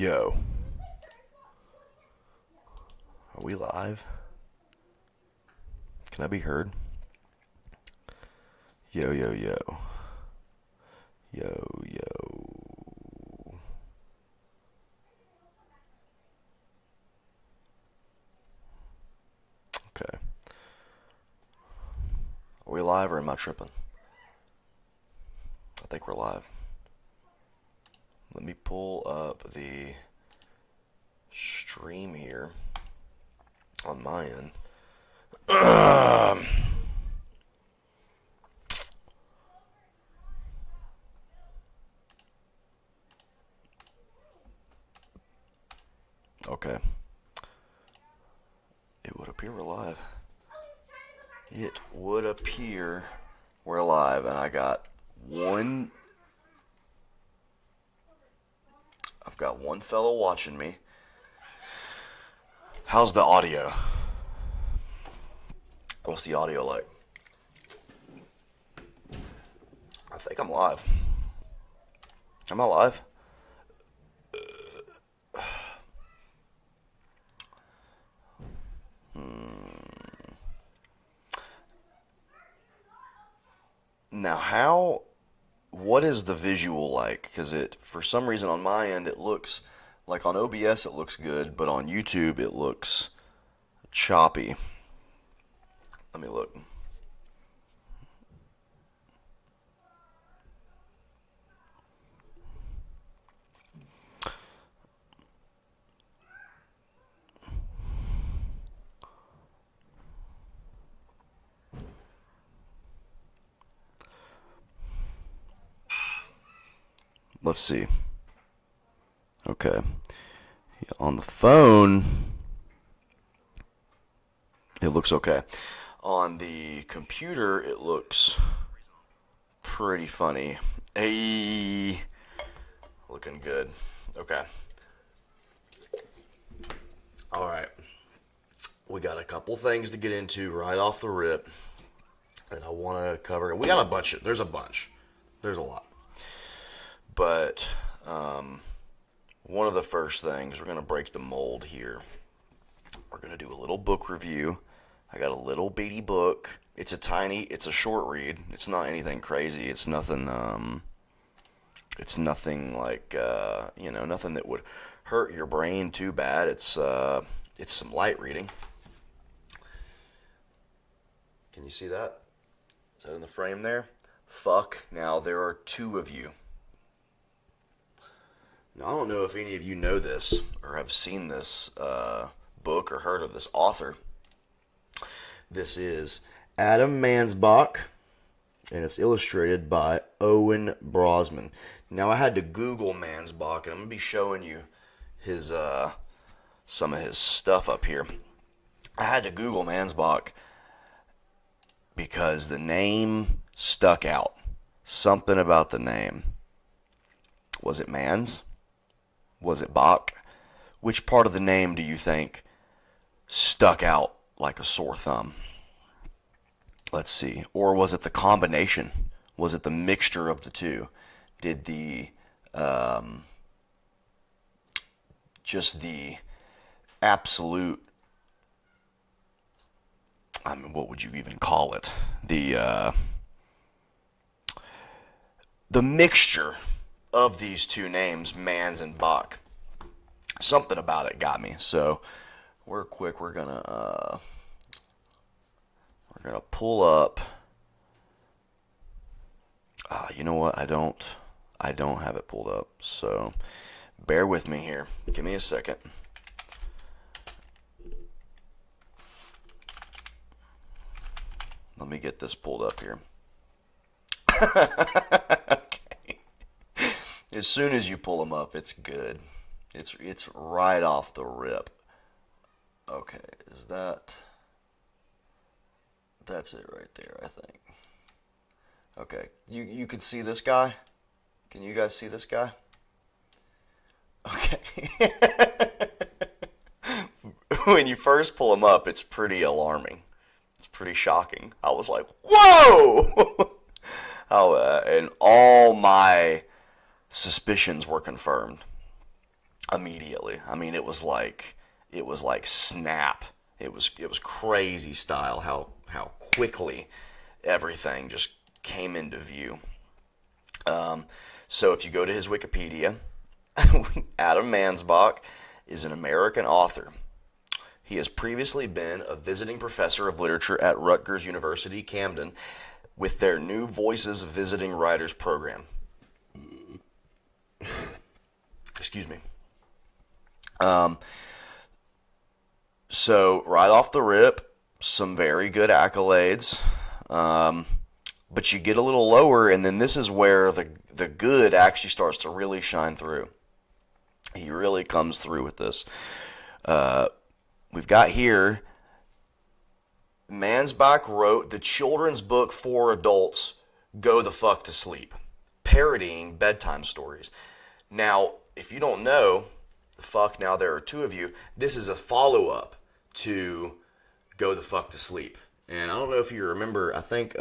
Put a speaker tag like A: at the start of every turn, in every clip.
A: Yo. Are we live? Can I be heard? Yo, yo, yo. Yo, yo. Okay. Are we live or am I tripping? I think we're live. Let me pull up the stream here on my end. Okay. It would appear we're live. It would appear we're live, and I've got one fellow watching me. How's the audio? What's the audio like? I think I'm live. Am I live? Now, what is the visual like? Because for some reason on my end, it looks like on OBS it looks good, but on YouTube it looks choppy. Let me look. Let's see. Okay. On the phone, it looks okay. On the computer, it looks pretty funny. Hey, looking good. Okay. All right. We got a couple things to get into right off the rip that I want to cover. We got a bunch. There's a bunch. There's a lot. But one of the first things, we're going to break the mold here. We're going to do a little book review. I got a little bitty book. It's a short read. It's not anything crazy. It's nothing like, nothing that would hurt your brain too bad. It's some light reading. Can you see that? Is that in the frame there? Fuck. Now, there are two of you. Now, I don't know if any of you know this or have seen this book or heard of this author. This is Adam Mansbach, and it's illustrated by Owen Brosman. Now, I had to Google Mansbach, and I'm going to be showing you his some of his stuff up here. I had to Google Mansbach because the name stuck out. Something about the name. Was it Mans? Was it Bach? Which part of the name do you think stuck out like a sore thumb? Let's see. Or was it the combination? Was it the mixture of the two? Did the just the absolute, I mean, what would you even call it? The mixture of these two names, Mans and Bach. Something about it got me. So we're gonna pull up. You know what? I don't have it pulled up. So bear with me here. Give me a second. Let me get this pulled up here. Okay. As soon as you pull them up, it's good. It's right off the rip. Okay, that's it right there, I think. Okay, you can see this guy? Can you guys see this guy? Okay. When you first pull him up, it's pretty alarming. It's pretty shocking. I was like, whoa! And all my suspicions were confirmed. immediately. I mean, it was like snap. It was crazy style how quickly everything just came into view. So if you go to his Wikipedia, Adam Mansbach is an American author. He has previously been a visiting professor of literature at Rutgers University, Camden, with their New Voices Visiting Writers program. Excuse me. So right off the rip, some very good accolades. But you get a little lower, and then this is where the good actually starts to really shine through. He really comes through with this. We've got here, Mansbach wrote the children's book for adults, Go the Fuck to Sleep, parodying bedtime stories. Now, if you don't know, fuck, now there are two of you, this is a follow-up to Go the Fuck to Sleep. And I don't know if you remember, I think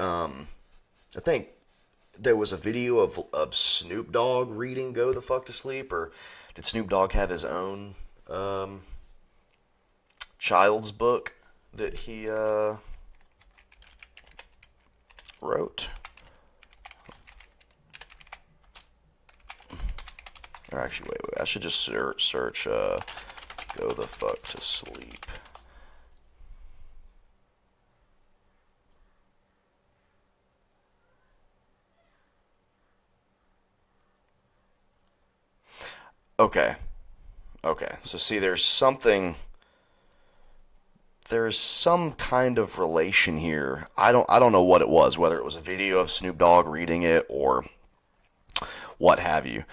A: there was a video of Snoop Dogg reading Go the Fuck to Sleep, or did Snoop Dogg have his own child's book that he wrote? Or actually, wait, I should just search Go the Fuck to Sleep. Okay. So see, there's some kind of relation here. I don't know what it was, whether it was a video of Snoop Dogg reading it or what have you.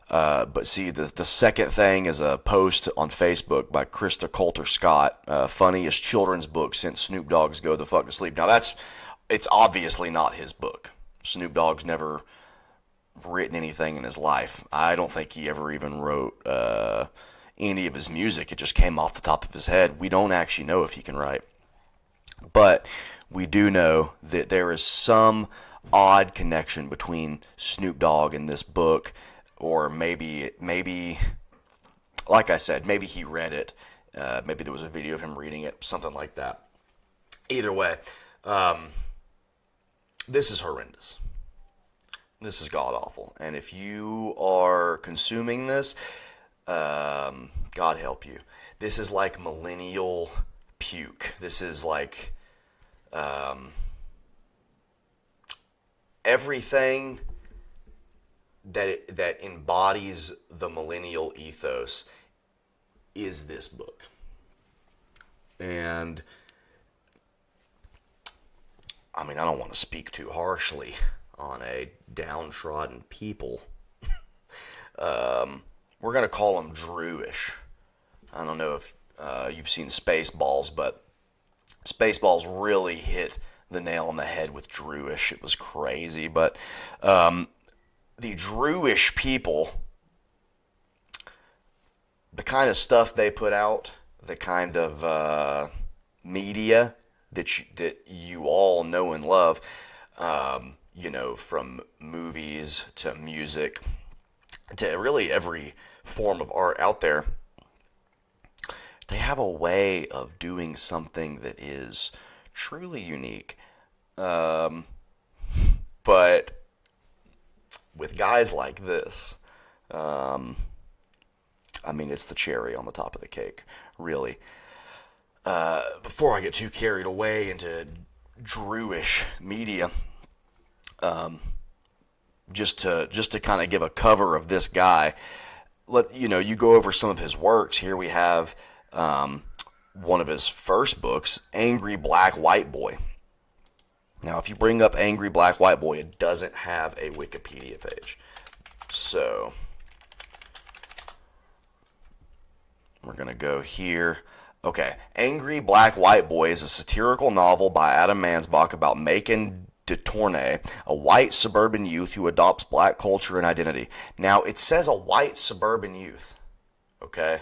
A: But see, the second thing is a post on Facebook by Krista Coulter Scott, funniest children's book since Snoop Dogg's Go the Fuck to Sleep. Now it's obviously not his book. Snoop Dogg's never written anything in his life. I don't think he ever even wrote any of his music. It just came off the top of his head. We don't actually know if he can write. But we do know that there is some odd connection between Snoop Dogg and this book, or maybe, like I said, maybe he read it. Maybe there was a video of him reading it, something like that. Either way, this is horrendous. This is god awful. And if you are consuming this, God help you. This is like millennial puke. This is like everything that embodies the millennial ethos is this book. And I mean, I don't want to speak too harshly on a downtrodden people. We're going to call them Drewish. I don't know if you've seen Spaceballs, but Spaceballs really hit the nail on the head with Drewish. It was crazy. But the Drewish people, the kind of stuff they put out, the kind of media that you all know and love, from movies to music to really every form of art out there, they have a way of doing something that is truly unique. But with guys like this, I mean, it's the cherry on the top of the cake, really. Before I get too carried away into Drewish media, just to kind of give a cover of this guy, you go over some of his works. Here we have one of his first books, Angry Black White Boy. Now, if you bring up Angry Black White Boy, it doesn't have a Wikipedia page. So we're going to go here. Okay, Angry Black White Boy is a satirical novel by Adam Mansbach about Macon de Tournai, a white suburban youth who adopts black culture and identity. Now, it says a white suburban youth, okay?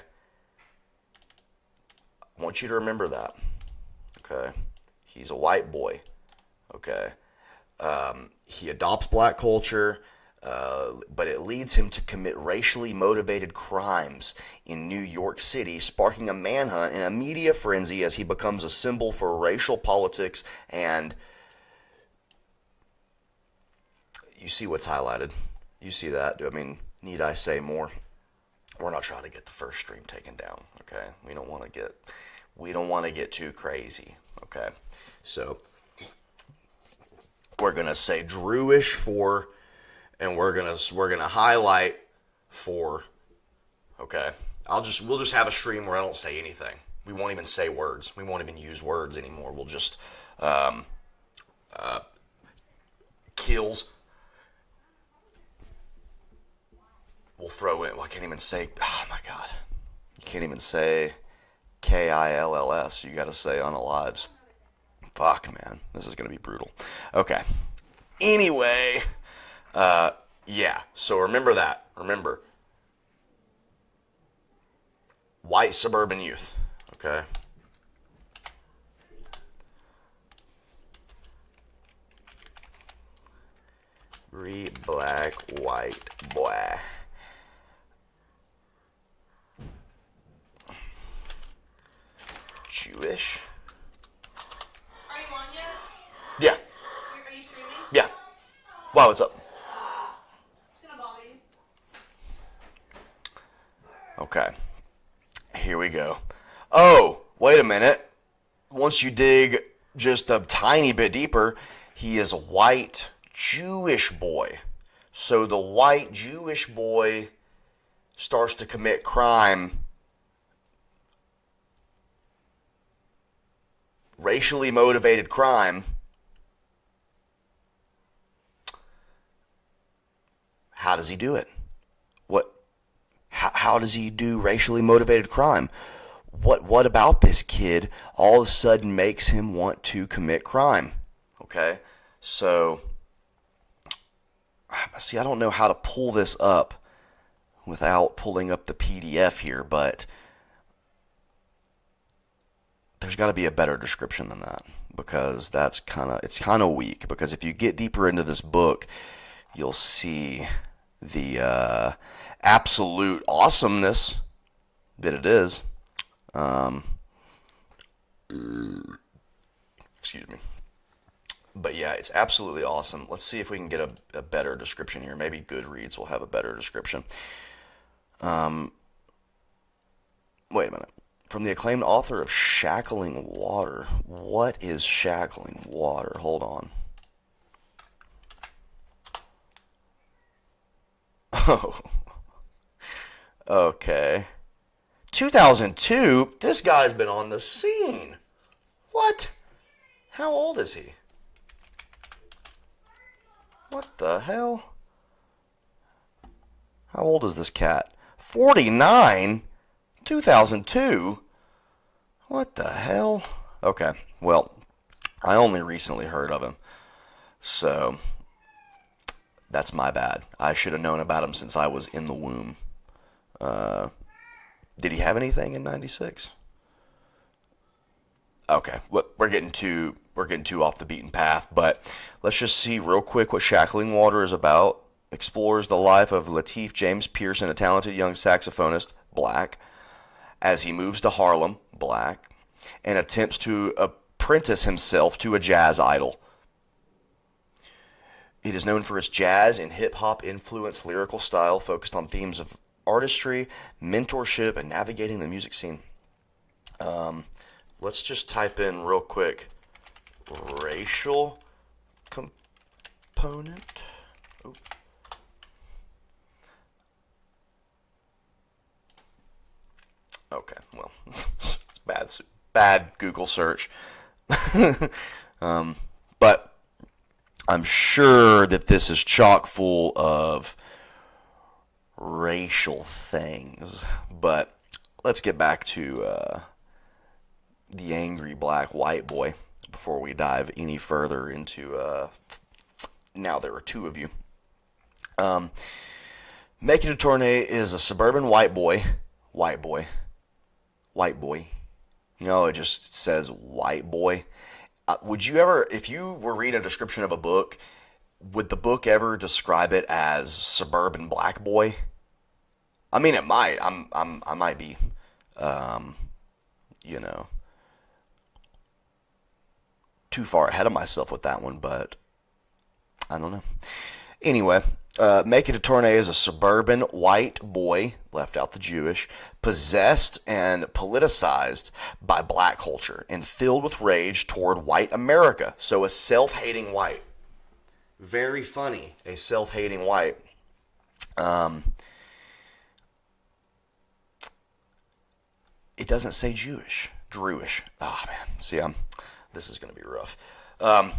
A: I want you to remember that, okay? He's a white boy, okay? He adopts black culture. but it leads him to commit racially motivated crimes in New York City, sparking a manhunt and a media frenzy as he becomes a symbol for racial politics. And you see what's highlighted. You see that. I mean, need I say more? We're not trying to get the first stream taken down, okay? We don't want to get too crazy, okay? So we're gonna say Drewish for, and we're gonna highlight for, okay? We'll just have a stream where I don't say anything. We won't even say words. We won't even use words anymore. We'll just kills. We'll throw in. Well, I can't even say. Oh my God, you can't even say KILLS. You got to say unalives. Fuck, man, this is gonna be brutal. Okay. Anyway, yeah. So remember that. Remember, white suburban youth. Okay. Black white boy. Jewish.
B: Are you on yet?
A: Yeah.
B: Are you streaming?
A: Yeah. Wow, what's up?
B: It's gonna bother you.
A: Okay. Here we go. Oh, wait a minute. Once you dig just a tiny bit deeper, he is a white Jewish boy. So the white Jewish boy starts to commit crime, racially motivated crime. How does he do it? How does he do racially motivated crime? What about this kid all of a sudden makes him want to commit crime? Okay, so see, I don't know how to pull this up without pulling up the PDF here, but there's got to be a better description than that, because it's kind of weak. Because if you get deeper into this book, you'll see the absolute awesomeness that it is. Excuse me. But yeah, it's absolutely awesome. Let's see if we can get a better description here. Maybe Goodreads will have a better description. Wait a minute. From the acclaimed author of Shackling Water. What is Shackling Water? Hold on. Oh. Okay. 2002? This guy's been on the scene. What? How old is he? What the hell? How old is this cat? 49? 2002? What the hell? Okay, well, I only recently heard of him, so that's my bad. I should have known about him since I was in the womb. Did he have anything in '96? Okay, we're getting too off the beaten path, but let's just see real quick what Shackling Water is about. Explores the life of Lateef James Pearson, a talented young saxophonist, black, as he moves to Harlem, black, and attempts to apprentice himself to a jazz idol. It is known for its jazz and hip-hop influenced lyrical style focused on themes of artistry, mentorship, and navigating the music scene. Let's just type in real quick, racial component. Oh. Okay, well, it's bad Google search. But I'm sure that this is chock full of racial things. But let's get back to the angry black white boy before we dive any further into now there are two of you. Making a Tourney is a suburban white boy. You know, it just says white boy. Would you ever, if you were reading a description of a book would the book ever describe it as suburban black boy? I mean, it might. I might be, um, you know, too far ahead of myself with that one, but I don't know. Anyway, Make It a Tournay is a suburban white boy, left out the Jewish, possessed and politicized by black culture and filled with rage toward white America. So a self-hating white. Very funny, a self-hating white. It doesn't say Jewish. Druish. Oh, man. See, this is going to be rough.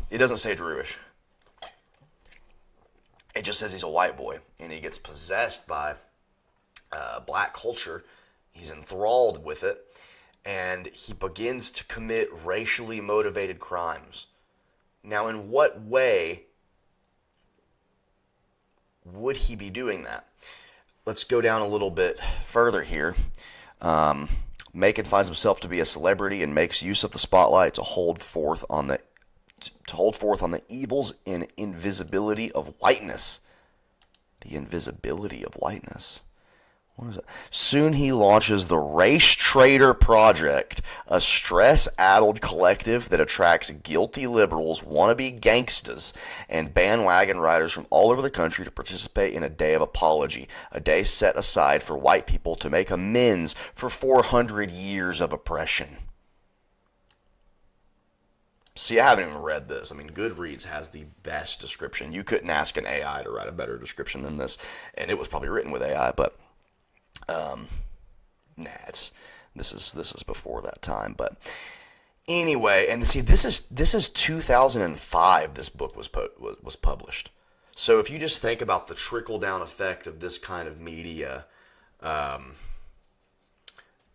A: It doesn't say Druish. It just says he's a white boy, and he gets possessed by black culture. He's enthralled with it, and he begins to commit racially motivated crimes. Now, in what way would he be doing that? Let's go down a little bit further here. Macon finds himself to be a celebrity and makes use of the spotlight to hold forth on the evils and invisibility of whiteness. The invisibility of whiteness. What is that? Soon he launches the Race Trader Project, a stress-addled collective that attracts guilty liberals, wannabe gangstas, and bandwagon riders from all over the country to participate in a day of apology, a day set aside for white people to make amends for 400 years of oppression. See, I haven't even read this. I mean, Goodreads has the best description. You couldn't ask an AI to write a better description than this, and it was probably written with AI, but this is before that time. But anyway, and see, this is 2005. This book was published. So if you just think about the trickle down effect of this kind of media,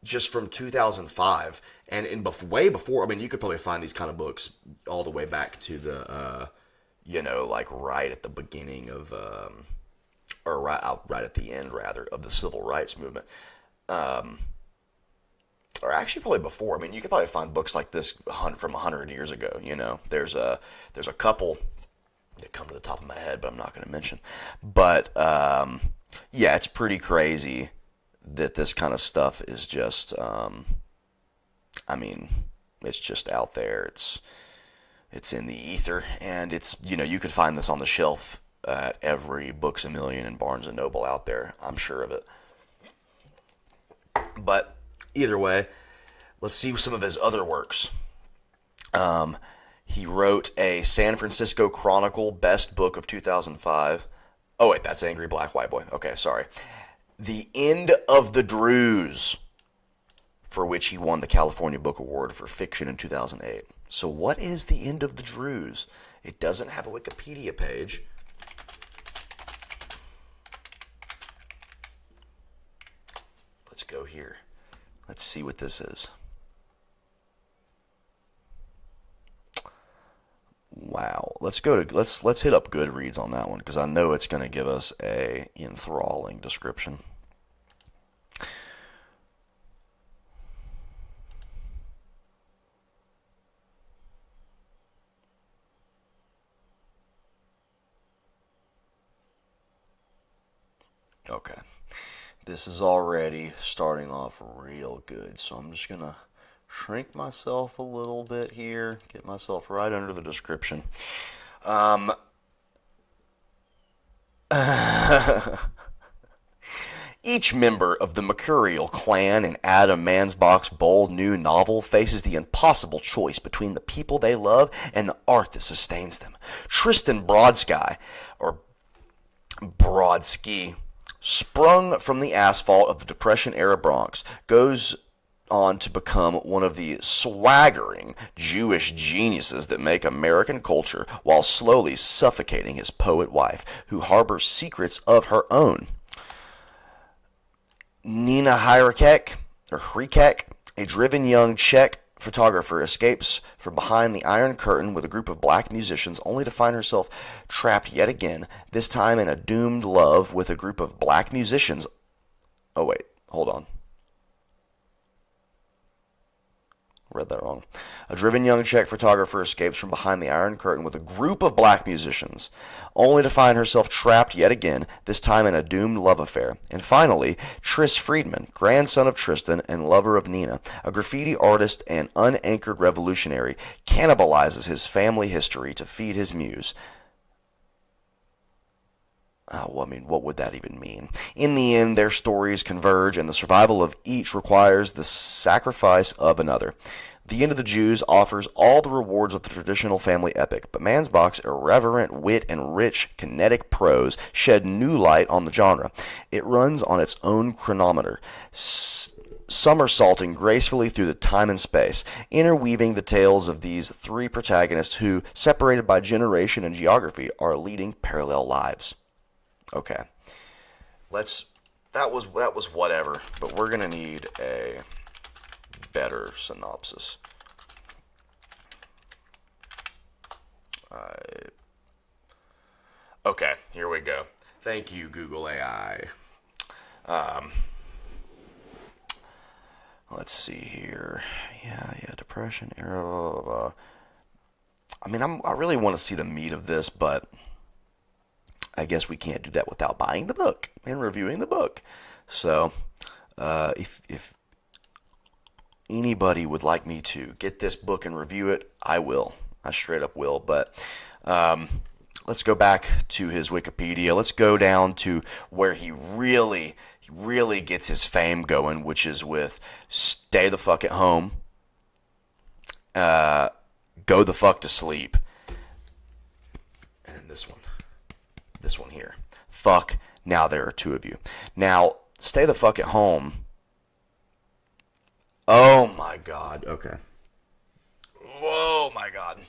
A: just from 2005 and way before. I mean, you could probably find these kind of books all the way back to the like right at the beginning of or right at the end rather of the civil rights movement. Or actually probably before. I mean, you could probably find books like this from 100 years ago. There's a couple that come to the top of my head, but I'm not going to mention. But yeah, it's pretty crazy that this kind of stuff is just, I mean, it's just out there. It's in the ether, and it's, you could find this on the shelf at every Books A Million and Barnes & Noble out there. I'm sure of it. But either way, let's see some of his other works. He wrote a San Francisco Chronicle Best Book of 2005. Oh, wait, that's Angry Black White Boy. Okay, sorry. The End of the Drews, for which he won the California Book Award for Fiction in 2008. So what is The End of the Drews? It doesn't have a Wikipedia page. Let's go here. Let's see what this is. Wow. Let's hit up Goodreads on that one, because I know it's going to give us a enthralling description. Okay. This is already starting off real good, so I'm just going to shrink myself a little bit here, get myself right under the description. Each member of the Mercurial clan in Adam Mansbach's bold new novel faces the impossible choice between the people they love and the art that sustains them. Tristan Brodsky, sprung from the asphalt of the Depression-era Bronx, goes on to become one of the swaggering Jewish geniuses that make American culture, while slowly suffocating his poet wife, who harbors secrets of her own. Nina Hrycek, a driven young Czech photographer, escapes from behind the Iron Curtain with a group of black musicians, only to find herself trapped yet again, this time in a doomed love with a group of black musicians. Oh wait, hold on. Read that wrong. A driven young Czech photographer escapes from behind the Iron Curtain with a group of black musicians, only to find herself trapped yet again, this time in a doomed love affair. And finally, Tris Friedman, grandson of Tristan and lover of Nina, a graffiti artist and unanchored revolutionary, cannibalizes his family history to feed his muse. Well, I mean, what would that even mean? In the end, their stories converge, and the survival of each requires the sacrifice of another. The End of the Jews offers all the rewards of the traditional family epic, but Mansbach's irreverent wit and rich, kinetic prose shed new light on the genre. It runs on its own chronometer, somersaulting gracefully through the time and space, interweaving the tales of these three protagonists who, separated by generation and geography, are leading parallel lives. Okay, that was whatever, but we're gonna need a better synopsis. Okay, here we go. Thank you, Google AI. Let's see here. Yeah, depression, era, blah, blah, blah. I mean, I really want to see the meat of this, but I guess we can't do that without buying the book and reviewing the book. So, if anybody would like me to get this book and review it, I will. I straight up will. But let's go back to his Wikipedia. Let's go down to where he really gets his fame going, which is with Stay the Fuck at Home, Go the Fuck to Sleep, and this one. This one here. Fuck, now there are two of you. Now, Stay the Fuck at Home. Oh my god. Okay. Oh my god.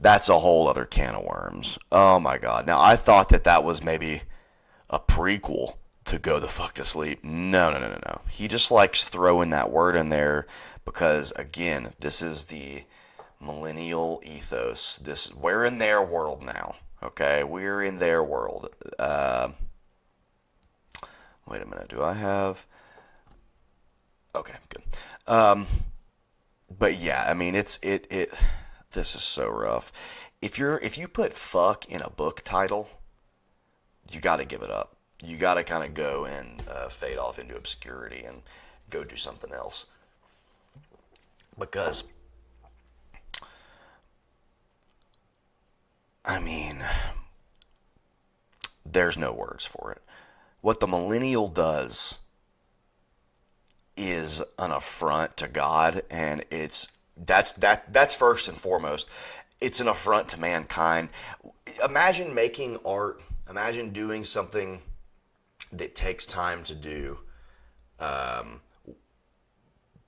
A: That's a whole other can of worms. Oh my god. Now, I thought that was maybe a prequel to Go the Fuck to Sleep. No. He just likes throwing that word in there because, again, this is the millennial ethos. We're in their world now. Okay, we're in their world. Wait a minute. Do I have? Okay, good. But yeah, I mean, it. This is so rough. If you put fuck in a book title, you got to give it up. You got to kind of go and fade off into obscurity and go do something else. Because, I mean, there's no words for it. What the millennial does is an affront to God, and that's first and foremost. It's an affront to mankind. Imagine making art. Imagine doing something that takes time to do.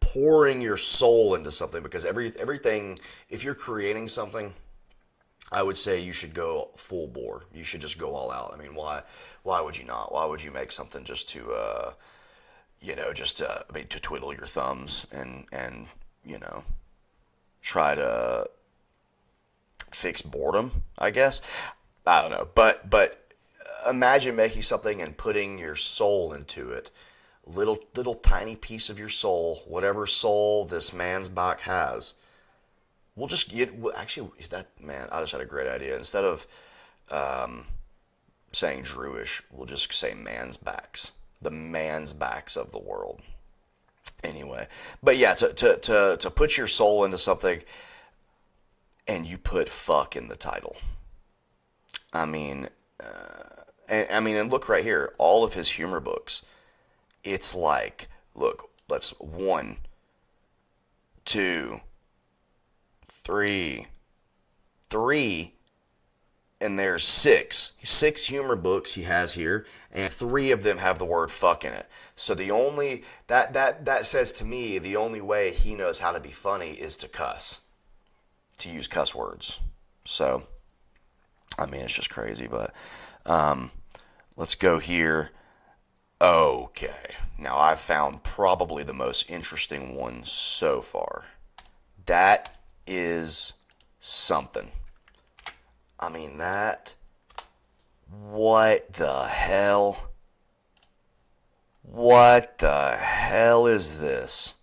A: Pouring your soul into something, because everything, if you're creating something, I would say you should go full bore. You should just go all out. I mean, why would you not? Why would you make something just to, to twiddle your thumbs and try to fix boredom, I guess? I don't know. But imagine making something and putting your soul into it. Little tiny piece of your soul, whatever soul this Mansbach has. We'll just get, actually, I just had a great idea. Instead of saying Druish, we'll just say Mansbachs. The Mansbachs of the world. Anyway, but yeah, to put your soul into something and you put fuck in the title. And look right here, all of his humor books, it's like, look, let's 1, 2, 3, and there's 6 humor books he has here, and 3 of them have the word fuck in it. So the only, that says to me, the only way he knows how to be funny is to cuss, to use cuss words. So, I mean, it's just crazy, but let's go here. Okay, now I've found probably the most interesting one so far. That is something. I mean, what the hell? What the hell is this?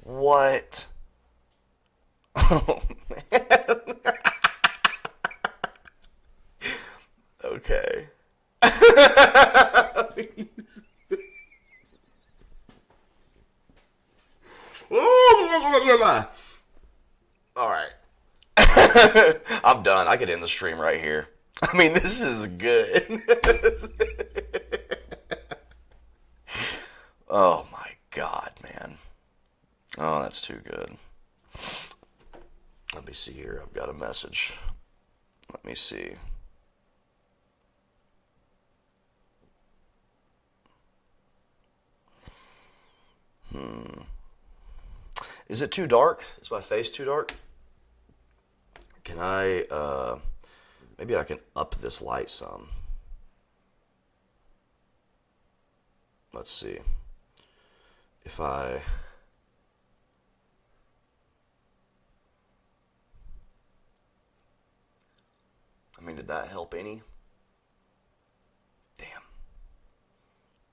A: What? Oh, man. Okay. All right. I'm done. I could end the stream right here. I mean, this is good. Oh my God, man. Oh, that's too good. Let me see here. I've got a message. Let me see. Is it too dark? Is my face too dark? Can I, maybe I can up this light some. Let's see. If I mean, did that help any? Damn.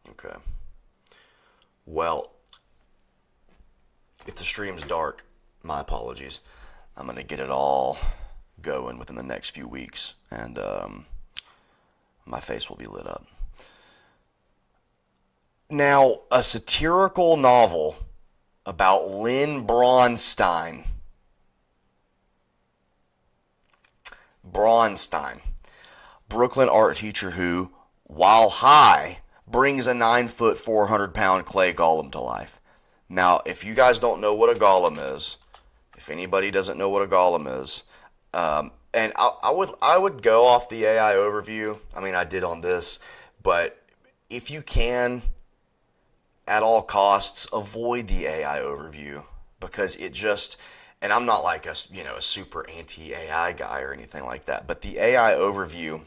A: Okay. Well, if the stream's dark, my apologies. I'm going to get it all going within the next few weeks, and my face will be lit up. Now, a satirical novel about Lynn Braunstein. Brooklyn art teacher who, while high, brings a 9-foot, 400-pound clay golem to life. Now, if you guys don't know what a golem is, if anybody doesn't know what a golem is, and I would go off the AI overview. I mean, I did on this, but if you can, at all costs, avoid the AI overview, because it just, and I'm not like a super anti-AI guy or anything like that, but the AI overview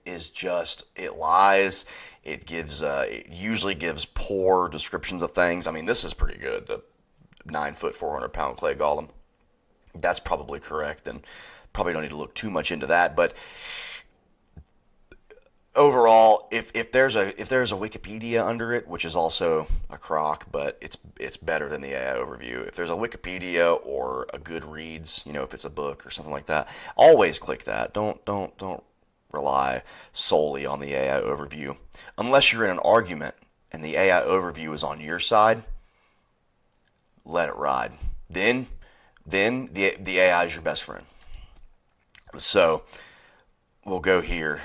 A: is just, it lies. It usually gives poor descriptions of things. I mean, this is pretty good. The 9-foot, 400-pound clay golem. That's probably correct, and probably don't need to look too much into that. But overall, if there's a Wikipedia under it, which is also a crock, but it's better than the AI overview. If there's a Wikipedia or a Goodreads, if it's a book or something like that, always click that. Don't rely solely on the AI overview, unless you're in an argument and the AI overview is on your side. Let it ride. Then the AI is your best friend. So we'll go here.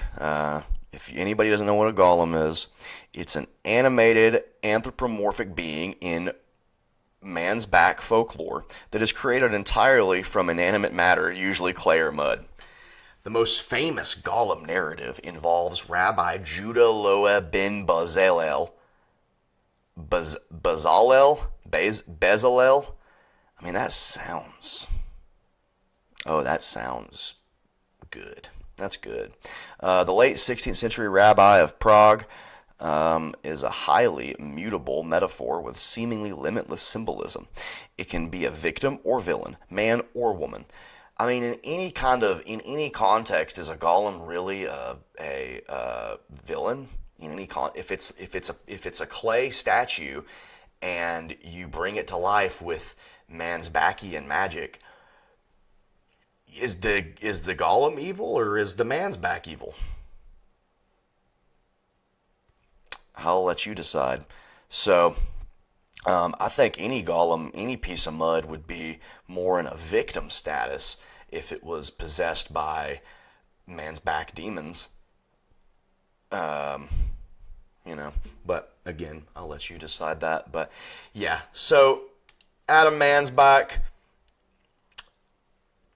A: If anybody doesn't know what a golem is, it's an animated anthropomorphic being in man's back folklore that is created entirely from inanimate matter, usually clay or mud. The most famous golem narrative involves Rabbi Judah Loah ben Bezalel. Bezalel? I mean, that sounds good. That's good. The late 16th century rabbi of Prague is a highly mutable metaphor with seemingly limitless symbolism. It can be a victim or villain, man or woman. I mean, in any context, is a golem really a villain? If it's a clay statue, and you bring it to life with man's Bacchian magic, is the golem evil, or is the man's back evil? I'll let you decide. So, I think any golem, any piece of mud would be more in a victim status if it was possessed by man's back demons. But again, I'll let you decide that. But yeah, so Adam Mansbach,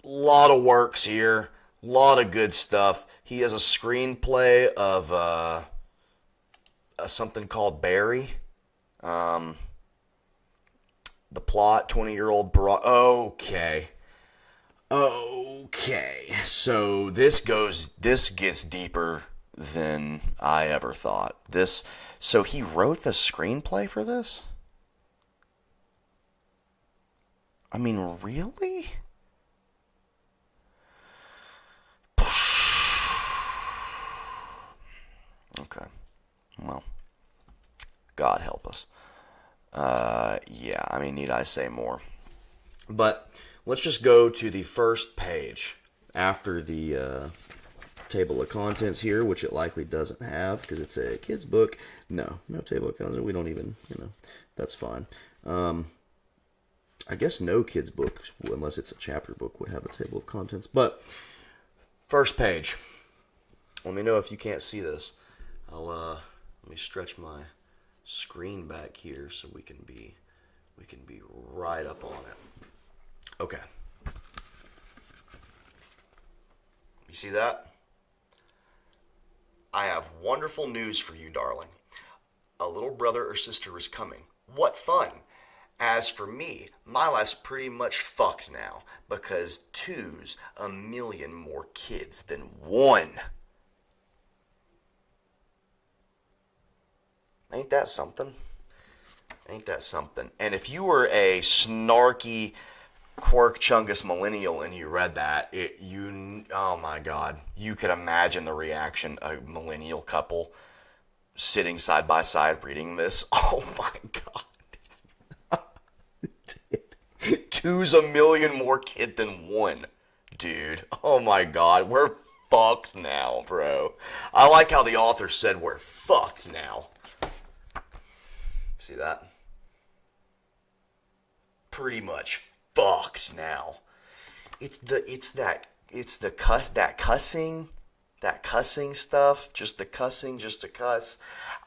A: lot of works here, lot of good stuff. He has a screenplay of something called Barry. The plot, 20-year-old Barack. Okay. So this gets deeper than I ever thought. So he wrote the screenplay for this? I mean, really? Okay. Well, God help us. Yeah, I mean, need I say more? But let's just go to the first page after the table of contents here, which it likely doesn't have because it's a kid's book. No table of contents. We don't even, that's fine. I guess no kid's book, unless it's a chapter book, would have a table of contents. But first page. Let me know if you can't see this. Let me stretch my screen back here so we can be right up on it. Okay. You see that? I have wonderful news for you, darling. A little brother or sister is coming. What fun! As for me, my life's pretty much fucked now because two's a million more kids than one. Ain't that something? Ain't that something? And if you were a snarky Quirk Chungus millennial and you read that, oh my god, you could imagine the reaction a millennial couple sitting side by side reading this. Oh my god. Two's a million more kid than one, dude. Oh my god, we're fucked now, bro. I like how the author said we're fucked now. See that? Pretty much fucked now. That cussing stuff, just the cussing, just to cuss.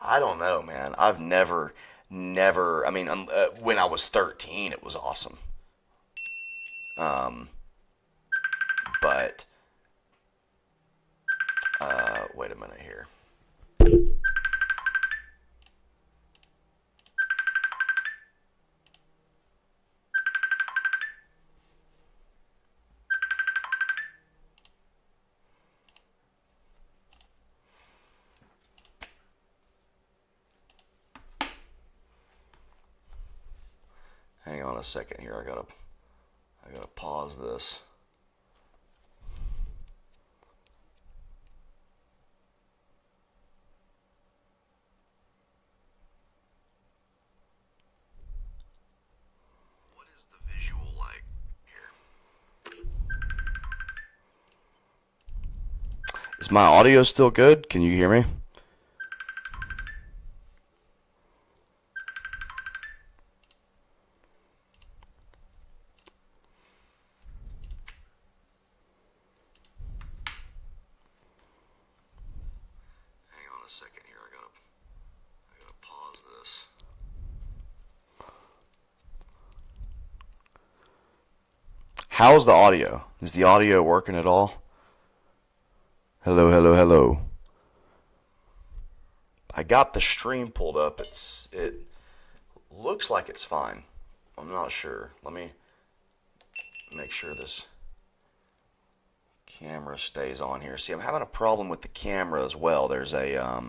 A: I don't know, man. I've never. I mean, when I was 13, it was awesome. But wait a minute here. Hang on a second here. I gotta pause this. What is the visual like here? Is my audio still good? Can you hear me? A second here. I gotta pause this. How's the audio? Is the audio working at all? Hello, hello, hello. I got the stream pulled up. It looks like it's fine. I'm not sure. Let me make sure this camera stays on here. See, I'm having a problem with the camera as well. There's a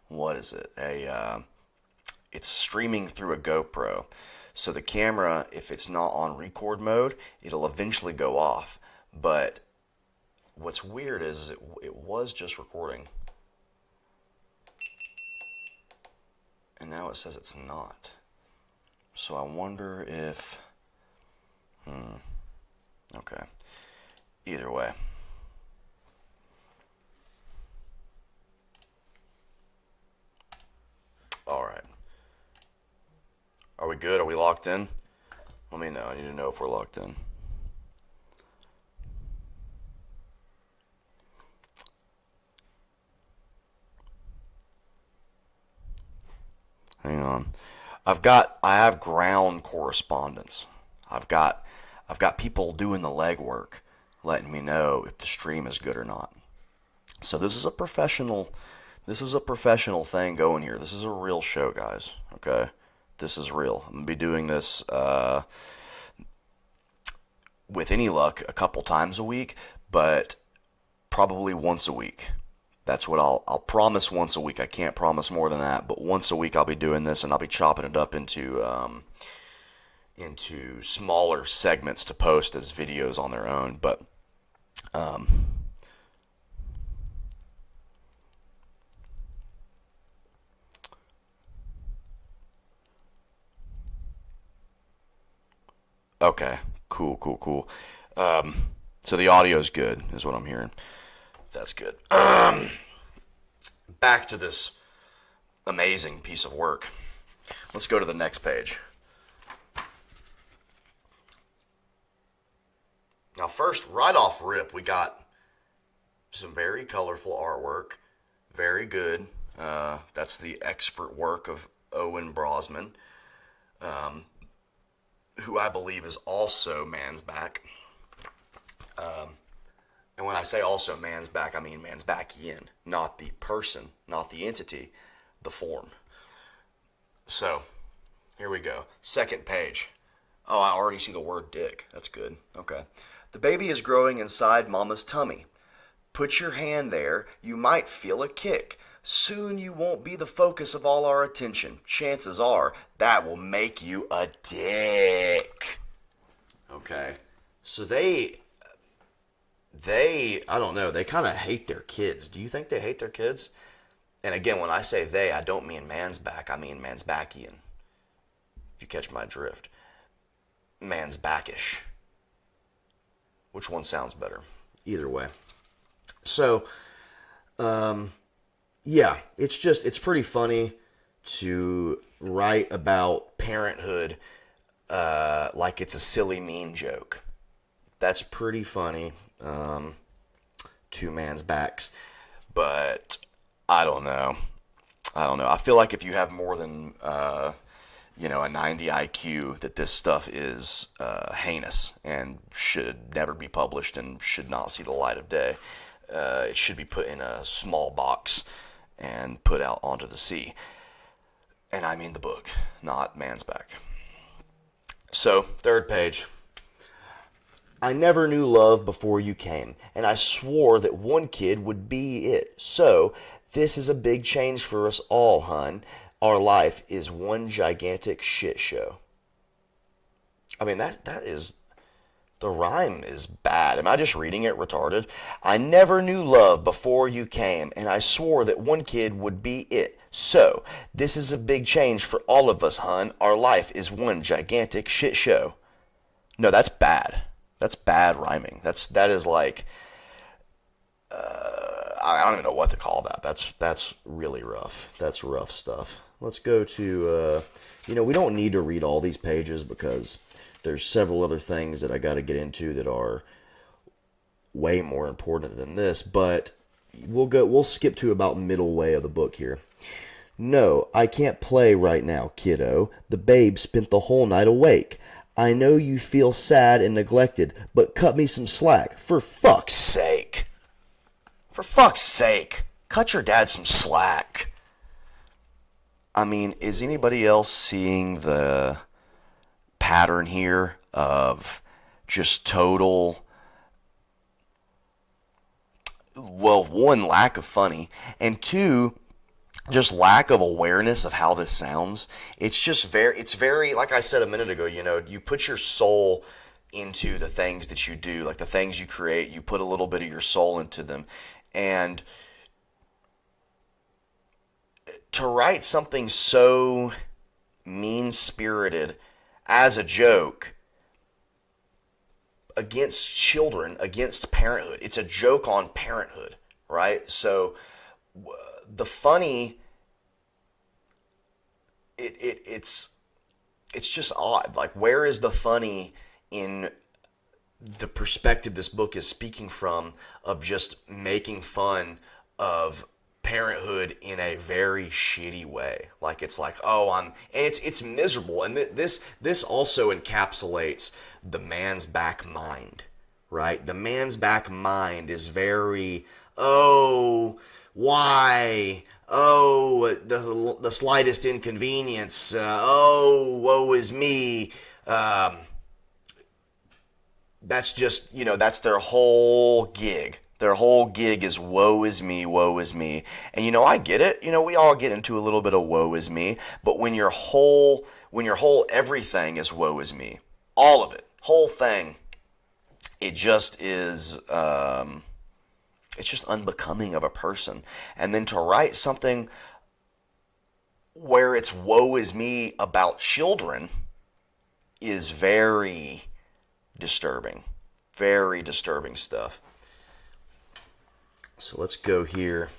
A: what is it? It's streaming through a GoPro. So the camera, if it's not on record mode, it'll eventually go off. But what's weird is it was just recording. And now it says it's not. So I wonder if... Okay. Either way. Alright. Are we good? Are we locked in? Let me know. I need to know if we're locked in. Hang on. I have ground correspondence. I've got people doing the legwork, letting me know if the stream is good or not. So this is a professional thing going here. This is a real show, guys. Okay? This is real. I'm going to be doing this with any luck a couple times a week, but probably once a week. That's what I'll promise once a week. I can't promise more than that, but once a week I'll be doing this, and I'll be chopping it up into smaller segments to post as videos on their own. But Okay. Cool. So the audio's good, is what I'm hearing. That's good. Back to this amazing piece of work. Let's go to the next page. Now, first, right off rip, we got some very colorful artwork. Very good. That's the expert work of Owen Brosman, who I believe is also Man's Back. And when I say also Man's Back, I mean Man's Backian, not the person, not the entity, the form. So, here we go. Second page. Oh, I already see the word dick. That's good. Okay. The baby is growing inside mama's tummy. Put your hand there. You might feel a kick. Soon you won't be the focus of all our attention. Chances are that will make you a dick. Okay. So they I don't know, they kind of hate their kids. Do you think they hate their kids? And again, when I say they, I don't mean Man's Back. I mean Man's Backian. If you catch my drift. Man's Backish. Which one sounds better? Either way. So, yeah, it's pretty funny to write about parenthood like it's a silly, mean joke. That's pretty funny. Two man's backs. But I don't know. I feel like if you have more than a 90 IQ, that this stuff is heinous and should never be published and should not see the light of day. It should be put in a small box and put out onto the sea. And I mean the book, not Man's Back. So, third page. I never knew love before you came, and I swore that one kid would be it. So, this is a big change for us all, hun. Our life is one gigantic shit show. I mean, that is... The rhyme is bad. Am I just reading it retarded? I never knew love before you came, and I swore that one kid would be it. So, this is a big change for all of us, hun. Our life is one gigantic shit show. No, that's bad. That's bad rhyming. That is like... I don't even know what to call that. That's really rough. That's rough stuff. Let's go to... we don't need to read all these pages because... There's several other things that I got to get into that are way more important than this, but we'll skip to about middle way of the book here. No, I can't play right now, kiddo. The babe spent the whole night awake. I know you feel sad and neglected, but cut me some slack. For fuck's sake. For fuck's sake. Cut your dad some slack. I mean, is anybody else seeing the pattern here of just total, well, one, lack of funny, and two, just lack of awareness of how this sounds. It's very, like I said a minute ago, you put your soul into the things that you do, like the things you create, you put a little bit of your soul into them, and to write something so mean-spirited as a joke against children, against parenthood. It's a joke on parenthood, right? So the funny, it's just odd. Like, where is the funny in the perspective this book is speaking from of just making fun of parenthood in a very shitty way? Like, it's like, and it's miserable, and this also encapsulates the Man's Back mind, right? The Man's Back mind is very, why, the slightest inconvenience, woe is me. That's just, that's their whole gig. Their whole gig is woe is me, woe is me. And I get it. We all get into a little bit of woe is me. But when your whole everything is woe is me, all of it, whole thing, it just is, it's just unbecoming of a person. And then to write something where it's woe is me about children, is very disturbing. Very disturbing stuff. So let's go here.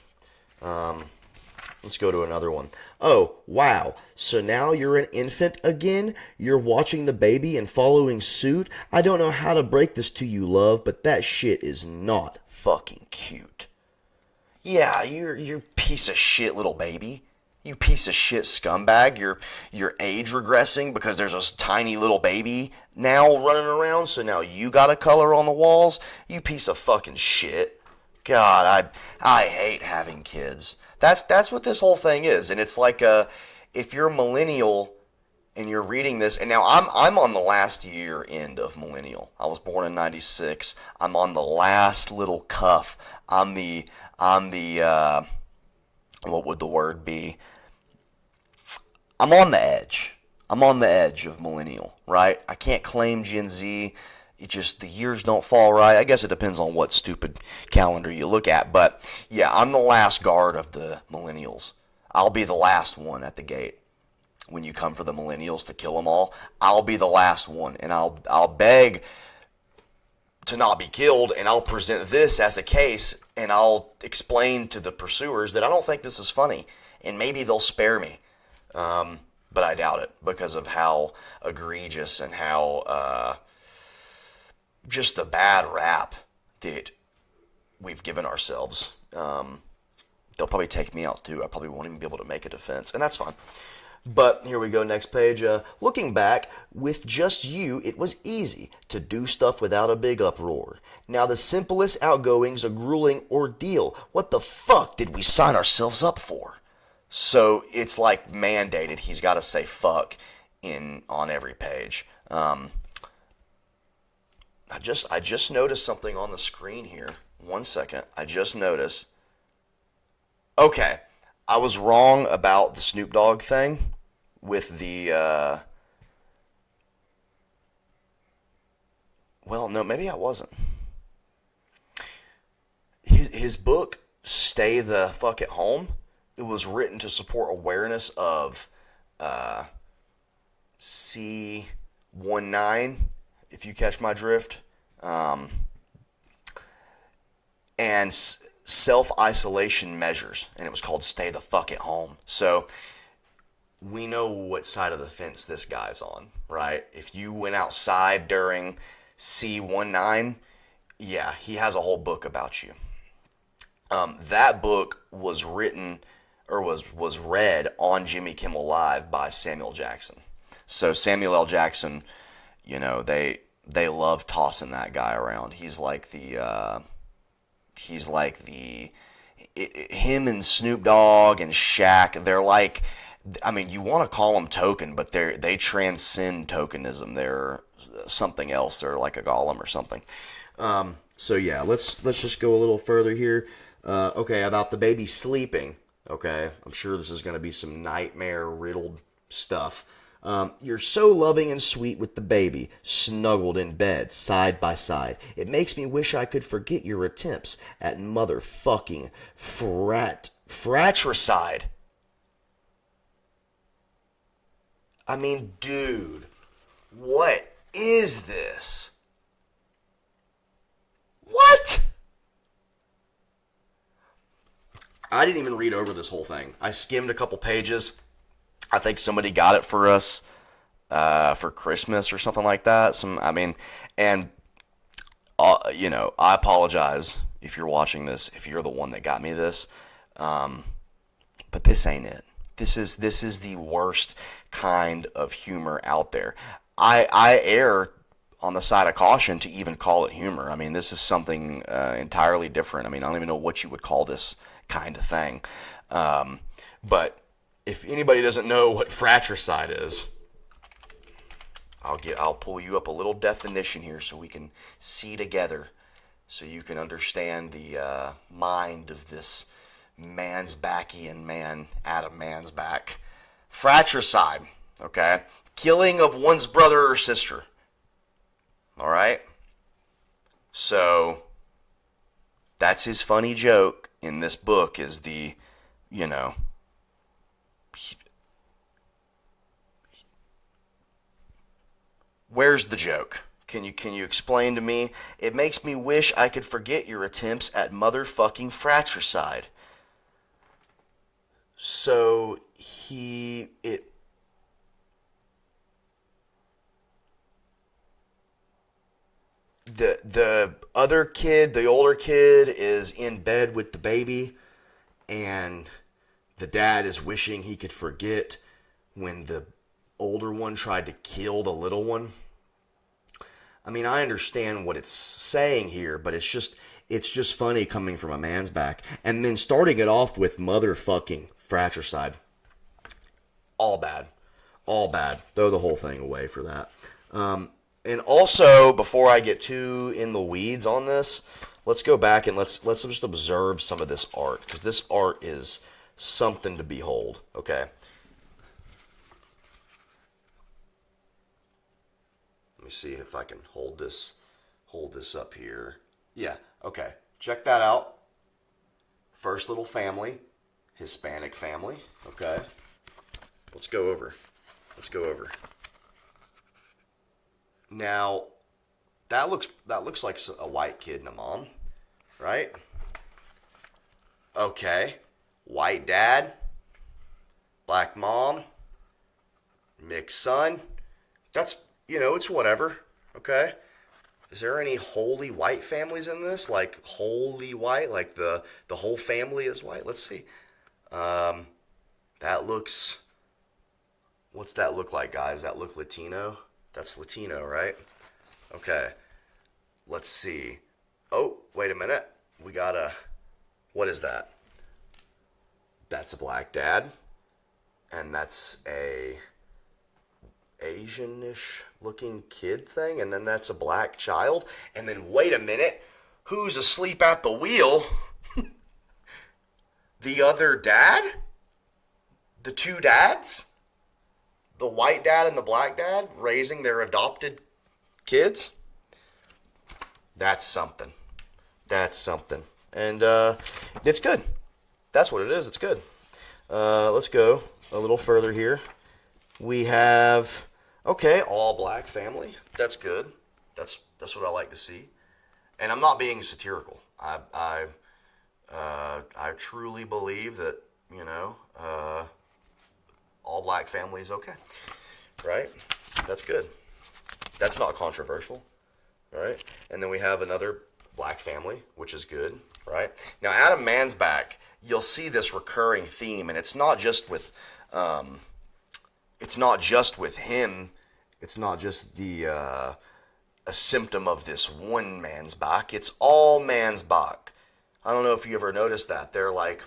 A: Let's go to another one. Oh, wow. So now you're an infant again? You're watching the baby and following suit? I don't know how to break this to you, love, but that shit is not fucking cute. Yeah, you're piece of shit little baby. You piece of shit scumbag. You're age regressing because there's a tiny little baby now running around, so now you got a color on the walls? You piece of fucking shit. God, I hate having kids. That's what this whole thing is, and it's like if you're a millennial and you're reading this, and now I'm on the last year end of millennial. I was born in '96. I'm on the last little cuff. I'm the what would the word be? I'm on the edge. I'm on the edge of millennial, right? I can't claim Gen Z. It just, the years don't fall right. I guess it depends on what stupid calendar you look at. But yeah, I'm the last guard of the millennials. I'll be the last one at the gate. When you come for the millennials to kill them all, I'll be the last one. And I'll beg to not be killed, and I'll present this as a case, and I'll explain to the pursuers that I don't think this is funny. And maybe they'll spare me. But I doubt it because of how egregious and how just the bad rap that we've given ourselves. They'll probably take me out too. I probably won't even be able to make a defense, and that's fine. But here we go, next page. Looking back, with just you, it was easy to do stuff without a big uproar. Now the simplest outgoing's a grueling ordeal. What the fuck did we sign ourselves up for? So it's like mandated. He's got to say fuck on every page. I just noticed something on the screen here. 1 second. I just noticed. Okay, I was wrong about the Snoop Dogg thing with the. Well, no, maybe I wasn't. His book, Stay the Fuck at Home, it was written to support awareness of C19, if you catch my drift, and self-isolation measures, and it was called Stay the Fuck at Home. So we know what side of the fence this guy's on, right? If you went outside during C19, yeah, he has a whole book about you. That book was written or was read on Jimmy Kimmel Live by Samuel Jackson. So Samuel L. Jackson, you know, they love tossing that guy around. He's like the him and Snoop Dogg and Shaq, they're like, I mean, you want to call them token, but they transcend tokenism. They're something else. They're like a golem or something. So yeah, let's just go a little further here. Okay, about the baby sleeping. Okay, I'm sure this is going to be some nightmare-riddled stuff. You're so loving and sweet with the baby, snuggled in bed, side by side. It makes me wish I could forget your attempts at motherfucking fratricide. I mean, dude, what is this? What? I didn't even read over this whole thing. I skimmed a couple pages. I think somebody got it for us for Christmas or something like that. You know, I apologize if you're watching this, if you're the one that got me this, but this ain't it. This is the worst kind of humor out there. I err on the side of caution to even call it humor. I mean, this is something entirely different. I mean, I don't even know what you would call this kind of thing. But if anybody doesn't know what fratricide is, I'll pull you up a little definition here so we can see together, so you can understand the mind of this Mansbackian man, Adam Mansbach. Fratricide, okay? Killing of one's brother or sister. All right? So, that's his funny joke in this book, is the, you know, Where's the joke? Can you explain to me? It makes me wish I could forget your attempts at motherfucking fratricide. So the other kid, the older kid, is in bed with the baby, and the dad is wishing he could forget when the older one tried to kill the little one. I mean, I understand what it's saying here, but it's just funny coming from a man's back. And then starting it off with motherfucking fratricide. All bad. All bad. Throw the whole thing away for that. And also, before I get too in the weeds on this, let's go back and let's just observe some of this art, because this art is something to behold. Okay. Let me see if I can hold this up here. Yeah, okay. Check that out. First little family, Hispanic family. Okay. Let's go over. Now, that looks like a white kid and a mom, right? Okay. White dad, black mom, mixed son. That's, it's whatever, okay? Is there any wholly white families in this? Like wholly white, like the whole family is white? Let's see. That looks, what's that look like, guys? That look Latino? That's Latino, right? Okay. Let's see. Oh, wait a minute. We got what is that? That's a black dad. And that's a Asian-ish looking kid thing. And then that's a black child. And then wait a minute. Who's asleep at the wheel? The other dad? The two dads? The white dad and the black dad raising their adopted kids? That's something. And it's good. That's what it is. It's good. Let's go a little further here. We have, okay, all black family. That's good. That's what I like to see. And I'm not being satirical. I truly believe that, all black family is okay, right? That's good. That's not controversial, right? And then we have another black family, which is good, right? Now, Adam Mansbach, you'll see this recurring theme, and it's not just with him. It's not just a symptom of this one man's Bach. It's all man's Bach. I don't know if you ever noticed that. They're like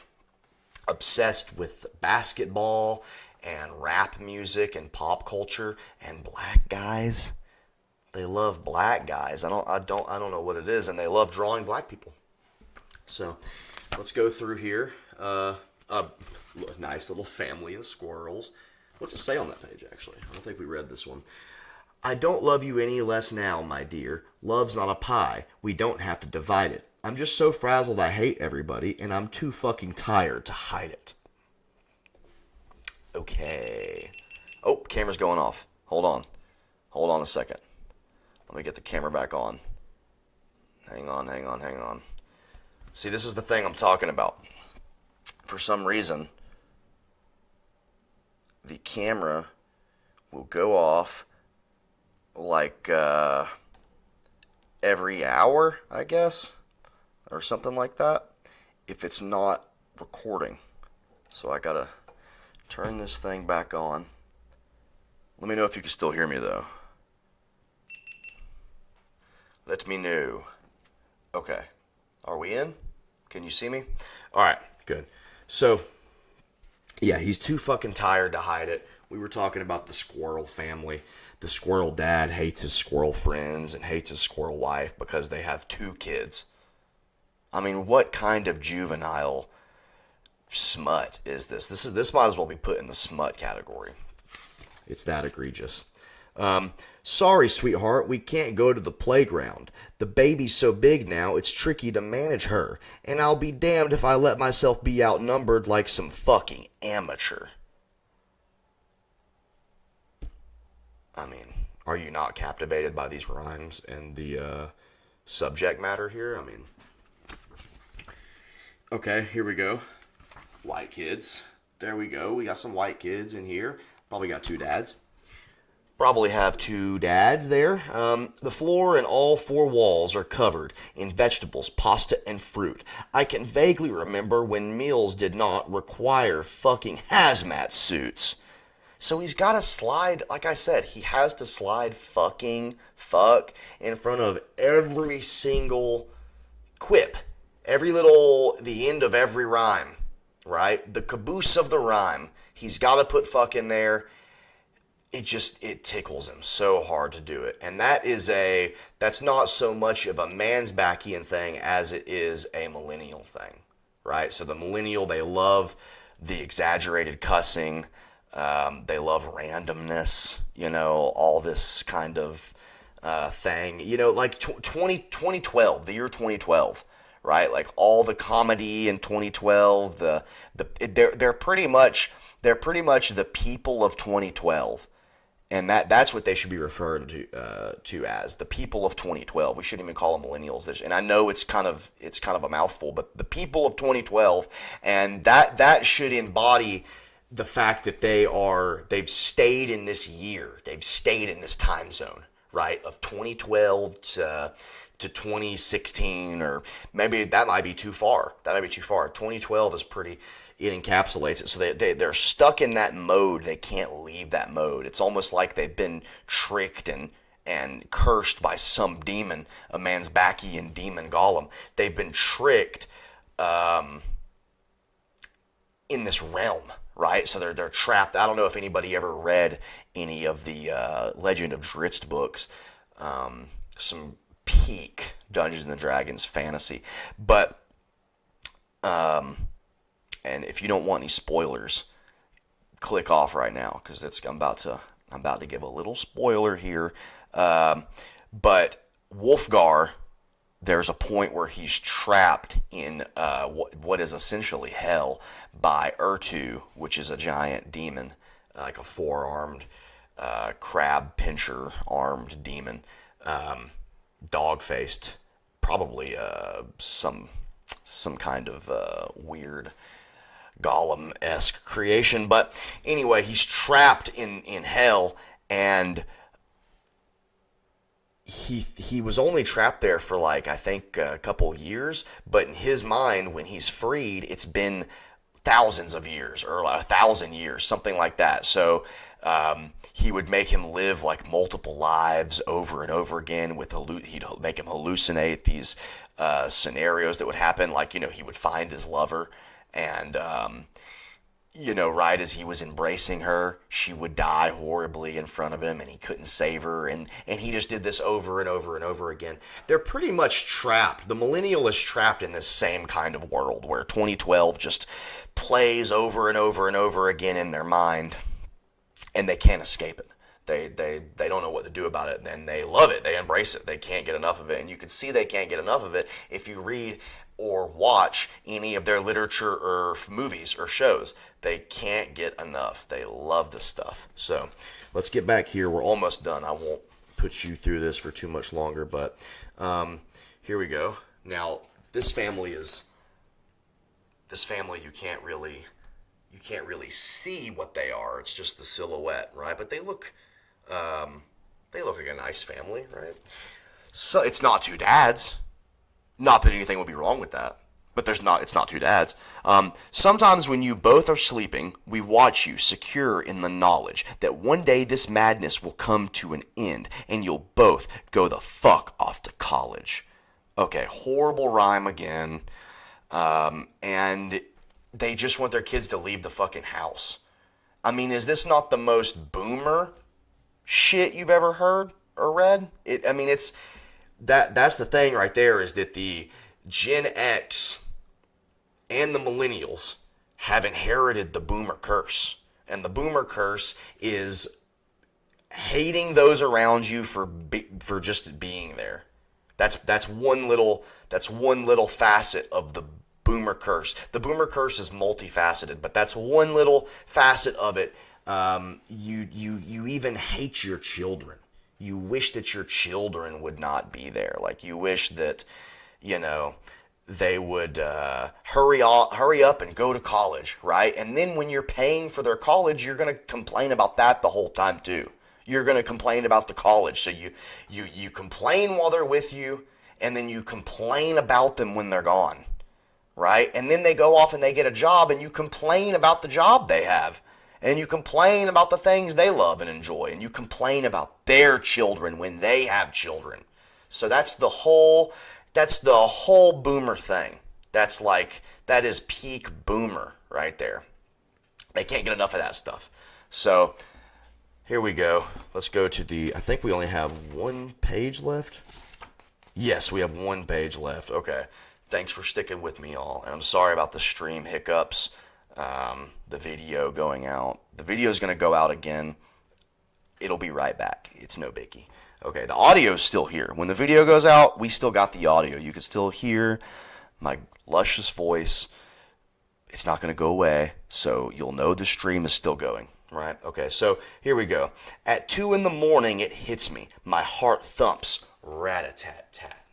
A: obsessed with basketball and rap music and pop culture, and black guys. They love black guys. I don't know what it is, and they love drawing black people. So let's go through here. A nice little family of squirrels. What's it say on that page, actually? I don't think we read this one. I don't love you any less now, my dear. Love's not a pie. We don't have to divide it. I'm just so frazzled I hate everybody, and I'm too fucking tired to hide it. Okay. Oh, camera's going off. Hold on a second. Let me get the camera back on. Hang on. See, this is the thing I'm talking about. For some reason, the camera will go off like every hour, I guess, or something like that, if it's not recording. So I gotta turn this thing back on. Let me know if you can still hear me, though. Let me know. Okay. Are we in? Can you see me? All right. Good. So, yeah, he's too fucking tired to hide it. We were talking about the squirrel family. The squirrel dad hates his squirrel friends and hates his squirrel wife because they have 2 kids. I mean, what kind of juvenile smut is this? This might as well be put in the smut category. It's that egregious. Sorry, sweetheart, we can't go to the playground. The baby's so big now, it's tricky to manage her. And I'll be damned if I let myself be outnumbered like some fucking amateur. I mean, Are you not captivated by these rhymes and the subject matter here? I mean, okay, here we go. White kids. There we go. We got some white kids in here. Probably got two dads. Probably have two dads there. The floor and all four walls are covered in vegetables, pasta, and fruit. I can vaguely remember when meals did not require fucking hazmat suits. So he's got to slide, like I said, he has to slide fucking fuck in front of every single quip. The end of every rhyme, right? The caboose of the rhyme. He's got to put fuck in there. It tickles him so hard to do it. And that's not so much of a Mansbackian thing as it is a millennial thing, right? So the millennial, they love the exaggerated cussing. They love randomness, all this kind of thing. Like 2012, the year 2012, right? Like all the comedy in 2012, they're pretty much the people of 2012. And that's what they should be referred to as the people of 2012. We shouldn't even call them millennials. And I know it's kind of a mouthful, but the people of 2012, and that should embody the fact that they've stayed in this year, they've stayed in this time zone, right, of 2012 to 2016, or maybe that might be too far. 2012 is it encapsulates it. So they're stuck in that mode. They can't leave that mode. It's almost like they've been tricked and cursed by some demon, a Mansbackian demon golem. They've been tricked in this realm, right? So they're trapped. I don't know if anybody ever read any of the Legend of Drizzt books. Some peak Dungeons and Dragons fantasy, but and if you don't want any spoilers, click off right now, because I'm about to give a little spoiler here. But Wolfgar, there's a point where he's trapped in what is essentially hell by M.O.R.E, which is a giant demon, like a four-armed crab pincher armed demon, dog-faced, probably some kind of weird golem-esque creation. But anyway, he's trapped in hell, and he was only trapped there for I think a couple years, but in his mind, when he's freed, it's been thousands of years, or 1,000 years, something like that. So he would make him live multiple lives over and over again. He'd make him hallucinate these scenarios that would happen. He would find his lover, and right as he was embracing her, she would die horribly in front of him, and he couldn't save her, and he just did this over and over and over again. They're pretty much trapped. The millennial is trapped in this same kind of world where 2012 just plays over and over and over again in their mind, and they can't escape it. They don't know what to do about it, and they love it. They embrace it. They can't get enough of it, and you can see they can't get enough of it if you read or watch any of their literature or movies or shows. They can't get enough. They love this stuff. So let's get back here. We're almost done. I won't put you through this for too much longer, but here we go. Now, this family you can't really see what they are. It's just the silhouette, right? But they look like a nice family, right? So it's not two dads. Not that anything would be wrong with that, but it's not two dads. Sometimes when you both are sleeping, we watch you, secure in the knowledge that one day this madness will come to an end, and you'll both go the fuck off to college. Okay, horrible rhyme again. And they just want their kids to leave the fucking house. I mean, is this not the most boomer shit you've ever heard or read? That's the thing right there, is that the Gen X and the millennials have inherited the boomer curse. And the boomer curse is hating those around you for just being there. That's one little facet of the boomer curse. The boomer curse is multifaceted, but that's one little facet of it. You even hate your children. You wish that your children would not be there. Like, you wish that, they would hurry up and go to college, right? And then when you're paying for their college, you're going to complain about that the whole time too. You're going to complain about the college. So you complain while they're with you, and then you complain about them when they're gone, right? And then they go off and they get a job, and you complain about the job they have. And you complain about the things they love and enjoy. And you complain about their children when they have children. So that's the whole boomer thing. That is peak boomer right there. They can't get enough of that stuff. So here we go. Let's go to I think we only have one page left. Yes, we have one page left. Okay. Thanks for sticking with me, all. And I'm sorry about the stream hiccups. The video going out. The video is going to go out again. It'll be right back. It's no biggie. Okay, the audio is still here. When the video goes out, we still got the audio. You can still hear my luscious voice. It's not going to go away, so you'll know the stream is still going, right? Okay, so here we go. At 2 in the morning, it hits me. My heart thumps. Rat-a-tat-tat.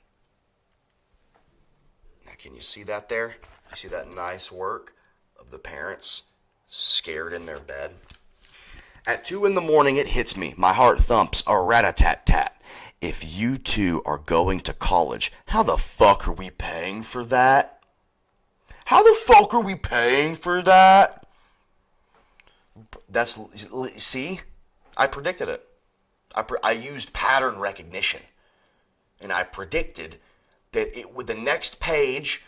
A: Now, can you see that there? You see that nice work of the parents scared in their bed? At 2 in the morning, it hits me. My heart thumps a rat-a-tat-tat. If you two are going to college, how the fuck are we paying for that? How the fuck are we paying for that? See? I predicted it. I used pattern recognition. And I predicted that with the next page,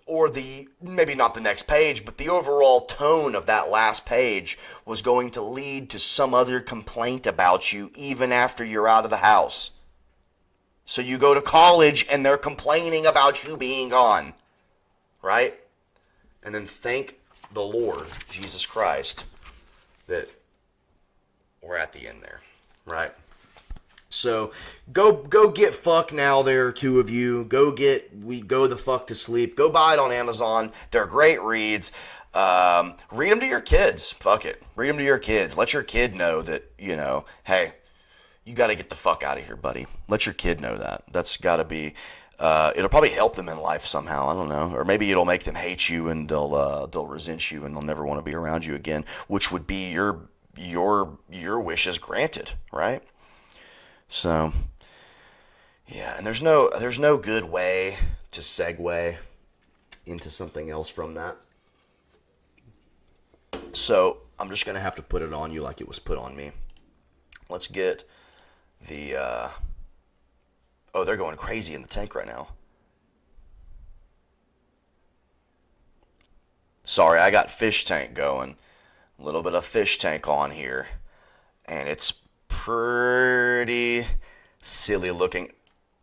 A: or maybe not the next page, but the overall tone of that last page was going to lead to some other complaint about you even after you're out of the house. So you go to college and they're complaining about you being gone, right? And then thank the Lord, Jesus Christ, that we're at the end there, right? So go get fuck now. There are two of you. Go the fuck to sleep. Go buy it on Amazon. They're great reads. Read them to your kids. Fuck it. Read them to your kids. Let your kid know that, hey, you got to get the fuck out of here, buddy. Let your kid know that. That's got to be. It'll probably help them in life somehow. I don't know. Or maybe it'll make them hate you and they'll resent you and they'll never want to be around you again, which would be your wishes granted, right? So, yeah, and there's no good way to segue into something else from that. So, I'm just going to have to put it on you like it was put on me. Let's get the, they're going crazy in the tank right now. Sorry, I got Fishtank going. A little bit of Fishtank on here. And it's pretty silly looking.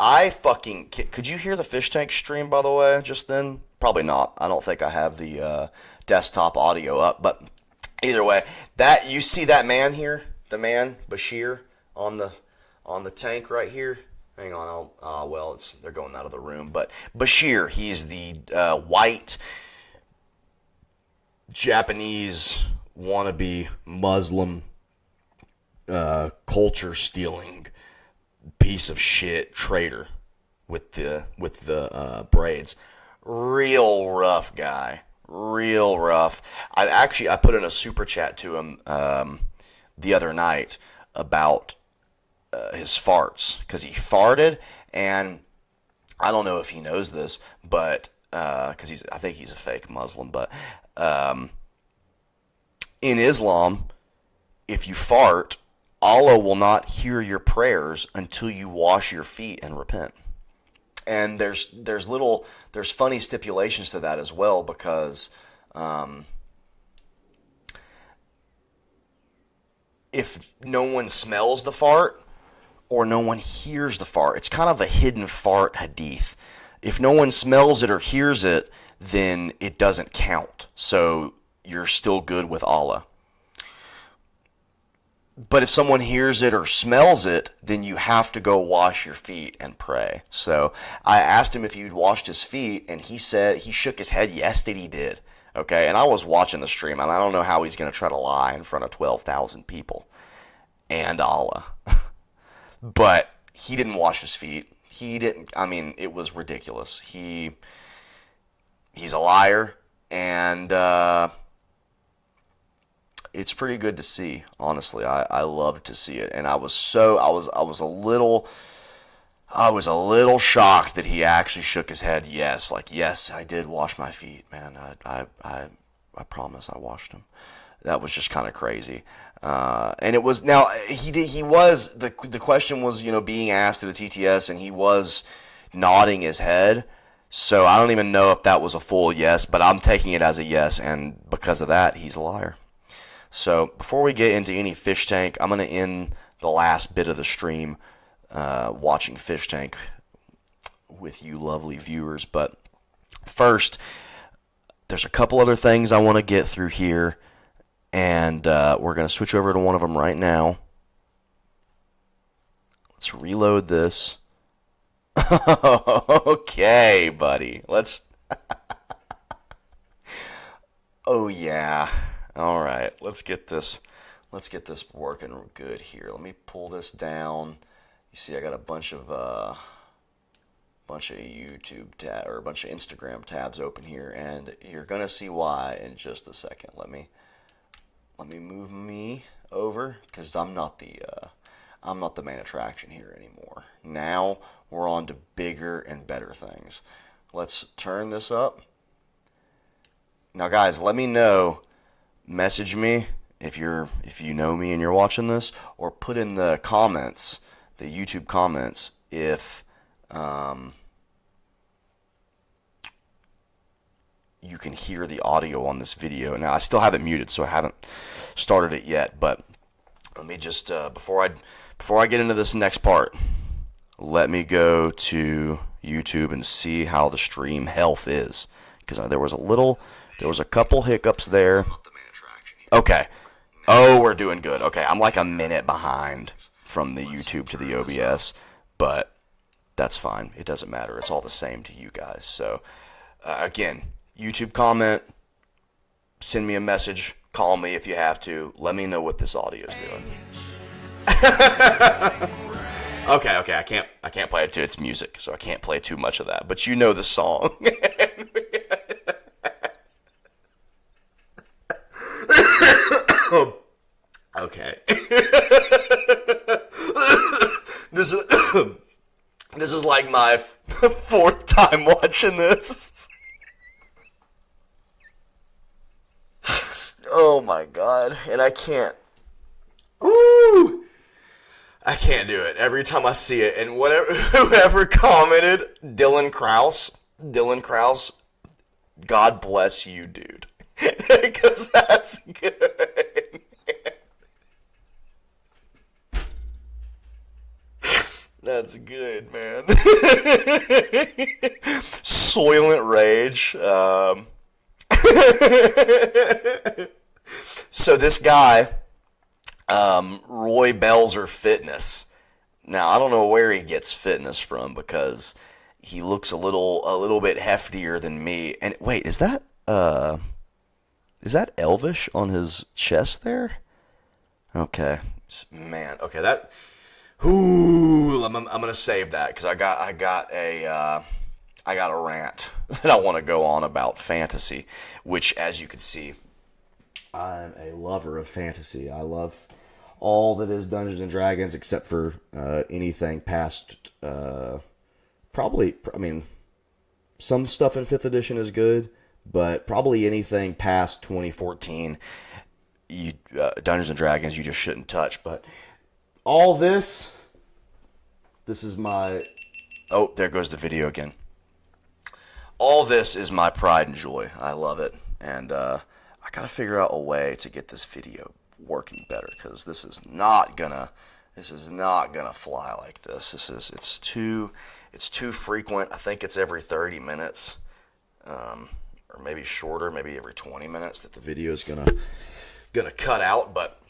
A: Could you hear the Fishtank stream, by the way, just then? Probably not. I don't think I have the desktop audio up, but either way, you see that man here, the man Bashir on the tank right here. Hang on, they're going out of the room, but Bashir, he's the white Japanese wannabe Muslim culture stealing piece of shit traitor with the braids. Real rough guy. Real rough. I put in a super chat to him the other night about his farts, because he farted, and I don't know if he knows this, but because I think he's a fake Muslim, but in Islam, if you fart, Allah will not hear your prayers until you wash your feet and repent. And there's funny stipulations to that as well, because if no one smells the fart or no one hears the fart, it's kind of a hidden fart hadith. If no one smells it or hears it, then it doesn't count. So you're still good with Allah. But if someone hears it or smells it, then you have to go wash your feet and pray. So I asked him if he'd washed his feet, and he said, he shook his head, yes, that he did. Okay, and I was watching the stream, and I don't know how he's going to try to lie in front of 12,000 people. And Allah. But he didn't wash his feet. He didn't. I mean, it was ridiculous. He's a liar, and it's pretty good to see. Honestly, I loved to see it, and I was a little shocked that he actually shook his head. Yes, like yes, I did wash my feet, man. I promise I washed them. That was just kind of crazy. And it was now he was the question was being asked through the TTS, and he was nodding his head. So I don't even know if that was a full yes, but I'm taking it as a yes, and because of that, he's a liar. So before we get into any Fishtank, I'm gonna end the last bit of the stream watching Fishtank with you lovely viewers. But first, there's a couple other things I want to get through here. And we're going to switch over to one of them right now. Let's reload this. Okay, buddy. Let's... Oh, yeah. All right. Let's get this working good here. Let me pull this down. You see, I got a bunch of YouTube or a bunch of Instagram tabs open here, and you're going to see why in just a second. Let me move me over because I'm not the main attraction here anymore. Now we're on to bigger and better things. Let's turn this up. Now, guys, let me know. Message me if you know me and you're watching this, or put in the comments, the YouTube comments, if you can hear the audio on this video. Now, I still have it muted, so I haven't started it yet, but let me just, before I get into this next part, let me go to YouTube and see how the stream health is, because there was a couple hiccups there. Okay. Oh, we're doing good. Okay, I'm like a minute behind from the YouTube to the OBS, but that's fine. It doesn't matter. It's all the same to you guys. So, again, YouTube comment, send me a message, call me if you have to. Let me know what this audio is doing. Okay, I can't play it to its music, so I can't play too much of that. But you know the song. Okay. This is like my fourth time watching this. Oh my god, and I can't. Ooh! I can't do it. Every time I see it, and whoever commented, Dylan Krause, God bless you, dude. Because that's good. That's good, man. Soylent Rage. So this guy, Roy Belzer Fitness. Now I don't know where he gets fitness from, because he looks a little bit heftier than me. And wait, is that Elvish on his chest there? Okay, man. Okay, that. Ooh, I'm gonna save that because I got a rant that I want to go on about fantasy, which, as you can see, I'm a lover of fantasy. I love all that is Dungeons and Dragons, except for anything past probably. I mean, some stuff in 5th edition is good, but probably anything past 2014, Dungeons and Dragons, you just shouldn't touch. But all this is my... Oh, there goes the video again. All this is my pride and joy. I love it. And I got to figure out a way to get this video working better, because this is not gonna fly like this. It's too frequent. I think it's every 30 minutes, or maybe shorter, maybe every 20 minutes that the video is gonna cut out. But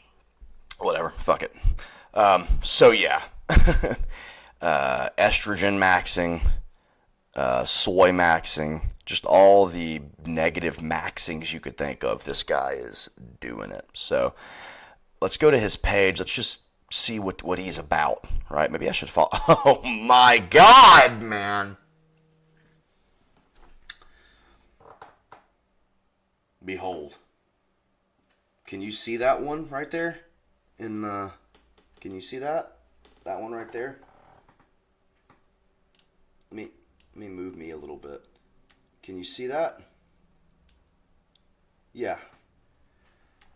A: whatever, fuck it. So yeah, estrogen maxing, soy maxing, just all the negative maxings you could think of. This guy is doing it. So let's go to his page. Let's just see what he's about, right? Maybe I should follow. Oh my God, man! Behold. Can you see that one right there? Can you see that? That one right there? Let me move me a little bit. Can you see that? Yeah.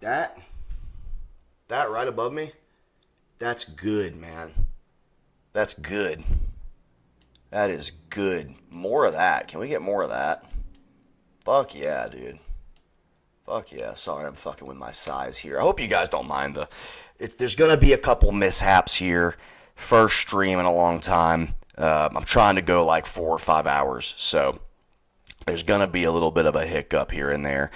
A: That right above me? That's good, man. That's good. That is good. More of that. Can we get more of that? Fuck yeah, dude. Fuck yeah. Sorry, I'm fucking with my size here. I hope you guys don't mind there's gonna be a couple mishaps here. First stream in a long time. I'm trying to go like 4 or 5 hours, so there's gonna be a little bit of a hiccup here and there.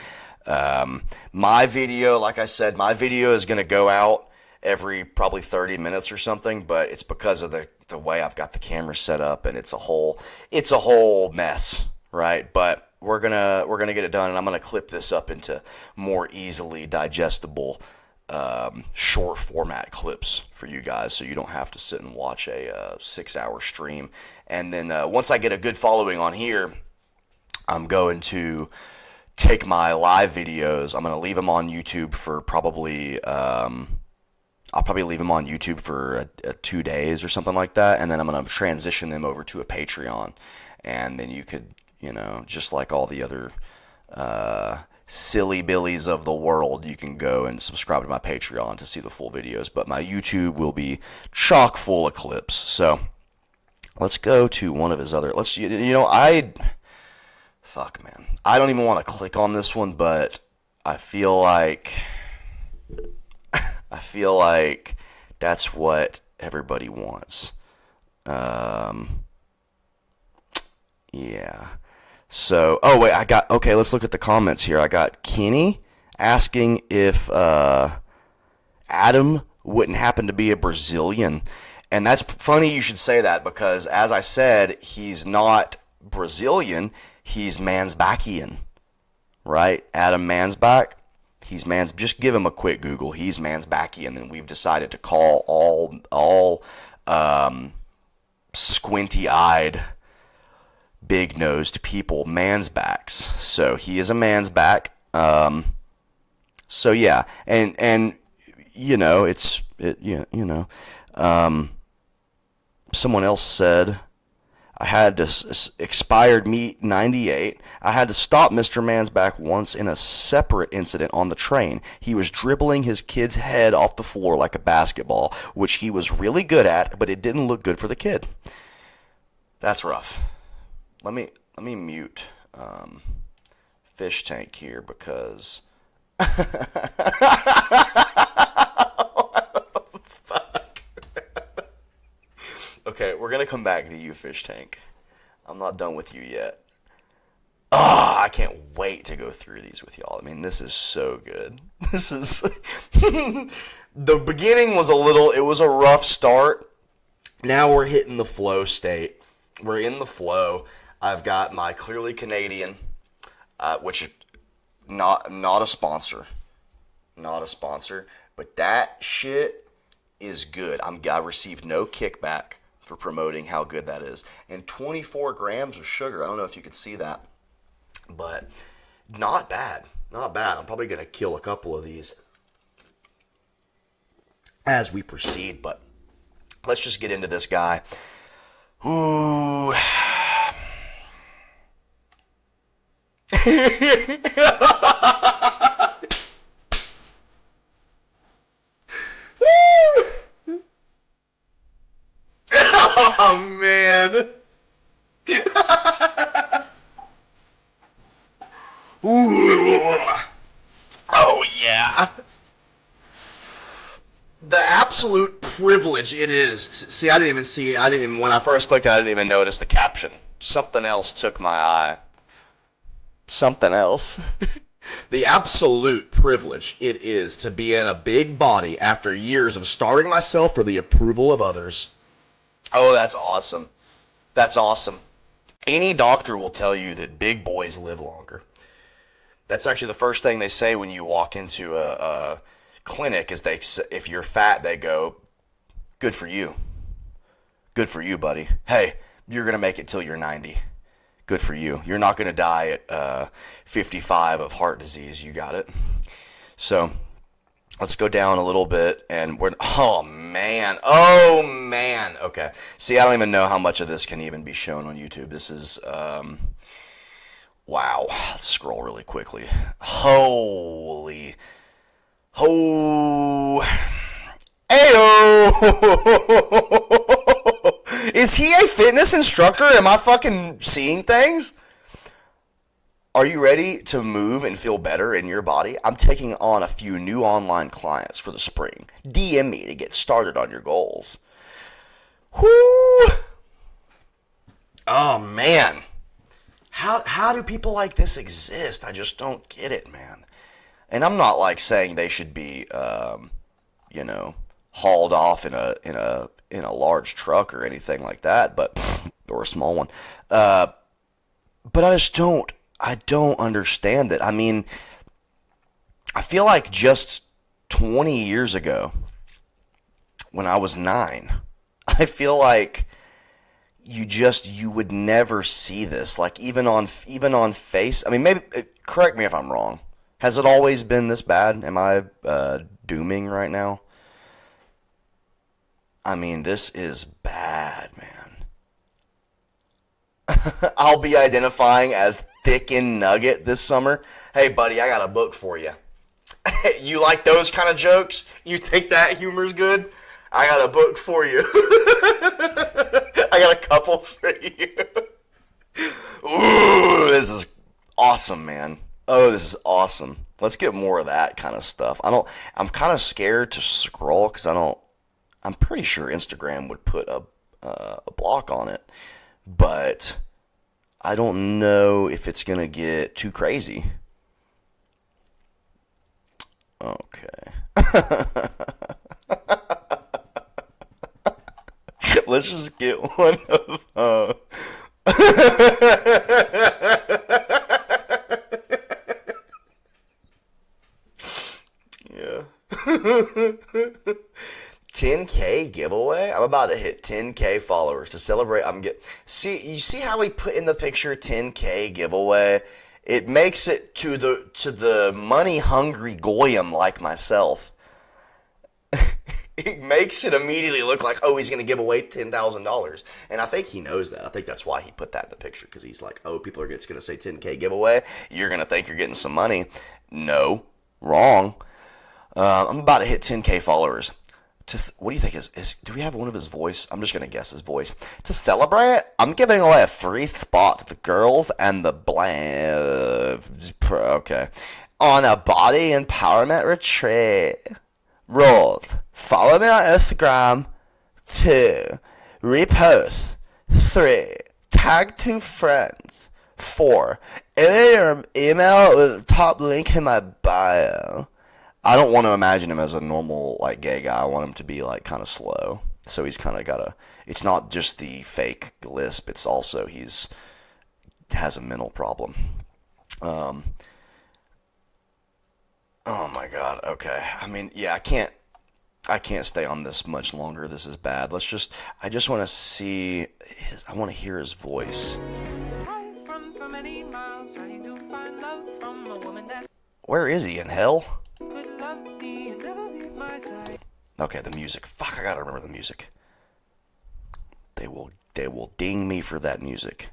A: My video, like I said, my video is gonna go out every probably 30 minutes or something, but it's because of the way I've got the camera set up, and it's a whole mess, right? But we're gonna get it done, and I'm gonna clip this up into more easily digestible short format clips for you guys, so you don't have to sit and watch a 6-hour stream. And then once I get a good following on here, I'm going to take my live videos. I'm going to leave them on YouTube for probably I'll probably leave them on YouTube for 2 days or something like that, and then I'm going to transition them over to a Patreon. And then you could, just like all the other silly billies of the world, you can go and subscribe to my Patreon to see the full videos. But my YouTube will be chock full of clips. So let's go to one of his other. Fuck, man. I don't even want to click on this one, but I feel like that's what everybody wants. Yeah. So, okay, let's look at the comments here. I got Kenny asking if Adam wouldn't happen to be a Brazilian. And that's funny you should say that, because as I said, he's not Brazilian, he's Mansbackian, right? Adam Mansbach, just give him a quick Google. He's Mansbackian, and we've decided to call all squinty-eyed, big-nosed people Mansbacks. So he is a Mansback. So yeah, and someone else said, I had to expired meat 98. I had to stop Mr. Mansbach once in a separate incident on the train. He was dribbling his kid's head off the floor like a basketball, which he was really good at, but it didn't look good for the kid. That's rough. Let me mute Fishtank here, because okay, we're going to come back to you, Fishtank. I'm not done with you yet. I can't wait to go through these with y'all. I mean, this is so good. This is... The beginning was it was a rough start. Now we're hitting the flow state. We're in the flow. I've got my Clearly Canadian, which is not a sponsor. Not a sponsor. But that shit is good. I received no kickback for promoting how good that is. And 24 grams of sugar. I don't know if you could see that. But not bad. Not bad. I'm probably going to kill a couple of these as we proceed. But let's just get into this guy. Ooh. Oh, man. Ooh. Oh, yeah. The absolute privilege it is. See, when I first looked at it, I didn't even notice the caption. Something else took my eye. Something else. The absolute privilege it is to be in a big body after years of starving myself for the approval of others. Oh, that's awesome. That's awesome. Any doctor will tell you that big boys live longer. That's actually the first thing they say when you walk into a clinic is if you're fat, they go, Good for you. Good for you, buddy. Hey, you're going to make it till you're 90. Good for you. You're not going to die at 55 of heart disease. You got it. So let's go down a little bit, and oh man. Okay. See, I don't even know how much of this can even be shown on YouTube. This is, wow. Let's scroll really quickly. Holy. Ayo! Is he a fitness instructor? Am I fucking seeing things? Are you ready to move and feel better in your body? I'm taking on a few new online clients for the spring. DM me to get started on your goals. Whoo! Oh, man. How do people like this exist? I just don't get it, man. And I'm not like saying they should be, hauled off in a large truck or anything like that, but or a small one. But I don't understand it. I mean, I feel like just 20 years ago, when I was 9, I feel like you would never see this. Like even on face. I mean, maybe correct me if I'm wrong. Has it always been this bad? Am I dooming right now? I mean, this is bad, man. I'll be identifying as Thick and Nugget this summer. Hey, buddy, I got a book for you. You like those kind of jokes? You think that humor's good? I got a book for you. I got a couple for you. Ooh, this is awesome, man. Oh, this is awesome. Let's get more of that kind of stuff. I'm kind of scared to scroll because I'm pretty sure Instagram would put a block on it, but I don't know if it's gonna get too crazy. Okay. Let's just get one of yeah. 10K giveaway? I'm about to hit 10K followers to celebrate. You see how we put in the picture 10K giveaway? It makes it to the money hungry goyim like myself. It makes it immediately look like, oh, he's going to give away $10,000. And I think he knows that. I think that's why he put that in the picture, because he's like, oh, people are just going to say 10K giveaway. You're going to think you're getting some money. No, wrong. I'm about to hit 10K followers. What do you think do we have one of his voice? I'm just going to guess his voice. To celebrate, I'm giving away a free spot to the girls and the okay. On a body empowerment retreat. Rules. Follow me on Instagram. 2. Repost. 3. Tag 2 friends. 4. Enter your email with the top link in my bio. I don't want to imagine him as a normal, like, gay guy. I want him to be, like, kind of slow. So he's kind of got it's not just the fake lisp. It's also has a mental problem. Oh my God. Okay. I mean, yeah, I can't stay on this much longer. This is bad. I just want to see I want to hear his voice. Where is he? In hell? Okay, the music. Fuck, I gotta remember the music. They will ding me for that music.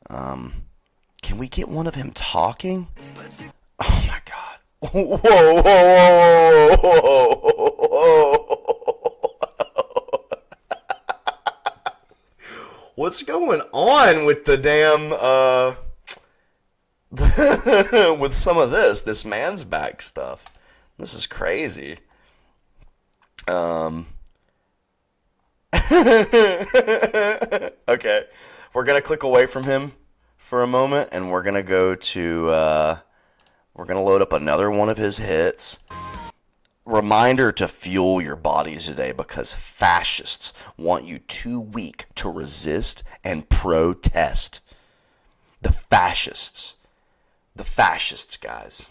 A: Can we get one of him talking? Oh my God. Whoa, whoa, whoa, whoa, whoa. What's going on with the damn, with some of this man's back stuff? This is crazy. Okay. We're gonna click away from him for a moment, and we're gonna go to, we're going to load up another one of his hits. Reminder to fuel your bodies today, because fascists want you too weak to resist and protest. The fascists, guys.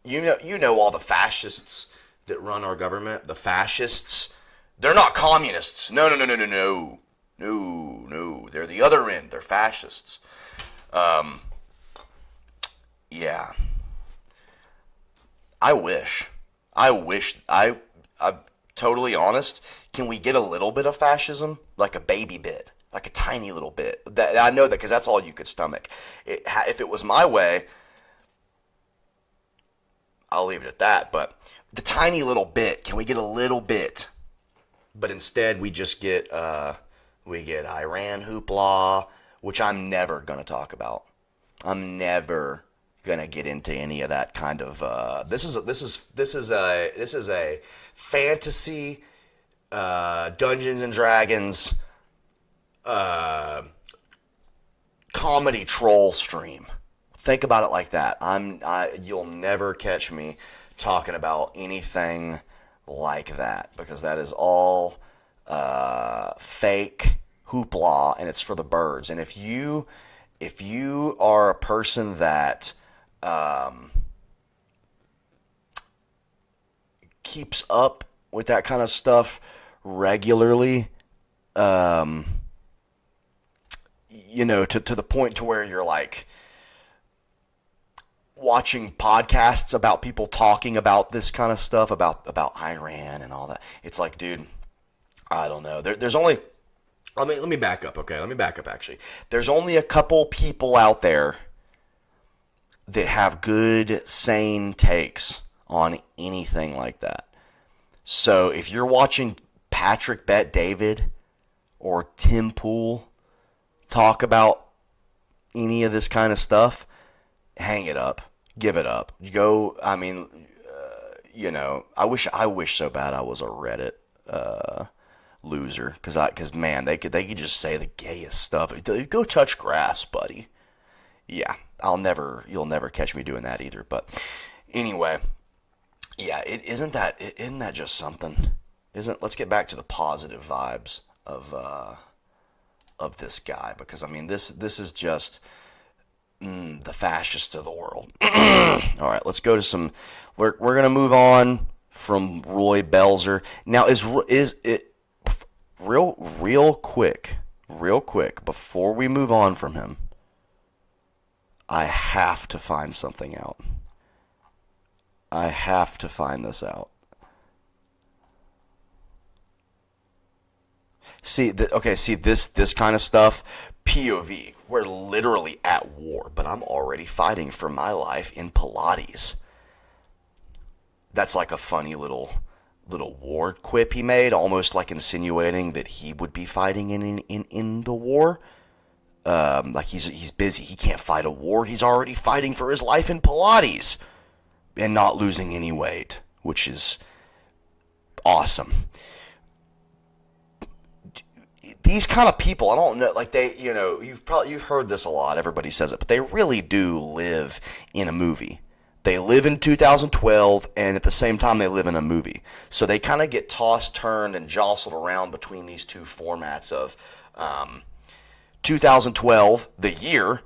A: You know all the fascists that run our government. The fascists, They're not communists. No, no, no, no, no, no. No, no. They're the other end. They're fascists. Yeah. I wish. I'm totally honest. Can we get a little bit of fascism? Like a baby bit. Like a tiny little bit. I know that because that's all you could stomach. If it was my way, I'll leave it at that. But the tiny little bit, can we get a little bit? But instead, we just get Iran hoopla, which I'm never gonna talk about. I'm never gonna get into any of that kind of. This is a fantasy Dungeons and Dragons comedy troll stream. Think about it like that. You'll never catch me talking about anything like that because that is all fake hoopla and it's for the birds. And if you are a person that keeps up with that kind of stuff regularly, to the point to where you're like watching podcasts about people talking about this kind of stuff, about Iran and all that. It's like, dude, I don't know. There's only... Let me back up, okay? Let me back up, actually. There's only a couple people out there that have good, sane takes on anything like that. So if you're watching Patrick Bet David or Tim Pool talk about any of this kind of stuff, hang it up. Give it up. You go, I wish so bad I was a Reddit loser because man, they could just say the gayest stuff. Go touch grass, buddy. Yeah, you'll never catch me doing that either. But anyway, yeah, isn't that just something? Let's get back to the positive vibes of this guy because this is just the fascists of the world. All right, let's go to some. We're gonna move on from Roy Belzer. Now, is it real quick before we move on from him? I have to find something out. I have to find this out. See, this kind of stuff, POV. We're literally at war, but I'm already fighting for my life in Pilates. That's like a funny little war quip he made, almost like insinuating that he would be fighting in the war. Like he's busy. He can't fight a war. He's already fighting for his life in Pilates and not losing any weight, which is awesome. These kind of people, I don't know, like you've heard this a lot, everybody says it, but they really do live in a movie. They live in 2012, and at the same time they live in a movie. So they kind of get tossed, turned, and jostled around between these two formats of 2012, the year,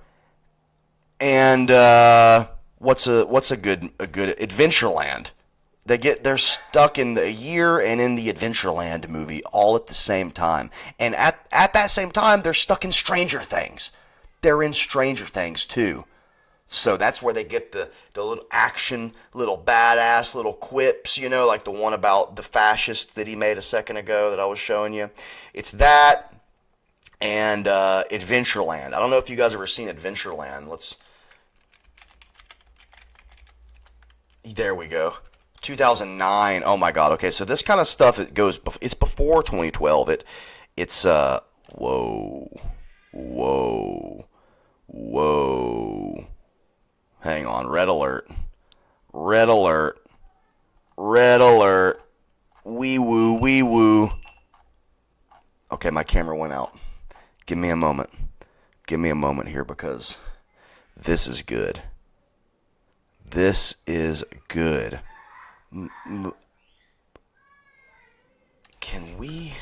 A: and what's a good Adventureland. They're stuck in the year and in the Adventureland movie all at the same time. And at that same time, they're stuck in Stranger Things. They're in Stranger Things, too. So that's where they get the little action, little badass, little quips, like the one about the fascist that he made a second ago that I was showing you. It's that and Adventureland. I don't know if you guys have ever seen Adventureland. There we go. 2009. Oh my God. Okay, so this kind of stuff it's before 2012. It's whoa. Hang on. Red alert. Wee woo. Okay, my camera went out. Give me a moment here because this is good. Can we...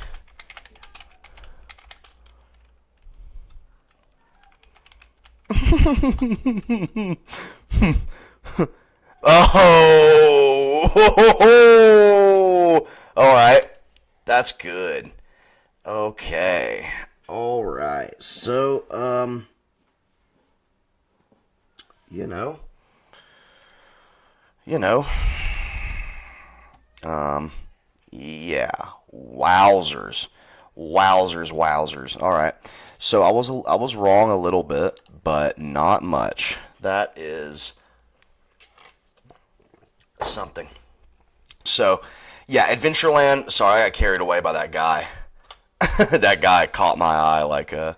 A: Oh! All right. That's good. Okay. All right. So, you know, you know, yeah. Wowzers. Wowzers, wowzers. All right. So I was wrong a little bit, but not much. That is something. So, yeah, Adventureland. Sorry, I got carried away by that guy. That guy caught my eye like a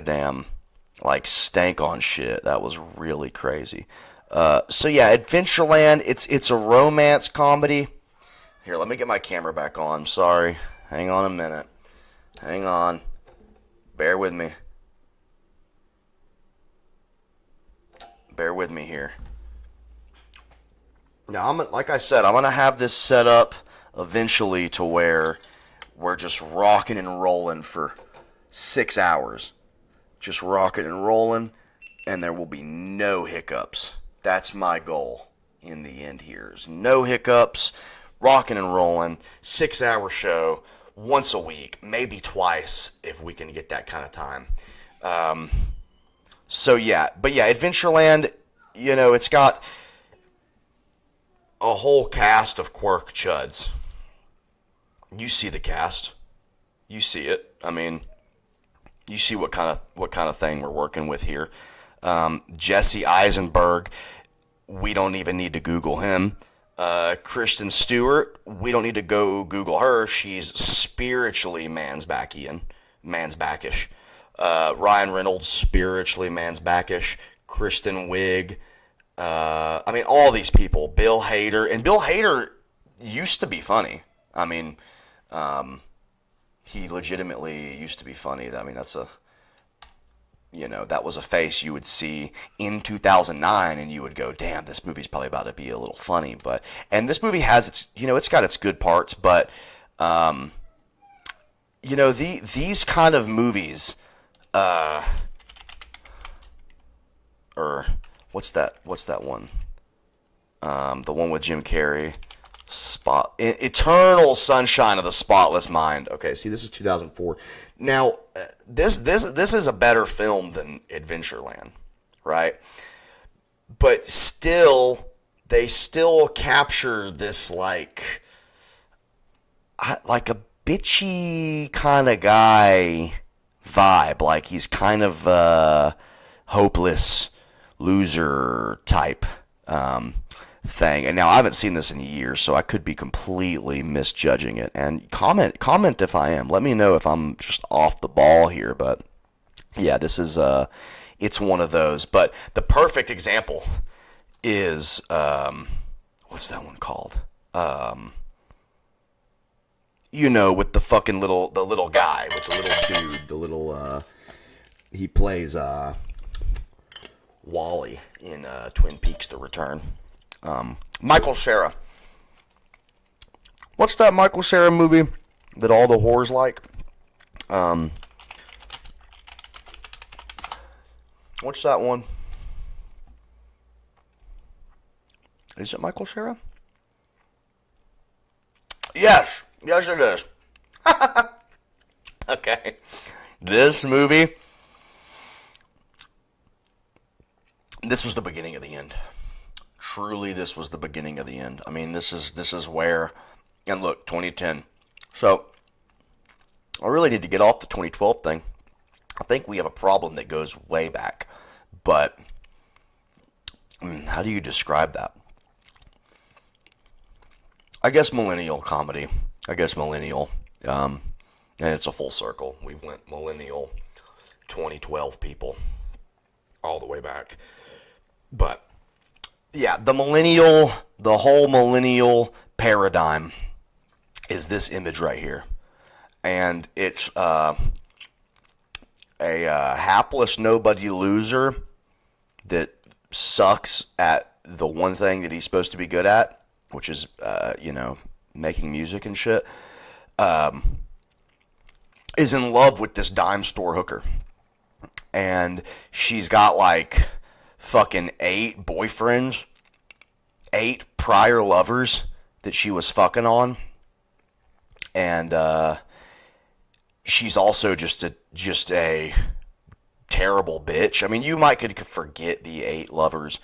A: damn like stank on shit. That was really crazy. So yeah, Adventureland. It's a romance comedy. Here, let me get my camera back on. Sorry, hang on a minute. Hang on. Bear with me. Bear with me here. Now, like I said, I'm gonna have this set up eventually to where we're just rocking and rolling for 6 hours. Just rocking and rolling, and there will be no hiccups. That's my goal in the end here. Is no hiccups, rocking and rolling, 6 hour show, once a week, maybe twice if we can get that kind of time. So yeah, but yeah, Adventureland, it's got a whole cast of quirk chuds. You see the cast. You see it. I mean, you see what kind of thing we're working with here. Jesse Eisenberg, we don't even need to Google him. Kristen Stewart, we don't need to go Google her. She's spiritually mansbackish. Ryan Reynolds, spiritually mansbackish. Kristen Wiig. I mean, all these people. Bill Hader. And Bill Hader used to be funny. I mean, he legitimately used to be funny. I mean, that was a face you would see in 2009, and you would go, "Damn, this movie's probably about to be a little funny." And this movie has it's got its good parts, but these kind of movies, or what's that one? The one with Jim Carrey. Eternal Sunshine of the Spotless Mind. Okay, see, this is 2004. Now, this is a better film than Adventureland, right? But still, they still capture this like a bitchy kind of guy vibe. Like he's kind of a hopeless loser type thing. And now I haven't seen this in years, so I could be completely misjudging it. And comment if I am. Let me know if I'm just off the ball here. But yeah, this is it's one of those. But the perfect example is what's that one called? With the fucking little guy, with the little dude, he plays Wally in Twin Peaks: The Return. Michael Cera. What's that Michael Cera movie that all the whores like? What's that one? Is it Michael Cera? Yes it is. Okay. This movie, this was the beginning of the end. Truly, this was the beginning of the end. I mean, this is where, and look, 2010. So, I really need to get off the 2012 thing. I think we have a problem that goes way back. But, how do you describe that? I guess millennial comedy. I guess millennial. And it's a full circle. We've went millennial, 2012 people, all the way back. But, yeah, the whole millennial paradigm is this image right here. And it's a hapless nobody loser that sucks at the one thing that he's supposed to be good at, which is, making music and shit, is in love with this dime store hooker. And she's got like fucking 8 boyfriends, 8 prior lovers that she was fucking on. and she's also just a terrible bitch. I mean, you might could forget the 8 lovers.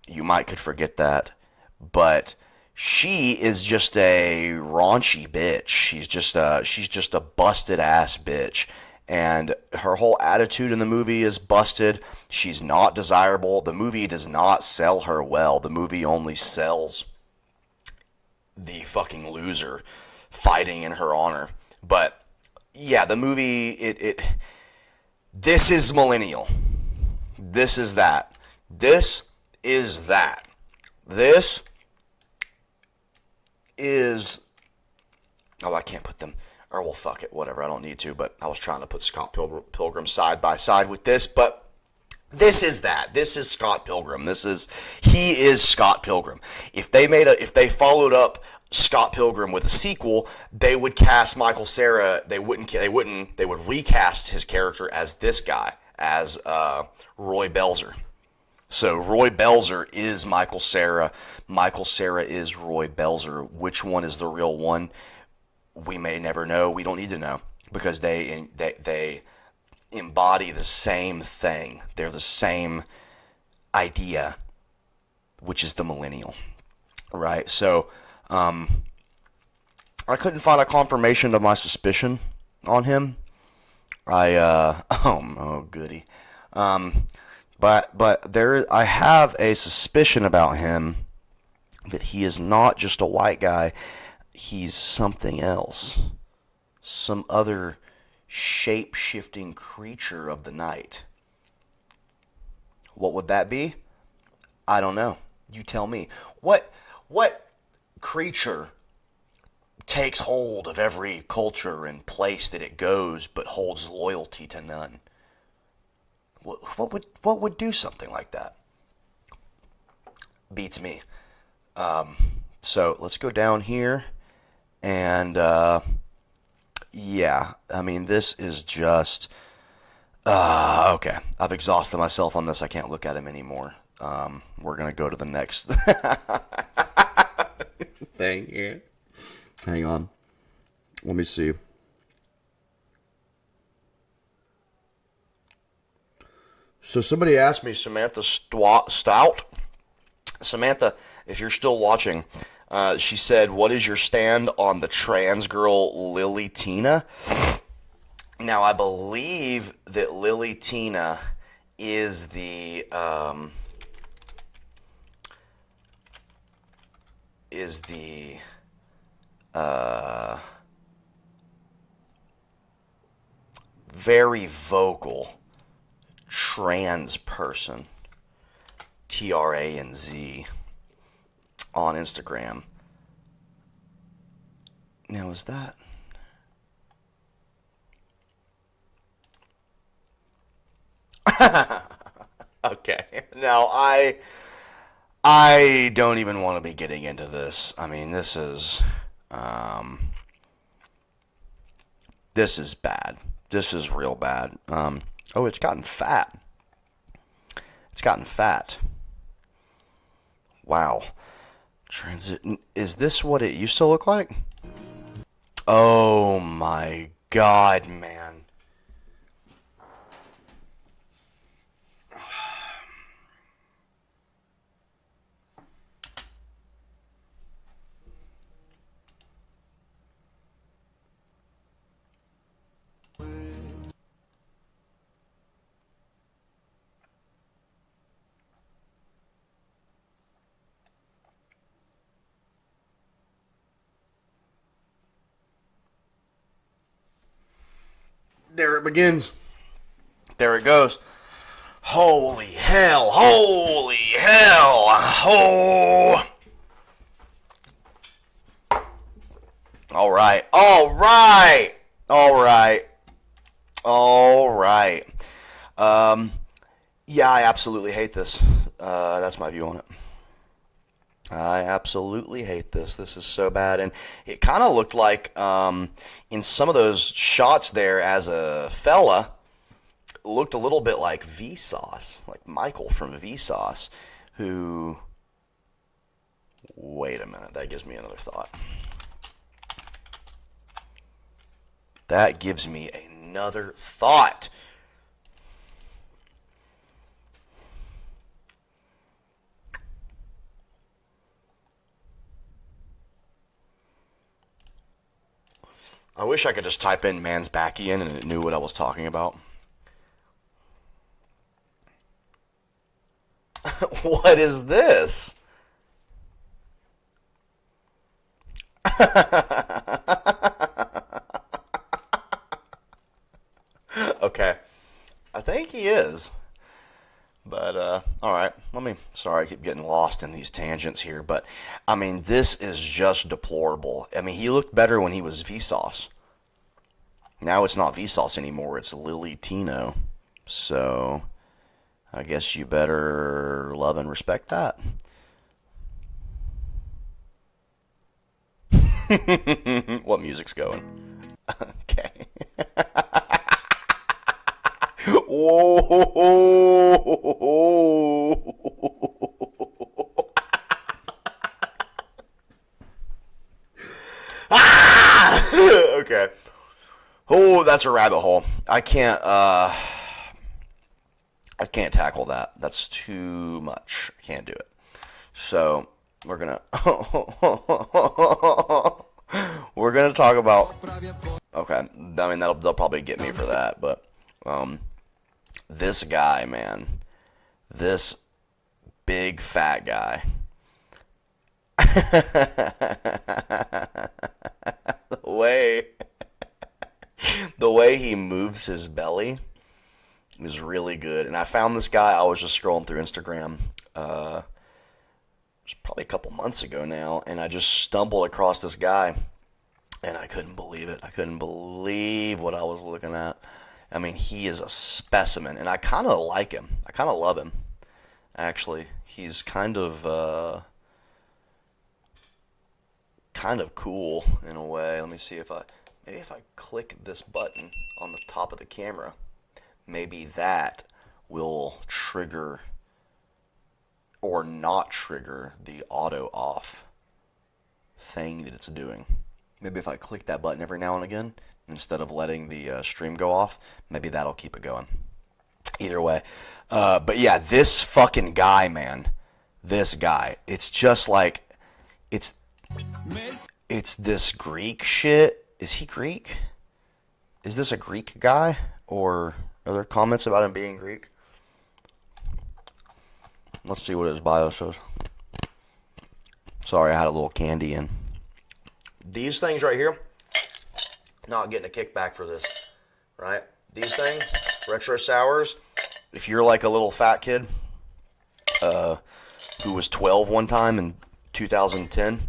A: You might could forget that, but she is just a raunchy bitch. She's just a busted ass bitch, and her whole attitude in the movie is busted. She's not desirable. The movie does not sell her well. The movie only sells the fucking loser fighting in her honor. But yeah, the movie this is millennial. This is that. This is that. This is... Oh, I can't put them... Or, well, fuck it. Whatever. I don't need to. But I was trying to put Scott Pilgrim side by side with this. But this is that. This is Scott Pilgrim. He is Scott Pilgrim. If they followed up Scott Pilgrim with a sequel, they would cast Michael Cera. They would recast his character as this guy, as Roy Belzer. So Roy Belzer is Michael Cera. Michael Cera is Roy Belzer. Which one is the real one? We may never know. We don't need to know, because they embody the same thing. They're the same idea, which is the millennial, right? So I couldn't find a confirmation of my suspicion on him. Oh goody. But I have a suspicion about him that he is not just a white guy. He's something else. Some other shape-shifting creature of the night. What would that be? I don't know. You tell me. What creature takes hold of every culture and place that it goes, but holds loyalty to none? What would do something like that? Beats me. So let's go down here, and yeah, I mean, this is just okay. I've exhausted myself on this. I can't look at him anymore. We're gonna go to the next thing here. Hang on. Let me see. So somebody asked me, Samantha Stout. Samantha, if you're still watching, she said, what is your stand on the trans girl Lily Tina? Now, I believe that Lily Tina is the very vocal trans person, TRANZ, on Instagram. Now, is that... Okay. Now, I don't even want to be getting into this. I mean, this is bad. This is real bad. Oh, it's gotten fat. It's gotten fat. Wow. Transit. Is this what it used to look like? Oh my God, man. There it begins. There it goes. Holy hell. Holy hell. Oh. All right. All right. All right. All right. Yeah, I absolutely hate this. That's my view on it. I absolutely hate this. This is so bad. And it kind of looked like, in some of those shots there as a fella, looked a little bit like Vsauce, like Michael from Vsauce, who... Wait a minute, that gives me another thought. That gives me another thought. I wish I could just type in Mansbackian and it knew what I was talking about. What is this? Okay. I think he is. But, alright. Sorry I keep getting lost in these tangents here, but, I mean, this is just deplorable. I mean, he looked better when he was Vsauce. Now it's not Vsauce anymore, it's Lily Tino. So, I guess you better love and respect that. What music's going? Okay. Whoa! Ah! Okay. Oh, that's a rabbit hole. I can't tackle that. That's too much. I can't do it. So, we're gonna talk about. Okay, I mean they'll probably get me for that, but this guy, man, this big fat guy, the way he moves his belly is really good. And I found this guy. I was just scrolling through Instagram. It was probably a couple months ago now, and I just stumbled across this guy, and I couldn't believe it. I couldn't believe what I was looking at. I mean, he is a specimen, and I kind of like him. I kind of love him, actually. He's kind of cool in a way. Let me see if I click this button on the top of the camera, maybe that will trigger or not trigger the auto off thing that it's doing. Maybe if I click that button every now and again, instead of letting the stream go off, maybe that'll keep it going. Either way. But yeah, this fucking guy, man. This guy. It's just like, it's this Greek shit. Is he Greek? Is this a Greek guy? Or are there comments about him being Greek? Let's see what his bio says. Sorry, I had a little candy in. These things right here, not getting a kickback for this, right? These things, retro sours, if you're like a little fat kid who was 12 one time in 2010,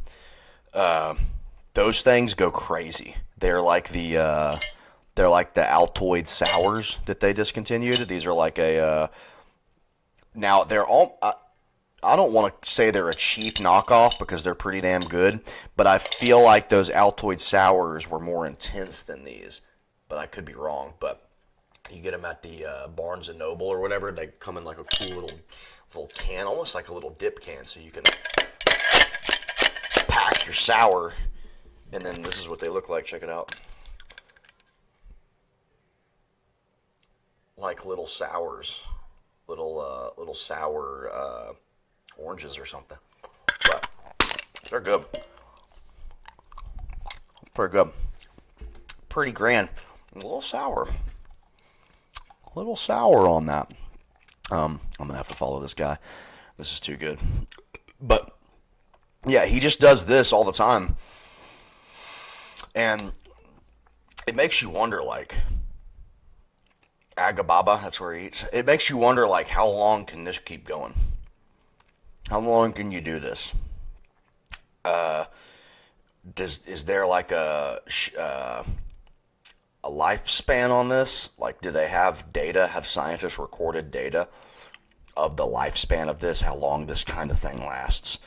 A: those things go crazy. They're like the Altoid sours that they discontinued. These are like a now they're all. I don't want to say they're a cheap knockoff because they're pretty damn good, but I feel like those Altoid sours were more intense than these. But I could be wrong. But you get them at the Barnes and Noble or whatever. They come in like a cool little can, almost like a little dip can, so you can pack your sour. And then this is what they look like. Check it out. Like little sours, little sour oranges or something. But they're good. Pretty good. Pretty grand. A little sour. A little sour on that. I'm gonna have to follow this guy. This is too good. But yeah, he just does this all the time. And it makes you wonder, like, Agababa, that's where he eats. It makes you wonder, like, how long can this keep going? How long can you do this? Is there like a lifespan on this? Like, do they have data? Have scientists recorded data of the lifespan of this? How long this kind of thing lasts?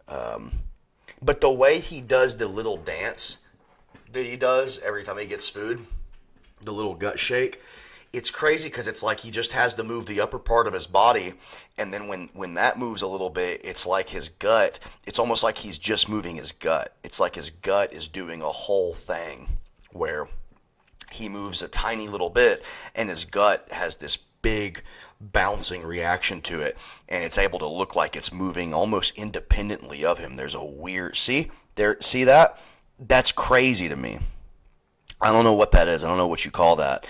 A: But the way he does the little dance that he does every time he gets food, the little gut shake, it's crazy because it's like he just has to move the upper part of his body, and then when that moves a little bit, it's like his gut, it's almost like he's just moving his gut. It's like his gut is doing a whole thing where he moves a tiny little bit, and his gut has this big bouncing reaction to it, and it's able to look like it's moving almost independently of him. There's a weird, see that? That's crazy to me. I don't know what that is. I don't know what you call that.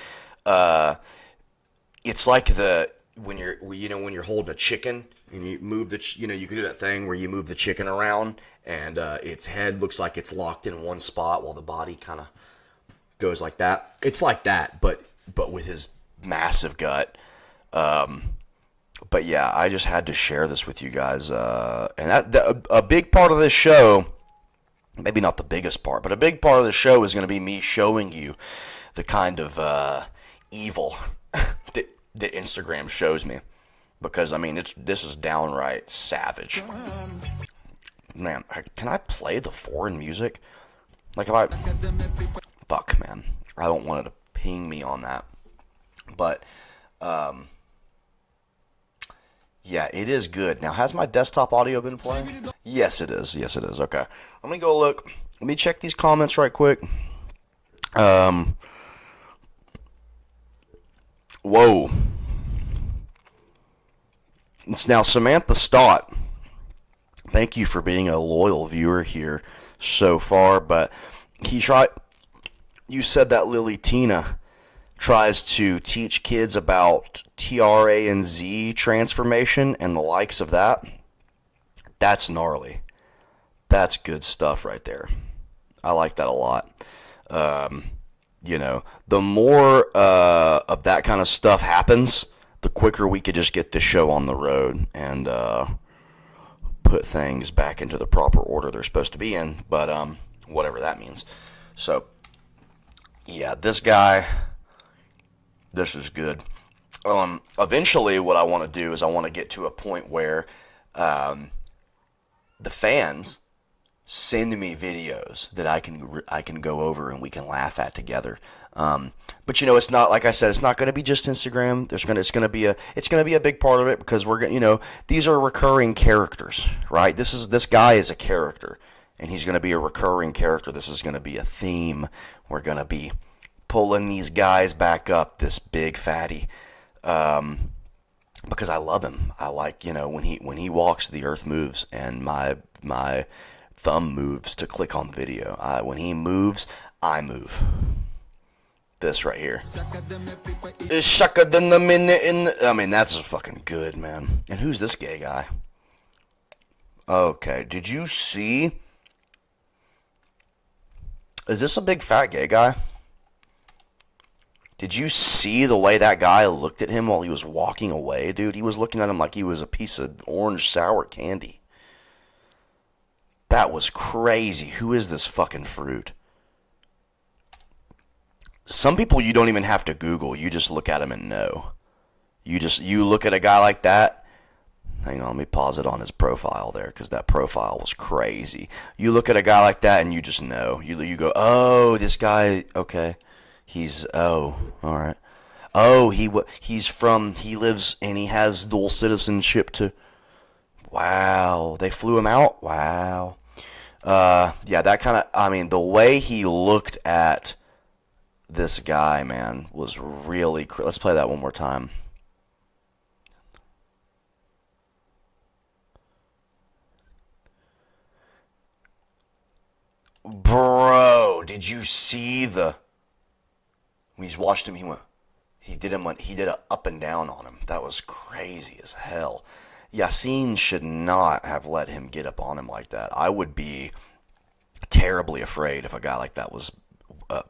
A: It's like when you're holding a chicken and you move you can do that thing where you move the chicken around and its head looks like it's locked in one spot while the body kind of goes like that. It's like that, but with his massive gut. But yeah, I just had to share this with you guys. And a big part of this show, maybe not the biggest part, but a big part of the show is going to be me showing you the kind of evil that Instagram shows me. Because, I mean, this is downright savage. Man, can I play the foreign music? Like, if I... Fuck, man. I don't want it to ping me on that. But, yeah, it is good. Now, has my desktop audio been playing? Yes, it is. Yes, it is. Okay. Let me go look. Let me check these comments right quick. Whoa. It's now Samantha Stott. Thank you for being a loyal viewer here so far, but you said that Lily Tina tries to teach kids about TRA and Z transformation and the likes of that. That's gnarly. That's good stuff right there. I like that a lot. The more of that kind of stuff happens, the quicker we could just get this show on the road and put things back into the proper order they're supposed to be in, but whatever that means. So, yeah, this guy, this is good. Eventually, what I want to do is I want to get to a point where the fans send me videos that I can go over and we can laugh at together. But it's not, like I said, it's not going to be just Instagram. It's going to be a big part of it because we're going, these are recurring characters, right? This guy is a character and he's going to be a recurring character. This is going to be a theme. We're going to be pulling these guys back up, this big fatty, because I love him. I like, when he walks, the earth moves and my thumb moves to click on video. When he moves, I move. This right here is shaka than the minute I mean, that's fucking good, man. And who's this gay guy? Okay, did you see? Is this a big fat gay guy? Did you see the way that guy looked at him while he was walking away, dude? He was looking at him like he was a piece of orange sour candy. That was crazy. Who is this fucking fruit? Some people you don't even have to Google. You just look at him and know. You look at a guy like that. Hang on, let me pause it on his profile there because that profile was crazy. You look at a guy like that and you just know. You go, oh, this guy, okay. All right. Oh, he lives and he has dual citizenship too. Wow, they flew him out? Wow. Yeah, that kind of, the way he looked at this guy, man, was really... Let's play that one more time. Bro, did you see the... When he's watched him, he did a up and down on him. That was crazy as hell. Yassine should not have let him get up on him like that. I would be terribly afraid if a guy like that was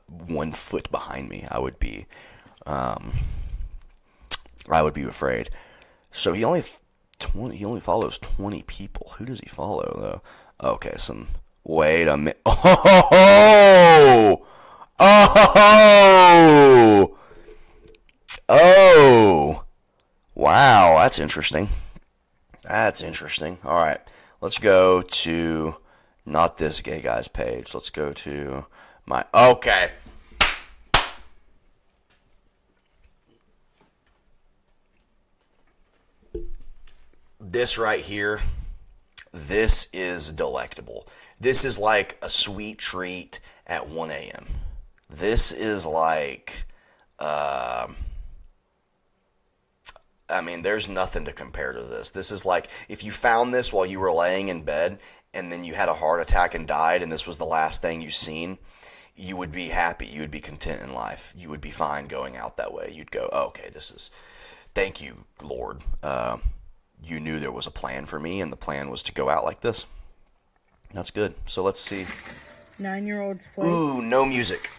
A: 1 foot behind me. I would be afraid. So he only follows 20 people. Who does he follow though? Okay, wait a minute. Oh! Wow, that's interesting. All right, let's go to not this gay guy's page. Let's go to my... Okay. This right here, this is delectable. This is like a sweet treat at 1 a.m. This is like, there's nothing to compare to this. This is like, if you found this while you were laying in bed and then you had a heart attack and died and this was the last thing you seen, you would be happy. You would be content in life. You would be fine going out that way. You'd go, oh, okay, thank you, Lord. You knew there was a plan for me and the plan was to go out like this. That's good. So let's see.
C: 9-year-olds play.
A: Ooh, no music.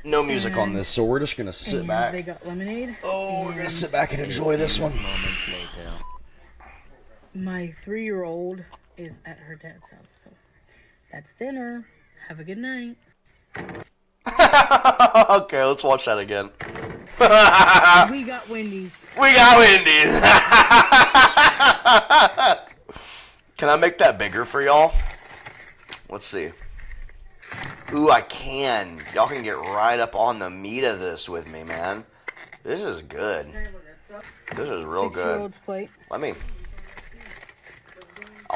A: No music on this, so we're just going to sit back.
C: They got lemonade.
A: Oh, we're going to sit back and enjoy this one.
C: My 3-year-old is at her dad's house, so that's dinner. Have a good night.
A: Okay, let's watch that again.
C: We got Wendy's.
A: We got Wendy's. Can I make that bigger for y'all? Let's see. Ooh, I can. Y'all can get right up on the meat of this with me, man. This is good. This is real good.
C: Plate.
A: I'll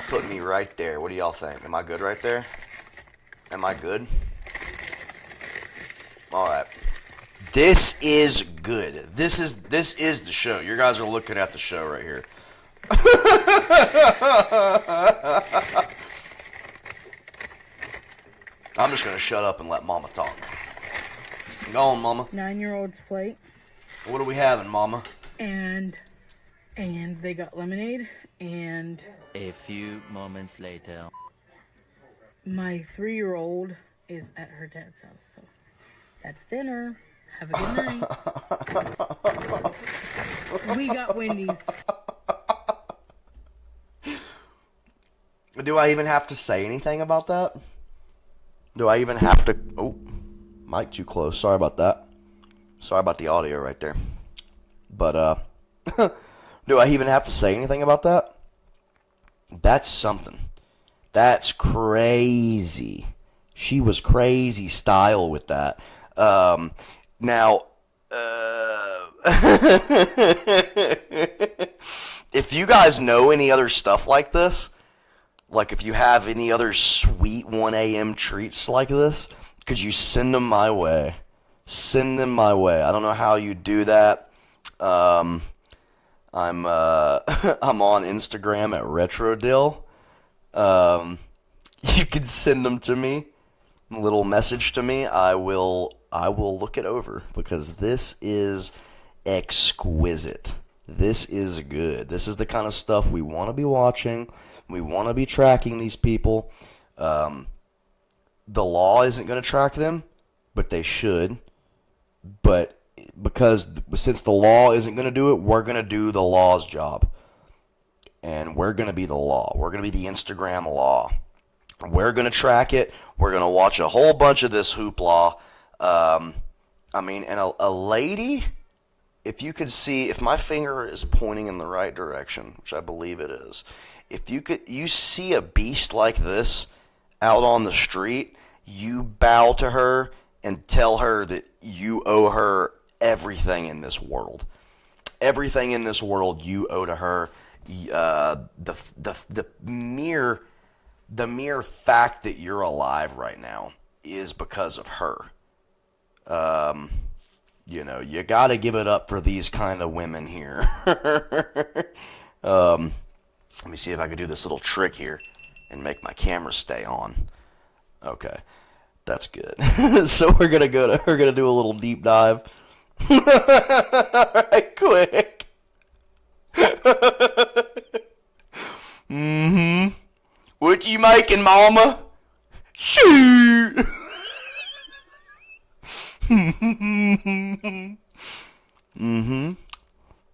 A: put me right there. What do y'all think? Am I good right there? Am I good? Alright. This is good. This is the show. You guys are looking at the show right here. I'm just going to shut up and let Mama talk. Go on, Mama.
C: 9-year-old's plate.
A: What are we having, Mama?
C: And they got lemonade. And
D: a few moments later.
C: My 3-year-old is at her dad's house, so that's dinner. Have a good night. We got Wendy's.
A: Do I even have to say anything about that? Do I even have to... Oh, mic too close. Sorry about that. Sorry about the audio right there. But, do I even have to say anything about that? That's something. That's crazy. She was crazy style with that. Now, if you guys know any other stuff like this, like if you have any other sweet 1 a.m. treats like this, could you send them my way? Send them my way. I don't know how you do that. I'm I'm on Instagram at RetroDyl. You can send them to me, a little message to me. I will look it over because this is exquisite. This is good. This is the kind of stuff we want to be watching. We want to be tracking these people. The law isn't going to track them, but they should. But since the law isn't going to do it, we're going to do the law's job. And we're going to be the law. We're going to be the Instagram law. We're going to track it. We're going to watch a whole bunch of this hoopla. And a lady, if you could see, if my finger is pointing in the right direction, which I believe it is, if you see a beast like this out on the street, you bow to her and tell her that you owe her everything in this world. Everything in this world you owe to her. The mere fact that you're alive right now is because of her. You got to give it up for these kind of women here. Let me see if I can do this little trick here and make my camera stay on. Okay, that's good. So we're gonna do a little deep dive. All right, quick. What you making, Mama? Shoot.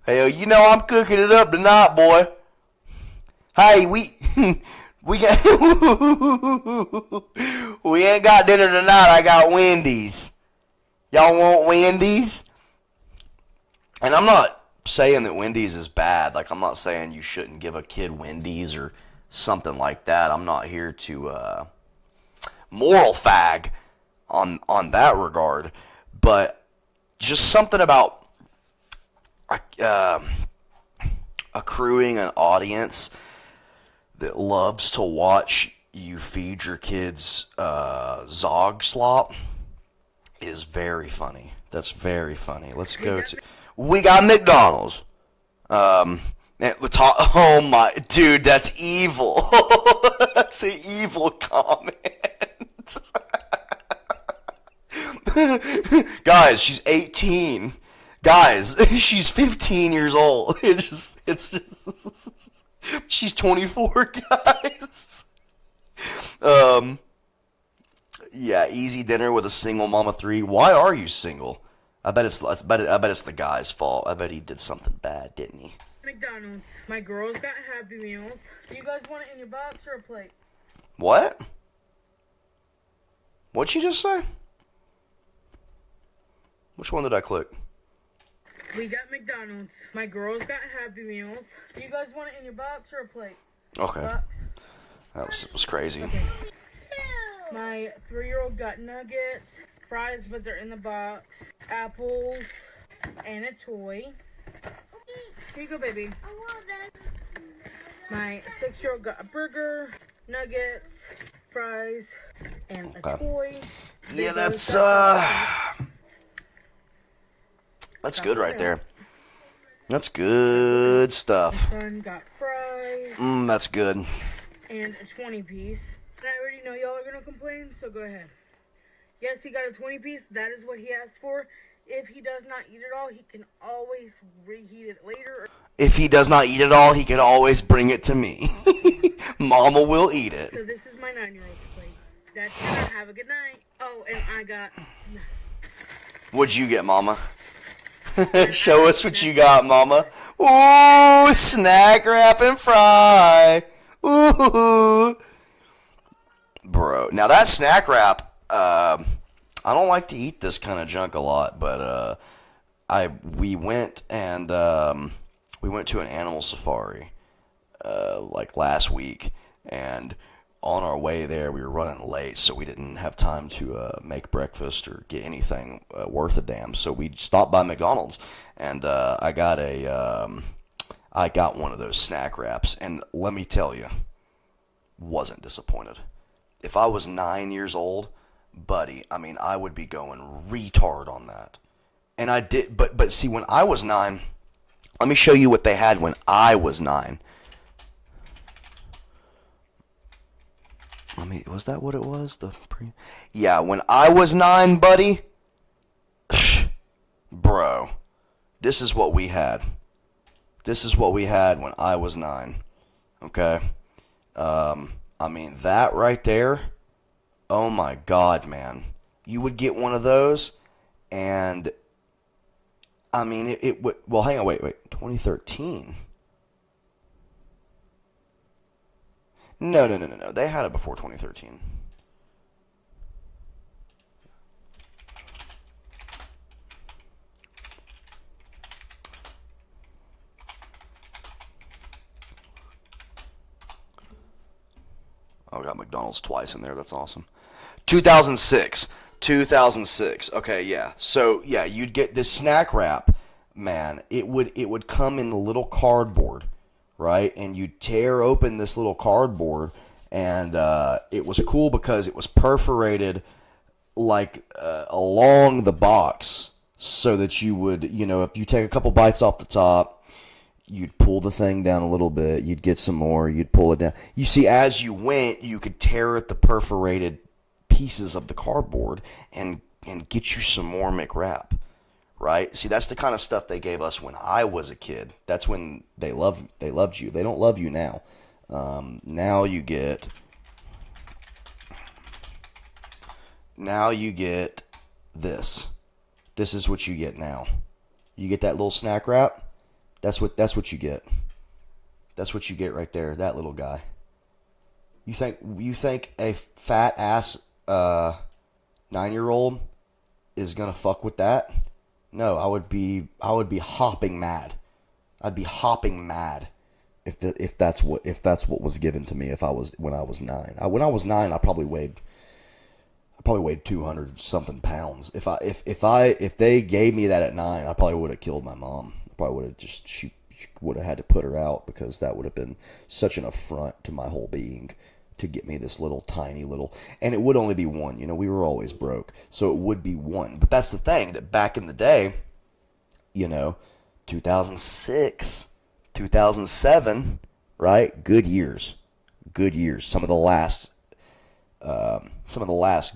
A: Hell, you know I'm cooking it up tonight, boy. Hey, we got we ain't got dinner tonight. I got Wendy's. Y'all want Wendy's? And I'm not saying that Wendy's is bad. Like, I'm not saying you shouldn't give a kid Wendy's or something like that. I'm not here to moral fag on that regard. But just something about accruing an audience that loves to watch you feed your kids Zog slop is very funny. That's very funny. Let's go to. We got McDonald's. Oh my, dude, that's evil. That's an evil comment. Guys, she's 18. Guys, she's 15 years old. It's just, she's 24, guys. Yeah, easy dinner with a single mama 3. Why are you single? I bet it's the guy's fault. I bet he did something bad, didn't he?
C: McDonald's. My girls got Happy Meals. Do you guys want it in your box or a plate?
A: What? What'd you just say? Which one did I click?
C: We got McDonald's. My girls got Happy Meals. Do you guys want it in your box or a plate?
A: Okay.
C: Box.
A: That was crazy.
C: Okay. My 3-year-old got nuggets, fries, but they're in the box, apples, and a toy. Here you go, baby. My 6-year-old got a burger, nuggets, fries, and a toy.
A: Yeah, that's good right there. That's good stuff.
C: My son got fries.
A: That's good.
C: And a 20-piece. And I already know y'all are going to complain, so go ahead. Yes, he got a 20-piece. That is what he asked for. If he does not eat it all, he can always reheat it later.
A: If he does not eat it all, he can always bring it to me. Mama will eat it.
C: So this is my 9-year-old's plate. That's it. Have a good night. Oh, and I got...
A: What'd you get, Mama? Show us what you got, Mama. Ooh, snack wrap and fry. Ooh. Bro, now that snack wrap, I don't like to eat this kind of junk a lot, but we went to an animal safari like last week, and on our way there we were running late, so we didn't have time to make breakfast or get anything worth a damn. So we stopped by McDonald's, and I got one of those snack wraps, and let me tell you, wasn't disappointed. If I was 9 years old, buddy, I mean, I would be going retard on that. And I did, but see, when I was 9, let me show you what they had when I was 9. Was that what it was? Yeah, when I was 9, buddy, bro, this is what we had. This is what we had when I was 9, okay? I mean, that right there, oh my God, man. You would get one of those, and, I mean, it would, well, hang on, wait, 2013. No, they had it before 2013. Oh, I got McDonald's twice in there. That's awesome. 2006. Okay, yeah. So, yeah, you'd get this snack wrap, man. It would come in the little cardboard, right? And you'd tear open this little cardboard, and it was cool because it was perforated like along the box, so that you would, if you take a couple bites off the top, you'd pull the thing down a little bit, you'd get some more, you'd pull it down. You see, as you went, you could tear at the perforated pieces of the cardboard and get you some more McWrap, right? See, that's the kind of stuff they gave us when I was a kid. That's when they loved you. They don't love you now. Now you get this. This is what you get now. You get that little snack wrap. That's what you get. That's what you get right there. That little guy. You think a fat ass 9-year-old is gonna fuck with that? No, I would be hopping mad. I'd be hopping mad if that's what was given to me when I was 9. When I was 9, I probably weighed 200 something pounds. If they gave me that at 9, I probably would have killed my mom. I probably would have she would have had to put her out, because that would have been such an affront to my whole being. to get me this little tiny little, and it would only be one. You know, we were always broke, so it would be one. But that's the thing, that back in the day, you know, 2006, 2007, right? Good years, good years. Some of the last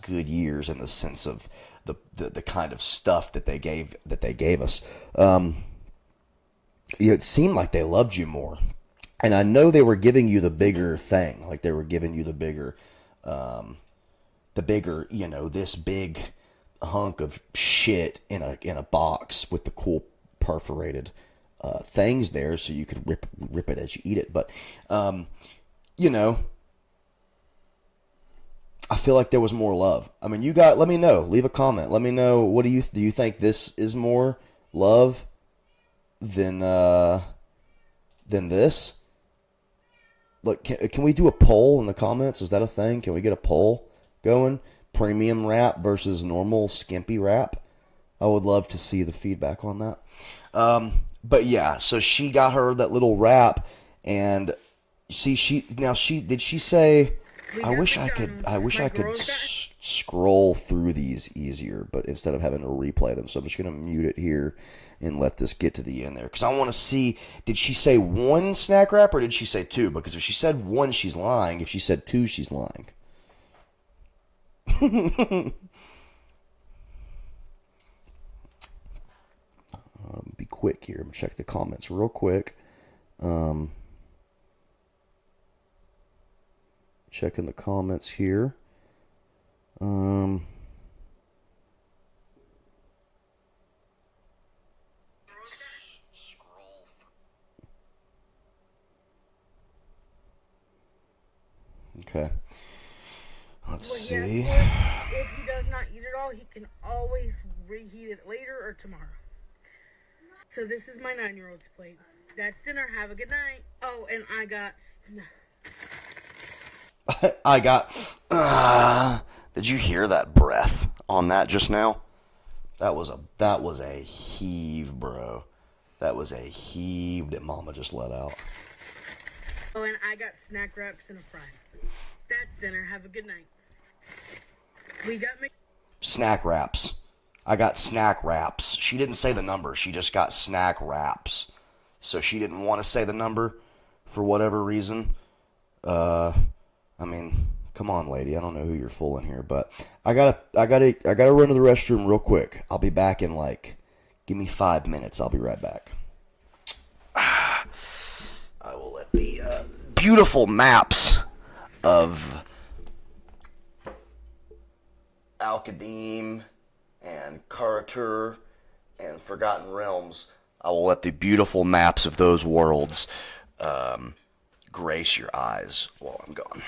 A: good years in the sense of the kind of stuff that they gave us. It seemed like they loved you more. And I know they were giving you the bigger thing, like they were giving you the bigger, you know, this big hunk of shit in a box with the cool perforated things there, so you could rip it as you eat it. But you know, I feel like there was more love. I mean, let me know. Leave a comment. Let me know. What do you think this is more love than this? Look, can we do a poll in the comments? Is that a thing? Can we get a poll going? Premium wrap versus normal skimpy wrap? I would love to see the feedback on that. But yeah, so she got her that little wrap, and see, did she say? I wish I could scroll through these easier, but instead of having to replay them, so I'm just gonna mute it here and let this get to the end there, because I want to see, did she say one snack wrap or did she say two? Because if she said one, she's lying. If she said two, she's lying. Be quick here. I'm gonna check the comments real quick. Checking the comments here. Okay. Let's see.
C: If he does not eat it all, he can always reheat it later or tomorrow. So this is my 9-year-old's plate. That's dinner. Have a good night. Oh, and I
A: got. Did you hear that breath on that just now? That was a heave, bro. That was a heave that Mama just let out.
C: Oh, and I got snack wraps and a fry. That's dinner. Have a good night. We got
A: snack wraps. I got snack wraps. She didn't say the number. She just got snack wraps. So she didn't want to say the number for whatever reason. I mean, come on, lady. I don't know who you're fooling here, but I gotta run to the restroom real quick. I'll be back in give me 5 minutes. I'll be right back. I will let the beautiful maps of Al-Qadim and Karatur and Forgotten Realms, I will let the beautiful maps of those worlds grace your eyes while I'm gone.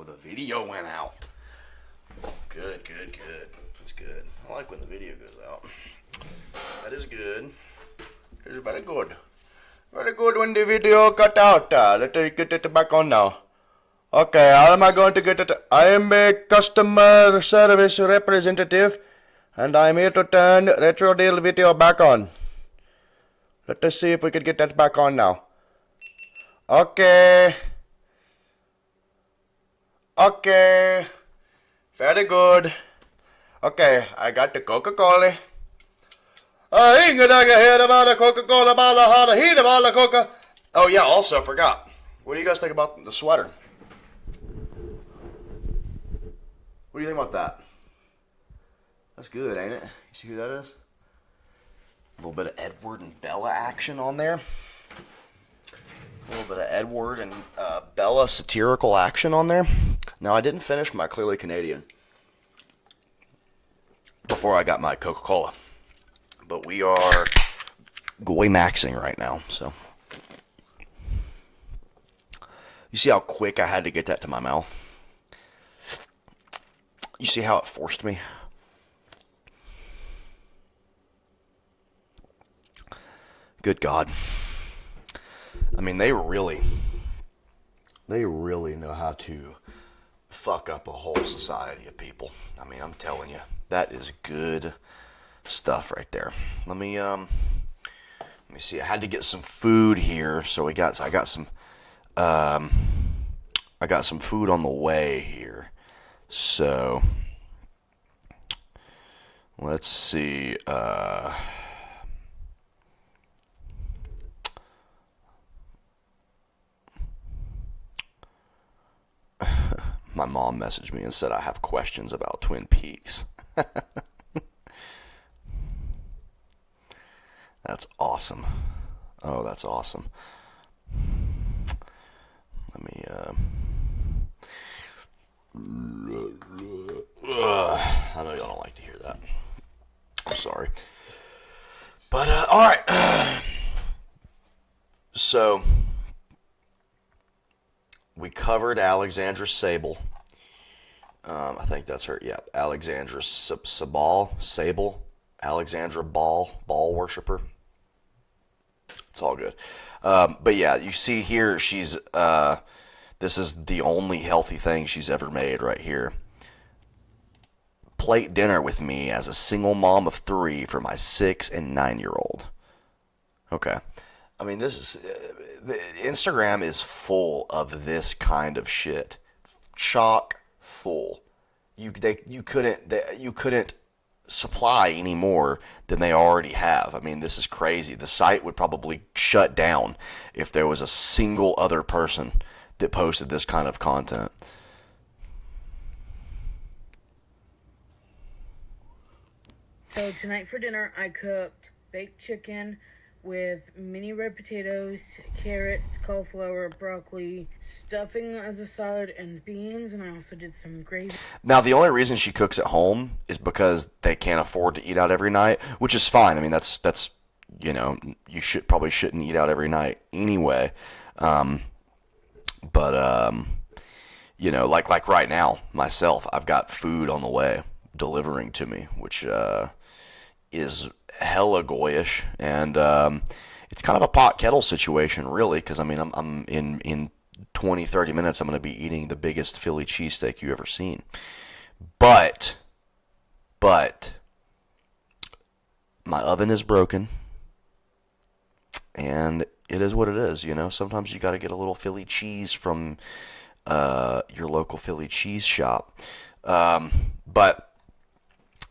A: the video went out. Good. That's good. I like when the video goes out. That is good. It is very good. Very good when the video cut out. Let me get it back on now. Okay, how am I going to get it? I am a customer service representative, and I'm here to turn RetroDyl video back on. Let us see if we can get that back on now. Okay. Very good. Okay, I got the Coca-Cola. Oh yeah, also forgot. What do you guys think about the sweater? What do you think about that? That's good, ain't it? You see who that is? A little bit of Edward and Bella action on there. A little bit of Edward and Bella satirical action on there. Now, I didn't finish my Clearly Canadian before I got my Coca-Cola. But we are goy maxing right now, so. You see how quick I had to get that to my mouth? You see how it forced me? Good God. I mean, they really know how to fuck up a whole society of people. I mean, I'm telling you, that is good stuff right there. Let me see. I had to get some food here, so I got some food on the way here. So let's see. My mom messaged me and said I have questions about Twin Peaks. That's awesome. Oh, that's awesome. Let me, I know y'all don't like to hear that. I'm sorry. But, alright. So, we covered Alexandra Sable. I think that's her. Yeah, Alexandra Sable. Alexandra Ball worshiper. It's all good. But yeah, you see here, she's, this is the only healthy thing she's ever made right here. Plate dinner with me as a single mom of 3 for my 6 and 9-year-old. Okay. I mean, this is, Instagram is full of this kind of shit. Chock full. You couldn't supply any more than they already have. I mean, this is crazy. The site would probably shut down if there was a single other person that posted this kind of content.
C: So tonight for dinner, I cooked baked chicken with mini red potatoes, carrots, cauliflower, broccoli, stuffing as a salad, and beans, and I also did some gravy.
A: Now, the only reason she cooks at home is because they can't afford to eat out every night, which is fine. I mean, that's you know, you probably shouldn't eat out every night anyway. But you know, like right now, myself, I've got food on the way delivering to me, which is hella goyish, and it's kind of a pot kettle situation, really, because I mean, I'm in 20-30 minutes, I'm going to be eating the biggest Philly cheesesteak you ever seen. But my oven is broken, and it is what it is. You know, sometimes you got to get a little Philly cheese from your local Philly cheese shop. But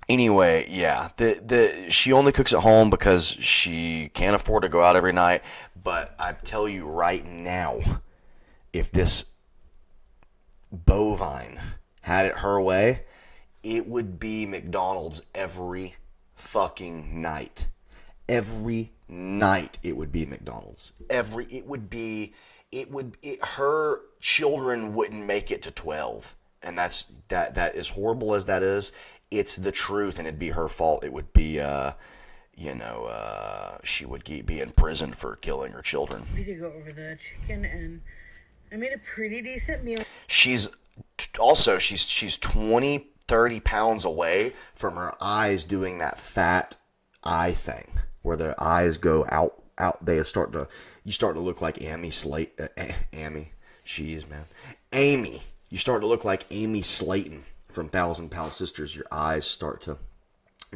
A: anyway, yeah, she only cooks at home because she can't afford to go out every night. But I tell you right now, if this bovine had it her way, it would be McDonald's every fucking night. Every night it would be McDonald's. Her children wouldn't make it to 12. And that as horrible as that is, it's the truth, and it'd be her fault. It would be, she would be in prison for killing her children.
C: We did go over the chicken, and I made a pretty decent meal.
A: She's also she's 20, 30 pounds away from her eyes doing that fat eye thing where their eyes go out. You start to look like Amy Amy. Jeez, man. Amy. You start to look like Amy Slayton from 1,000-Pound Sisters. Your eyes start to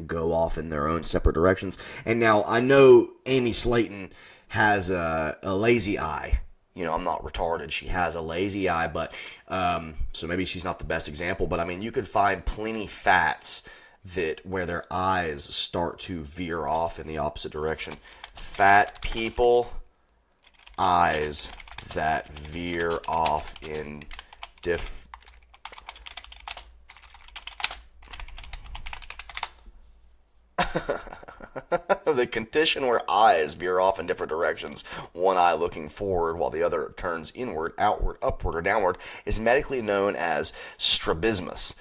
A: go off in their own separate directions. And now I know Amy Slayton has a lazy eye. You know, I'm not retarded. She has a lazy eye, but so maybe she's not the best example. But I mean, you could find plenty fats that where their eyes start to veer off in the opposite direction. Fat people, eyes that veer off in the condition where eyes veer off in different directions, one eye looking forward while the other turns inward, outward, upward, or downward, is medically known as strabismus.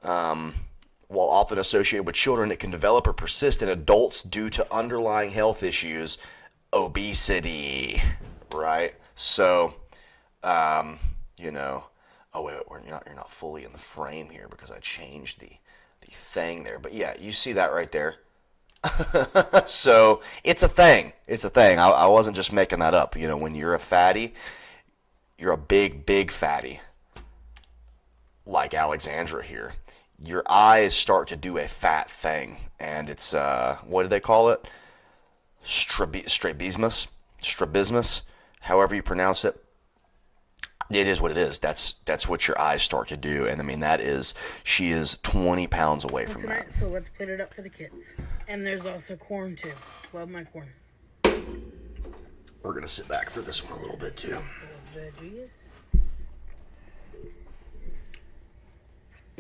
A: While often associated with children, it can develop or persist in adults due to underlying health issues, obesity, right? So, you know, oh wait, you're not fully in the frame here because I changed the thing there. But yeah, you see that right there. So it's a thing. It's a thing. I wasn't just making that up. You know, when you're a fatty, you're a big fatty, like Alexandra here. Your eyes start to do a fat thing, and it's what do they call it? Strabismus, however you pronounce it. It is what it is. That's what your eyes start to do, and I mean she is 20 pounds away from that.
C: So let's put it up for the kids. And there's also corn too. Love my corn.
A: We're gonna sit back for this one a little bit too.
C: Veggies.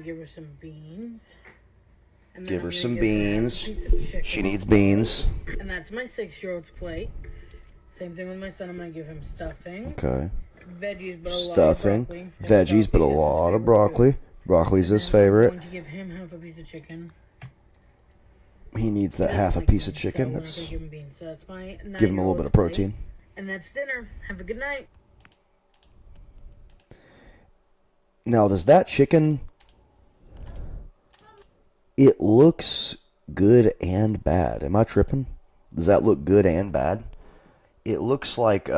C: Give her some beans. And
A: Give her some beans. She needs beans.
C: And that's my 6-year-old's plate. Same thing with my son. I'm gonna give him stuffing.
A: Okay.
C: Veggies, but a
A: Stuffing.
C: lot of broccoli.
A: Veggies, but a lot of broccoli. Broccoli's his favorite.
C: I'm going to give him half a piece of chicken.
A: He needs that half a piece of chicken.
C: So
A: That's
C: give him beans. So that's my
A: give him a little bit of protein.
C: And that's dinner. Have a good night.
A: Now, does that chicken? It looks good and bad. Am I tripping? Does that look good and bad? It looks like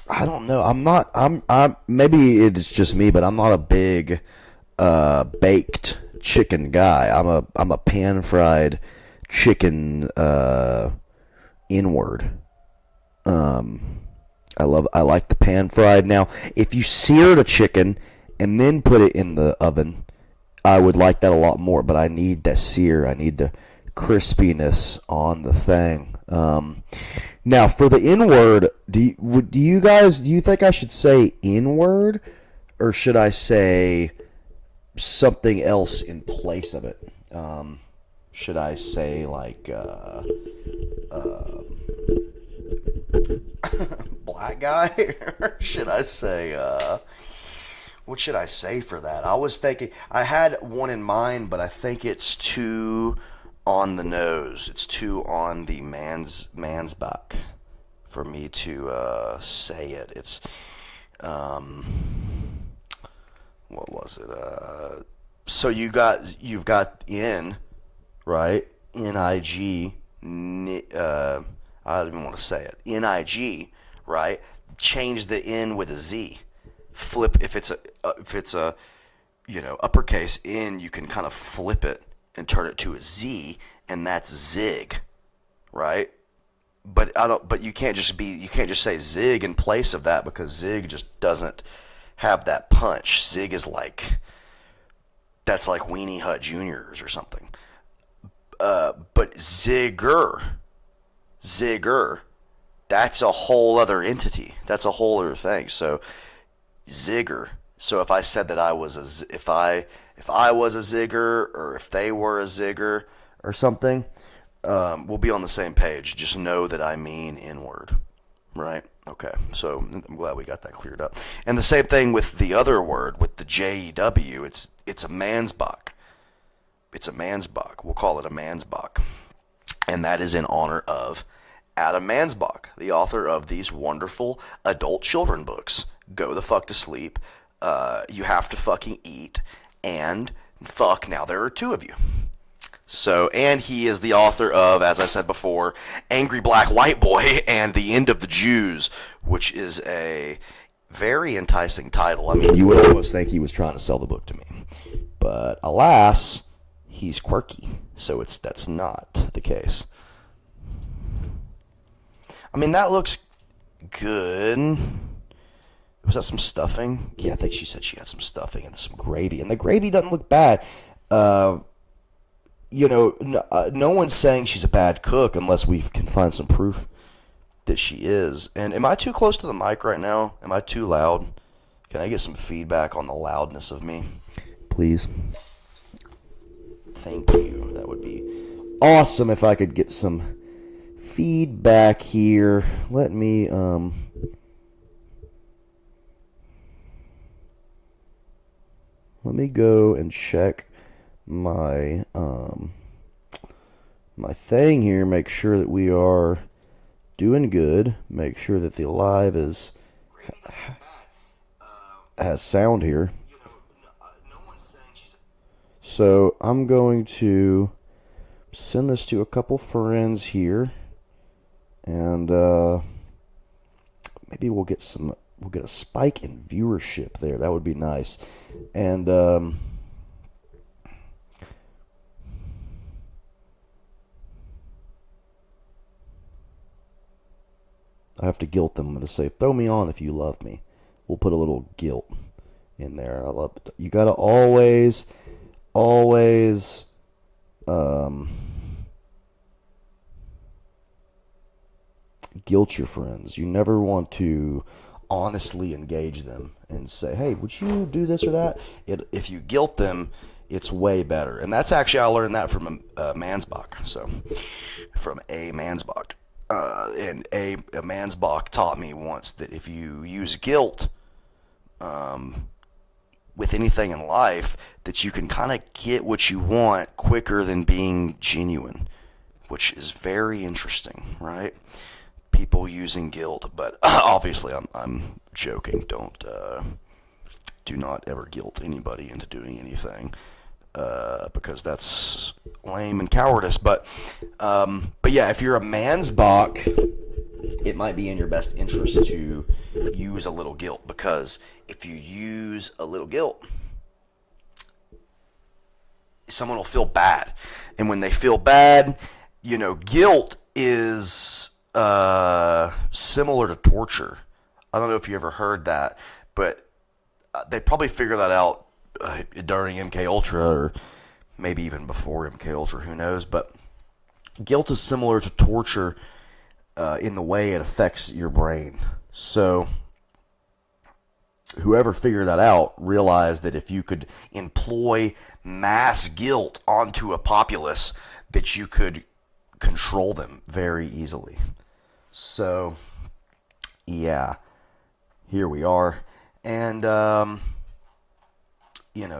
A: I don't know. I'm maybe it's just me, but I'm not a big baked chicken guy. I'm a pan fried chicken inward. I like the pan fried. Now, if you seared a chicken and then put it in the oven, I would like that a lot more, but I need that sear. I need the crispiness on the thing. Now, for the inward, do you think I should say inward, or should I say something else in place of it? Should I say like black guy, or should I say what should I say for that? I was thinking I had one in mind, but I think it's too on the nose. It's too on the man's back for me to say it. It's what was it? So you've got in, right? N-I-G. I don't even want to say it. N-I-G, right? Change the N with a Z. Flip if it's a uppercase N, you can kind of flip it and turn it to a Z, and that's zig, right? But you can't just say zig in place of that, because zig just doesn't have that punch. Zig is that's like Weenie Hut Juniors or something. But zigger, that's a whole other entity. That's a whole other thing. So zigger. So if I said that I was if I was a zigger, or if they were a zigger or something, we'll be on the same page. Just know that I mean inward, right? Okay, so I'm glad we got that cleared up. And the same thing with the other word, with the J-E-W. It's a mansbach. It's a mansbach. We'll call it a mansbach. And that is in honor of Adam Mansbach, the author of these wonderful adult children books. Go the fuck to sleep. You have to fucking eat. And fuck, now there are two of you. So, and he is the author of, as I said before, Angry Black White Boy and The End of the Jews, which is a very enticing title. I mean, you would almost think he was trying to sell the book to me. But alas, he's quirky, so that's not the case. I mean, that looks good. Was that some stuffing? Yeah, I think she said she had some stuffing and some gravy. And the gravy doesn't look bad. No one's saying she's a bad cook unless we can find some proof that she is. And am I too close to the mic right now? Am I too loud? Can I get some feedback on the loudness of me? Please. Thank you. That would be awesome if I could get some feedback here. Let me go and check my my thing here, make sure that we are doing good, make sure that the live has sound here. So I'm going to send this to a couple friends here, and maybe we'll get a spike in viewership there. That would be nice. And I have to guilt them. I'm going to say, throw me on if you love me. We'll put a little guilt in there. I love it. You got to always guilt your friends. You never want to honestly engage them and say, hey, would you do this or that? If you guilt them, it's way better. And that's actually, I learned that from Mansbach. So, from A. Mansbach. And A. Mansbach taught me once that if you use guilt with anything in life, that you can kind of get what you want quicker than being genuine, which is very interesting, right? People using guilt, but obviously I'm joking. Do not ever guilt anybody into doing anything, because that's lame and cowardice. But yeah, if you're a Mansbach, it might be in your best interest to use a little guilt, because if you use a little guilt, someone will feel bad, and when they feel bad, guilt is similar to torture. I don't know if you ever heard that, but they probably figured that out during MK Ultra, or maybe even before MK Ultra, who knows. But guilt is similar to torture in the way it affects your brain. So whoever figured that out realized that if you could employ mass guilt onto a populace, that you could control them very easily. So, yeah, here we are. And,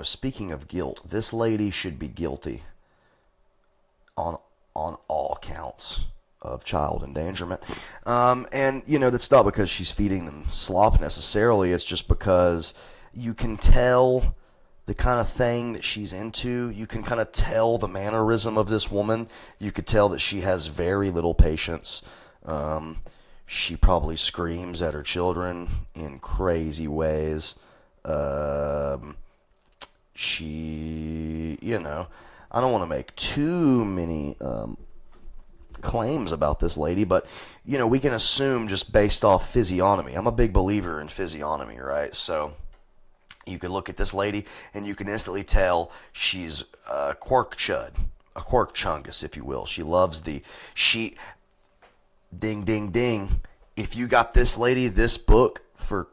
A: speaking of guilt, this lady should be guilty on all counts of child endangerment. And, that's not because she's feeding them slop necessarily. It's just because you can tell the kind of thing that she's into. You can kind of tell the mannerism of this woman. You could tell that she has very little patience. She probably screams at her children in crazy ways. She, I don't want to make too many claims about this lady, but, we can assume just based off physiognomy. I'm a big believer in physiognomy, right? So you can look at this lady and you can instantly tell she's a quirk chungus, if you will. She loves ding, ding, ding. If you got this lady this book for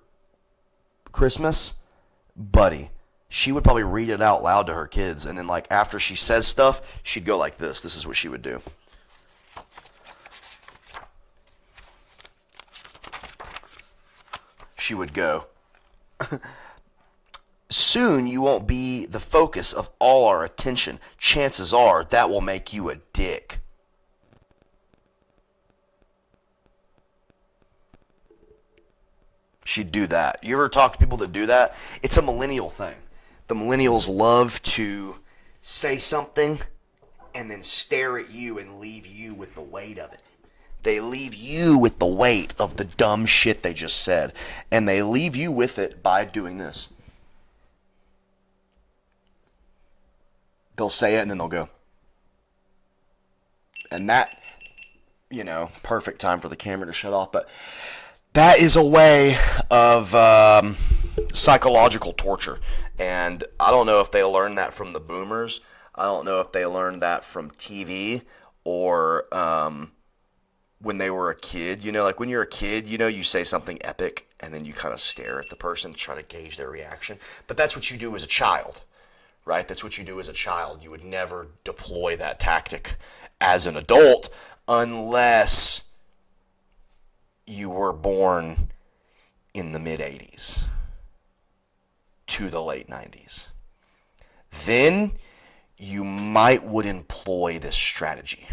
A: Christmas, buddy, she would probably read it out loud to her kids, and then after she says stuff, she'd go like this. This is what she would do. She would go, soon you won't be the focus of all our attention. Chances are that will make you a dick. She'd do that. You ever talk to people that do that? It's a millennial thing. The millennials love to say something and then stare at you and leave you with the weight of it. They leave you with the weight of the dumb shit they just said. And they leave you with it by doing this. They'll say it and then they'll go. And that, perfect time for the camera to shut off. But that is a way of psychological torture. And I don't know if they learned that from the boomers. I don't know if they learned that from TV or when they were a kid. Like when you're a kid, you say something epic and then you kind of stare at the person to try to gauge their reaction. But that's what you do as a child, right? That's what you do as a child. You would never deploy that tactic as an adult unless you were born in the mid-'80s to the late 90s. Then you might would employ this strategy.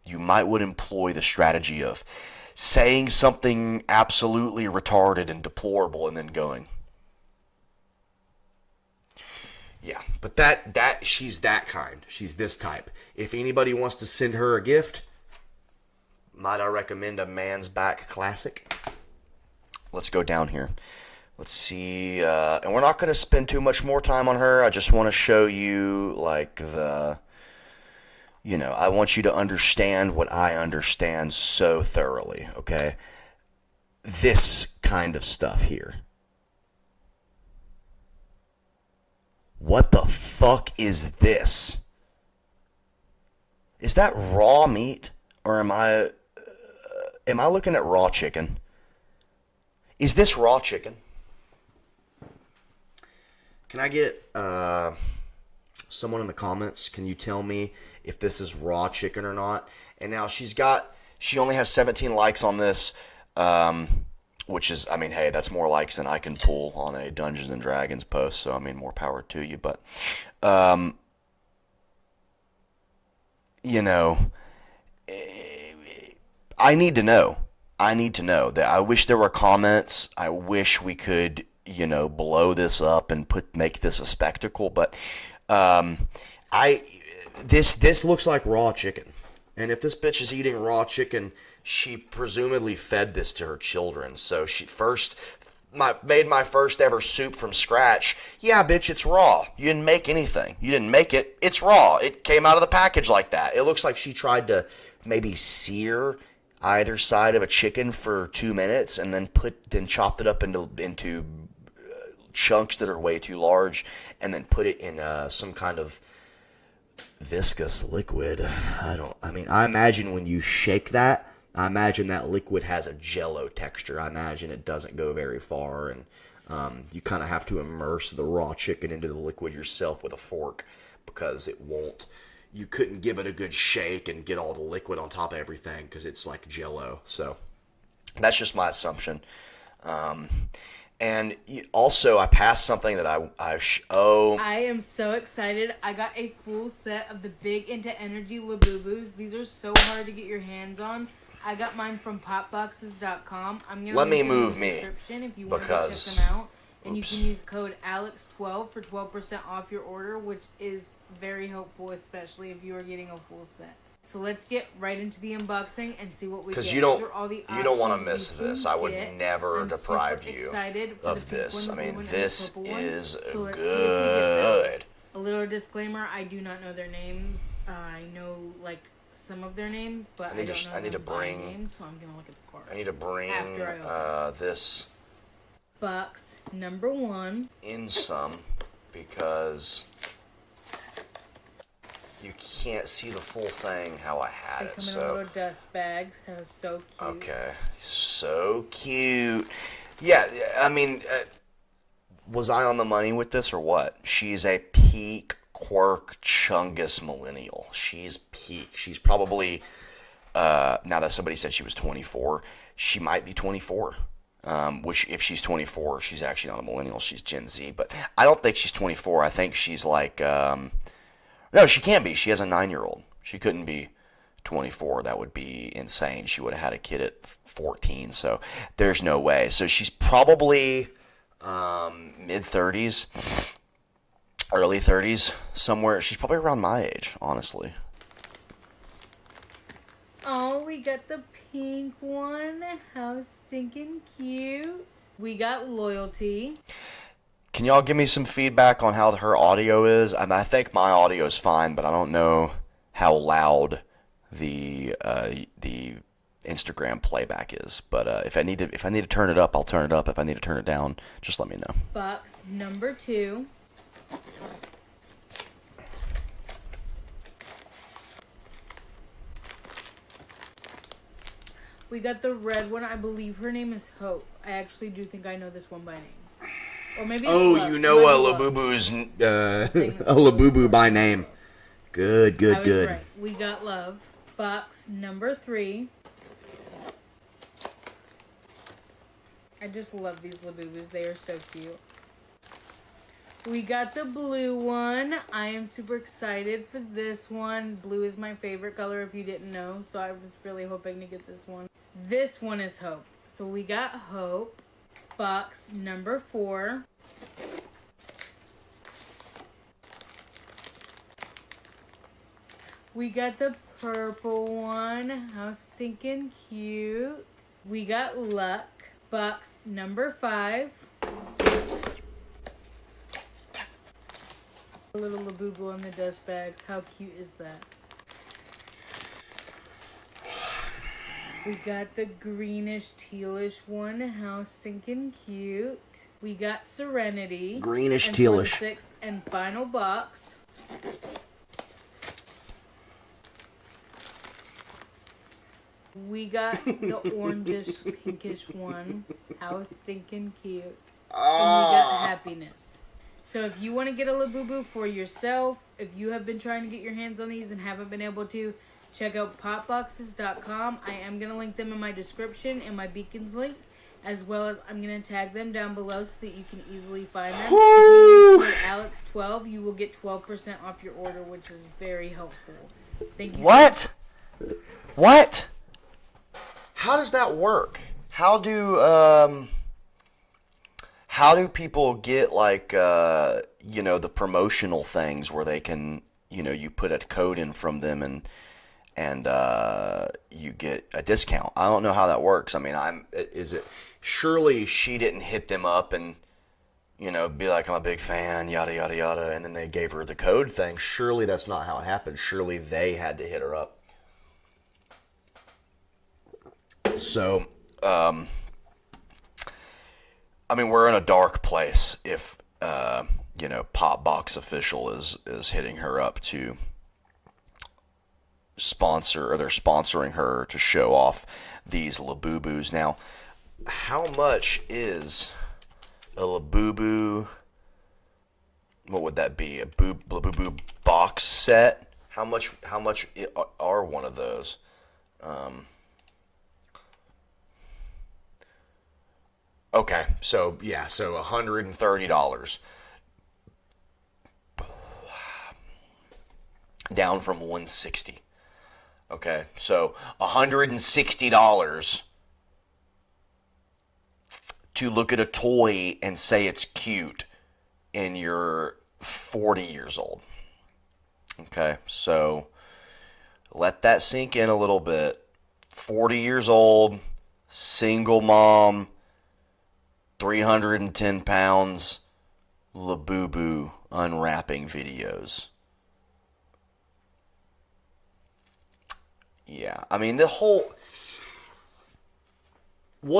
A: You might would employ the strategy of saying something absolutely retarded and deplorable and then going. Yeah, but that she's that kind. She's this type. If anybody wants to send her a gift, might I recommend a Man's Back Classic? Let's go down here. Let's see. And we're not going to spend too much more time on her. I just want to show you, I want you to understand what I understand so thoroughly, okay? This kind of stuff here. What the fuck is this? Is that raw meat? Or am I looking at raw chicken? Is this raw chicken? Can I get someone in the comments? Can you tell me if this is raw chicken or not? And now she only has 17 likes on this, which is, hey, that's more likes than I can pull on a Dungeons and Dragons post. So, more power to you. But, I need to know. That I wish there were comments. I wish we could, blow this up and make this a spectacle. But this looks like raw chicken. And if this bitch is eating raw chicken, she presumably fed this to her children. So she made my first ever soup from scratch. Yeah, bitch, it's raw. You didn't make anything. You didn't make it. It's raw. It came out of the package like that. It looks like she tried to maybe sear either side of a chicken for 2 minutes and then chopped it up into chunks that are way too large and then put it in some kind of viscous liquid. I imagine when you shake that, I imagine that liquid has a jello texture. I imagine it doesn't go very far, and you kind of have to immerse the raw chicken into the liquid yourself with a fork because it won't. You couldn't give it a good shake and get all the liquid on top of everything because it's like jello. So that's just my assumption. And also, I passed something that I
C: am so excited. I got a full set of the Big Into Energy Labubu's. These are so hard to get your hands on. I got mine from popboxes.com. I'm gonna
A: let me
C: link it in
A: move
C: the
A: me
C: description if you want to check them out. And you can use code ALEX12 for 12% off your order, which is very helpful, especially if you are getting a full set. So let's get right into the unboxing and see what we get.
A: Because you don't want to miss this. I would never deprive you of this. This is good.
C: A little disclaimer: I do not know their names. I know some of their names, but I need to bring names. So I'm gonna look at the card.
A: I need to bring this
C: box number 1
A: in some because you can't see the full thing how I had it.
C: They come in little dust bags. That was so cute.
A: Okay, so cute. Yeah, was I on the money with this or what? She's a peak quirk chungus millennial. She's peak. She's probably now that somebody said she was 24, she might be 24. Which if she's 24, she's actually not a millennial. She's Gen Z. But I don't think she's 24. I think she's no, she can't be. She has a 9-year-old. She couldn't be 24. That would be insane. She would have had a kid at 14, so there's no way. So she's probably mid-30s, early 30s, somewhere. She's probably around my age, honestly.
C: Oh, we got the pink one. How stinking cute. We got Loyalty.
A: Can y'all give me some feedback on how her audio is? I think my audio is fine, but I don't know how loud the Instagram playback is. But if I need to turn it up, I'll turn it up. If I need to turn it down, just let me know.
C: Box number 2. We got the red one. I believe her name is Hope. I actually do think I know this one by name. Or maybe it's Love.
A: You know Labubu's Labubu by name. Good.
C: Right. We got Love. Box number 3. I just love these Labubus. They are so cute. We got the blue one. I am super excited for this one. Blue is my favorite color if you didn't know, so I was really hoping to get this one. This one is Hope. So we got Hope. Box number 4. We got the purple one. How stinking cute. We got Luck. Box number 5. A little Labubu in the dust bags. How cute is that? We got the greenish tealish one. How stinking cute. We got Serenity.
A: Greenish
C: and
A: tealish.
C: For the 6th and final box. We got the orangish pinkish one. How stinking cute. And we got Happiness. So if you want to get a Labubu for yourself, if you have been trying to get your hands on these and haven't been able to, check out popboxes.com. I am going to link them in my description and my beacons link, as well as I'm going to tag them down below so that you can easily find them.
A: Woo!
C: If you use code Alex12, you will get 12% off your order, which is very helpful. Thank you.
A: What? What? How does that work? How do people get like the promotional things where they can, you put a code in from them and you get a discount? I don't know how that works. I mean, surely she didn't hit them up and be like, I'm a big fan, yada yada yada, and then they gave her the code thing. Surely that's not how it happened. Surely they had to hit her up. So, I mean, we're in a dark place if, Popbox Official is hitting her up to sponsor, or they're sponsoring her to show off these Labubus. Now, how much is a Labubu? What would that be? A Labubu box set? How much are one of those? Okay, so $130. Down from $160. Okay, so $160 to look at a toy and say it's cute and you're 40 years old. Okay, so let that sink in a little bit. 40 years old, single mom, 310 pounds, Labubu unwrapping videos. Yeah, I mean, what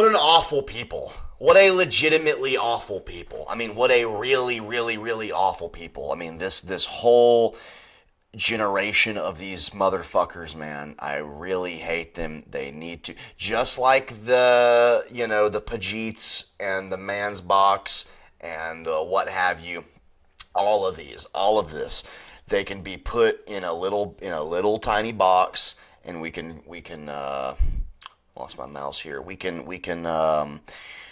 A: an awful people. What a legitimately awful people. I mean, what a really, really, really awful people. I mean, this whole generation of these motherfuckers, man, I really hate them. They need to, just like the Pajeets and the Man's Box and what have you, all of this, they can be put in a little tiny box, and we can lost my mouse here. We can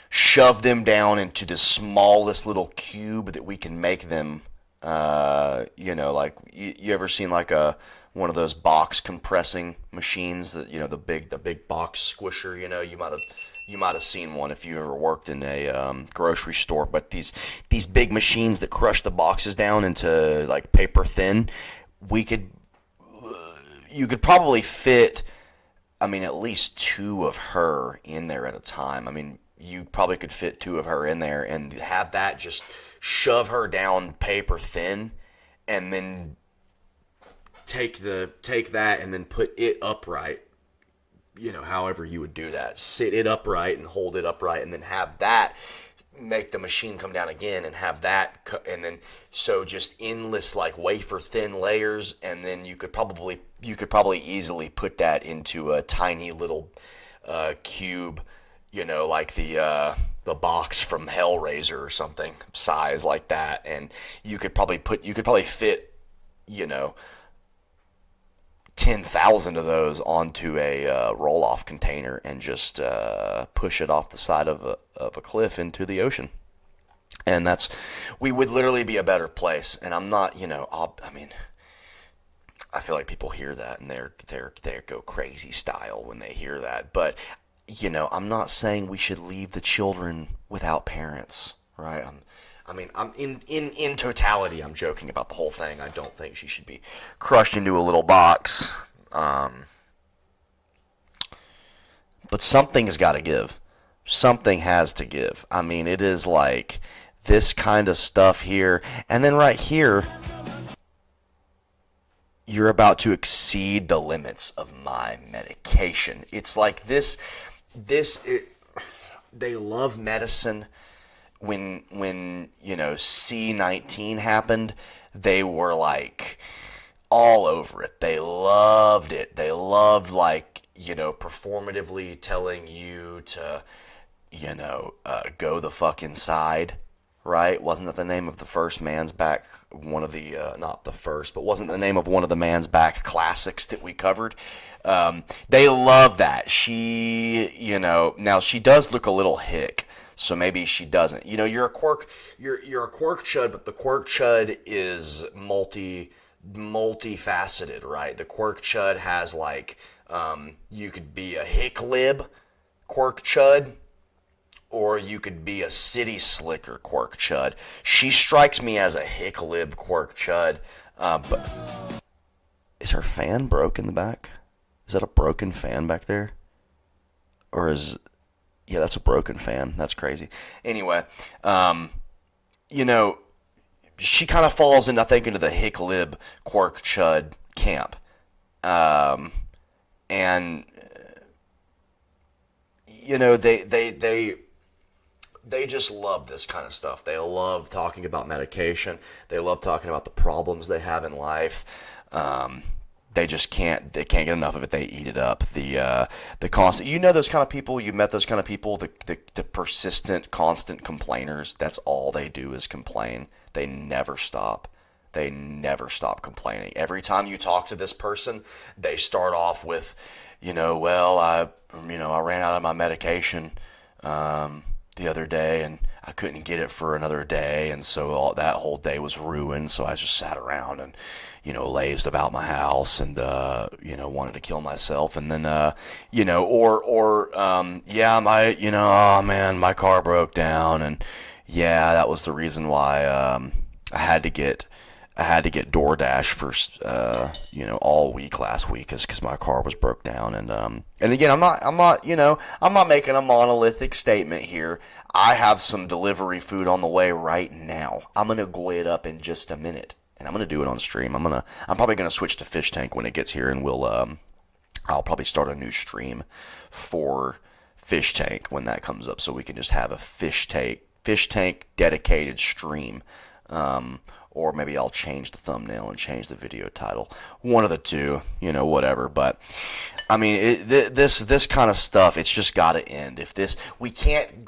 A: shove them down into the smallest little cube that we can make them. Like you ever seen like one of those box compressing machines that, the big box squisher. You might have seen one if you ever worked in a grocery store. But these big machines that crush the boxes down into like paper thin, you could probably fit, I mean, at least 2 of her in there at a time. I mean, you probably could fit 2 of her in there and have that just shove her down paper thin, and then take that and then put it upright. However you would do that. Sit it upright and hold it upright, and then have that make the machine come down again, and have that, and then so just endless like wafer thin layers, and then you could probably easily put that into a tiny little cube, like the box from Hellraiser or something, size like that, and you could probably fit 10,000 of those onto a roll-off container and just push it off the side of a cliff into the ocean. And we would literally be a better place. And I'm not, I feel like people hear that and they go crazy style when they hear that. But, I'm not saying we should leave the children without parents, right? I'm in totality, I'm joking about the whole thing. I don't think she should be crushed into a little box. But something's got to give. Something has to give. I mean, it is like this kind of stuff here. And then right here, you're about to exceed the limits of my medication. It's like they love medicine. When C-19 happened, they were like all over it. They loved it. They loved performatively telling you to, go the fuck inside, right? Wasn't that the name of the first Man's Back, one of the, not the first, but wasn't the name of one of the Man's Back classics that we covered? They love that. She, now she does look a little hick. So maybe she doesn't. You're a quirk chud, but the quirk chud is multifaceted, right? The quirk chud has you could be a hick lib quirk chud, or you could be a city slicker quirk chud. She strikes me as a hick lib quirk chud. But is her fan broke in the back? Is that a broken fan back there? Or yeah, that's a broken fan. That's crazy. Anyway, she kind of falls into the hick lib quirk chud camp. And they just love this kind of stuff. They love talking about medication. They love talking about the problems they have in life. They can't get enough of it. They eat it up. The constant, those kind of people, you've met those kind of people, the persistent, constant complainers. That's all they do is complain. They never stop. They never stop complaining. Every time you talk to this person, they start off with, I ran out of my medication the other day, and I couldn't get it for another day, and so that whole day was ruined. So I just sat around and, lazed about my house and, wanted to kill myself. And then, oh man, my car broke down, and yeah, that was the reason why I had to get DoorDash for all week last week, is because my car was broke down. And again, I'm not making a monolithic statement here. I have some delivery food on the way right now. I'm gonna go it up in just a minute, and I'm gonna do it on stream. I'm probably gonna switch to Fishtank when it gets here, and I'll probably start a new stream for Fishtank when that comes up, so we can just have a Fishtank dedicated stream. Or maybe I'll change the thumbnail and change the video title. One of the two, whatever. But I mean, this kind of stuff, it's just got to end. If we can't.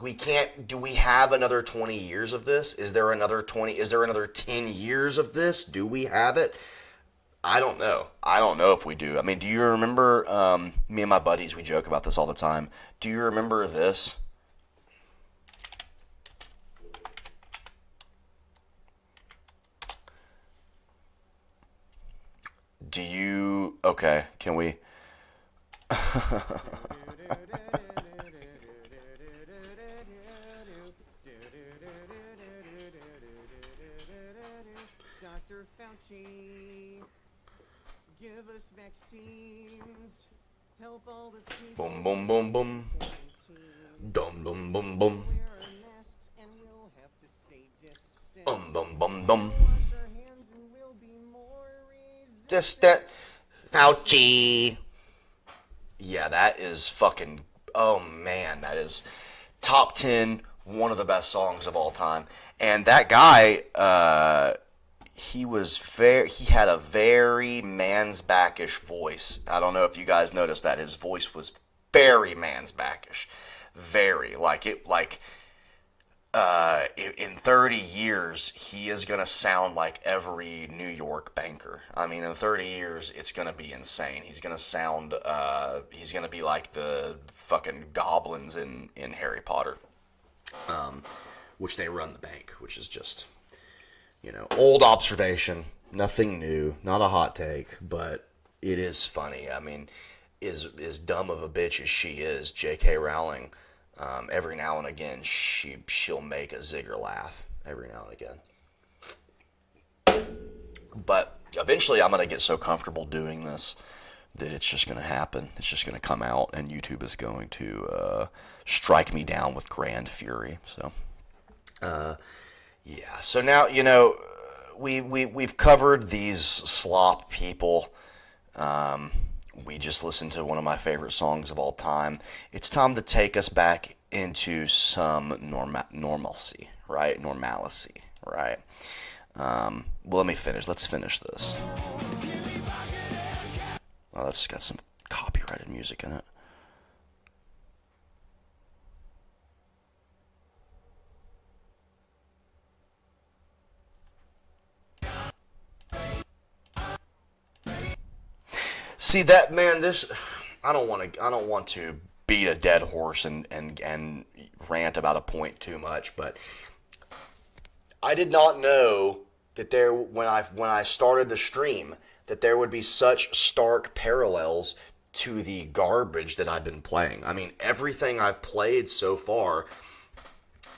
A: Do we have another 20 years of this? Is there another 20? Is there another 10 years of this? Do we have it? I don't know. I don't know if we do. I mean, do you remember? Me and my buddies, we joke about this all the time. Do you remember this? Do you... Okay, can we...
E: Dr. Fauci, give us vaccines, help all the people.
A: Boom, boom, boom, boom. Dum, dum, bum, bum.
E: Wear our masks and we'll have to stay distant.
A: Bum, bum, bum.
E: Wash our hands and we'll be more resistant.
A: Distant Fauci. Yeah, that is fucking... Oh, man, that is top 10, one of the best songs of all time. And that guy, he had a very Mansbackish voice. I don't know if you guys noticed that. His voice was very Mansbackish. Very. In 30 years, he is going to sound like every New York banker. I mean, in 30 years, it's going to be insane. He's going to sound, he's going to be like the fucking goblins in Harry Potter. Which they run the bank, which is just, old observation, nothing new, not a hot take, but it is funny. I mean, as dumb of a bitch as she is, J.K. Rowling, every now and again, she'll make a Zigger laugh every now and again. But eventually I'm going to get so comfortable doing this that it's just going to happen. It's just going to come out, and YouTube is going to strike me down with grand fury. So, yeah. So now, we've covered these slop people. We just listened to one of my favorite songs of all time. It's time to take us back into some normalcy, right? Normalcy, right? Well, let me finish. Let's finish this. Oh, that's got some copyrighted music in it. See that, man, I don't want to beat a dead horse and rant about a point too much, but I did not know that when I started the stream that there would be such stark parallels to the garbage that I've been playing. I mean, everything I've played so far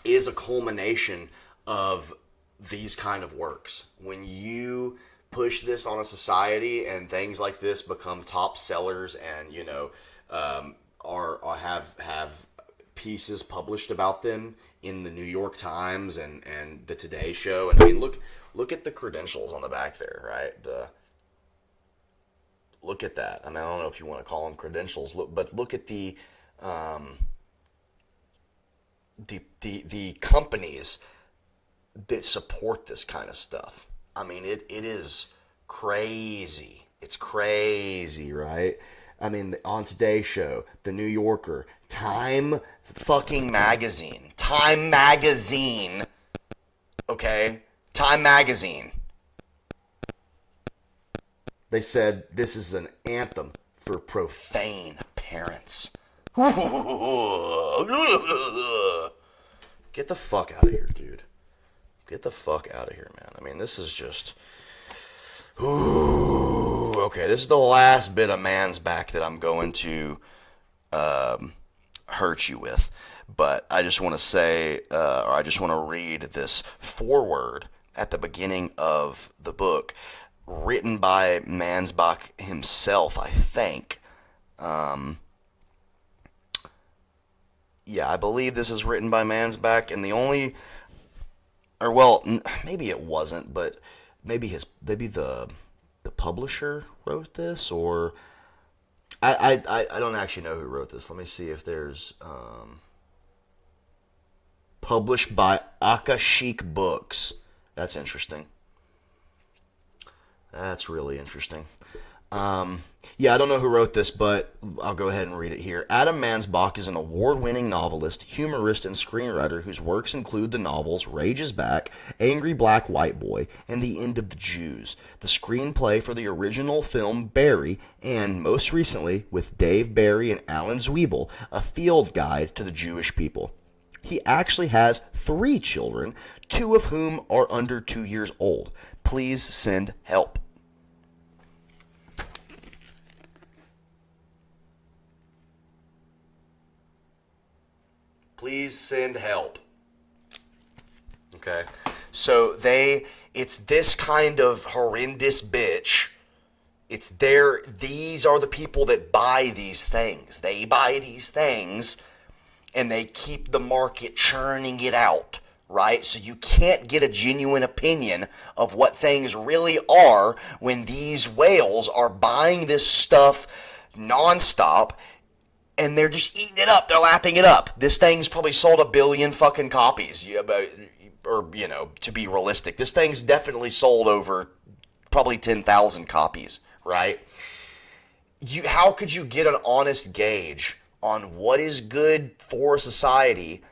A: is a culmination of these kind of works. When you push this on a society and things like this become top sellers and have pieces published about them in the New York Times and the Today Show, and I mean look at the credentials on the back there, right? Look at that. I mean, I don't know if you want to call them credentials, but look at the companies that support this kind of stuff. I mean, it is crazy. It's crazy, right? I mean, on Today's Show, The New Yorker, Time fucking Magazine. Time Magazine. Okay? Time Magazine. They said this is an anthem for profane parents. Get the fuck out of here, dude. Get the fuck out of here, man. I mean, this is just... Ooh, okay, this is the last bit of man's back that I'm going to hurt you with. But I just want to say, or I just want to read this foreword at the beginning of the book, written by Mansbach himself, I think. Yeah, I believe this is written by Mansbach, and the only... Or, well, maybe it wasn't, but maybe the publisher wrote this, or I don't actually know who wrote this. Let me see if there's published by Akashic Books. That's interesting. That's really interesting. Yeah, I don't know who wrote this, but I'll go ahead and read it here. Adam Mansbach is an award-winning novelist, humorist, and screenwriter whose works include the novels Rage is Back, Angry Black White Boy, and The End of the Jews, the screenplay for the original film Barry, and most recently, with Dave Barry and Alan Zwiebel, a field guide to the Jewish people. He actually has 3 children, 2 of whom are under 2 years old. Please send help. Please send help. Okay? So it's this kind of horrendous bitch. These are the people that buy these things. They buy these things and they keep the market churning it out, right? So you can't get a genuine opinion of what things really are when these whales are buying this stuff nonstop and they're just eating it up. They're lapping it up. This thing's probably sold 1 billion fucking copies. Or, to be realistic, this thing's definitely sold over probably 10,000 copies, right? How could you get an honest gauge on what is good for society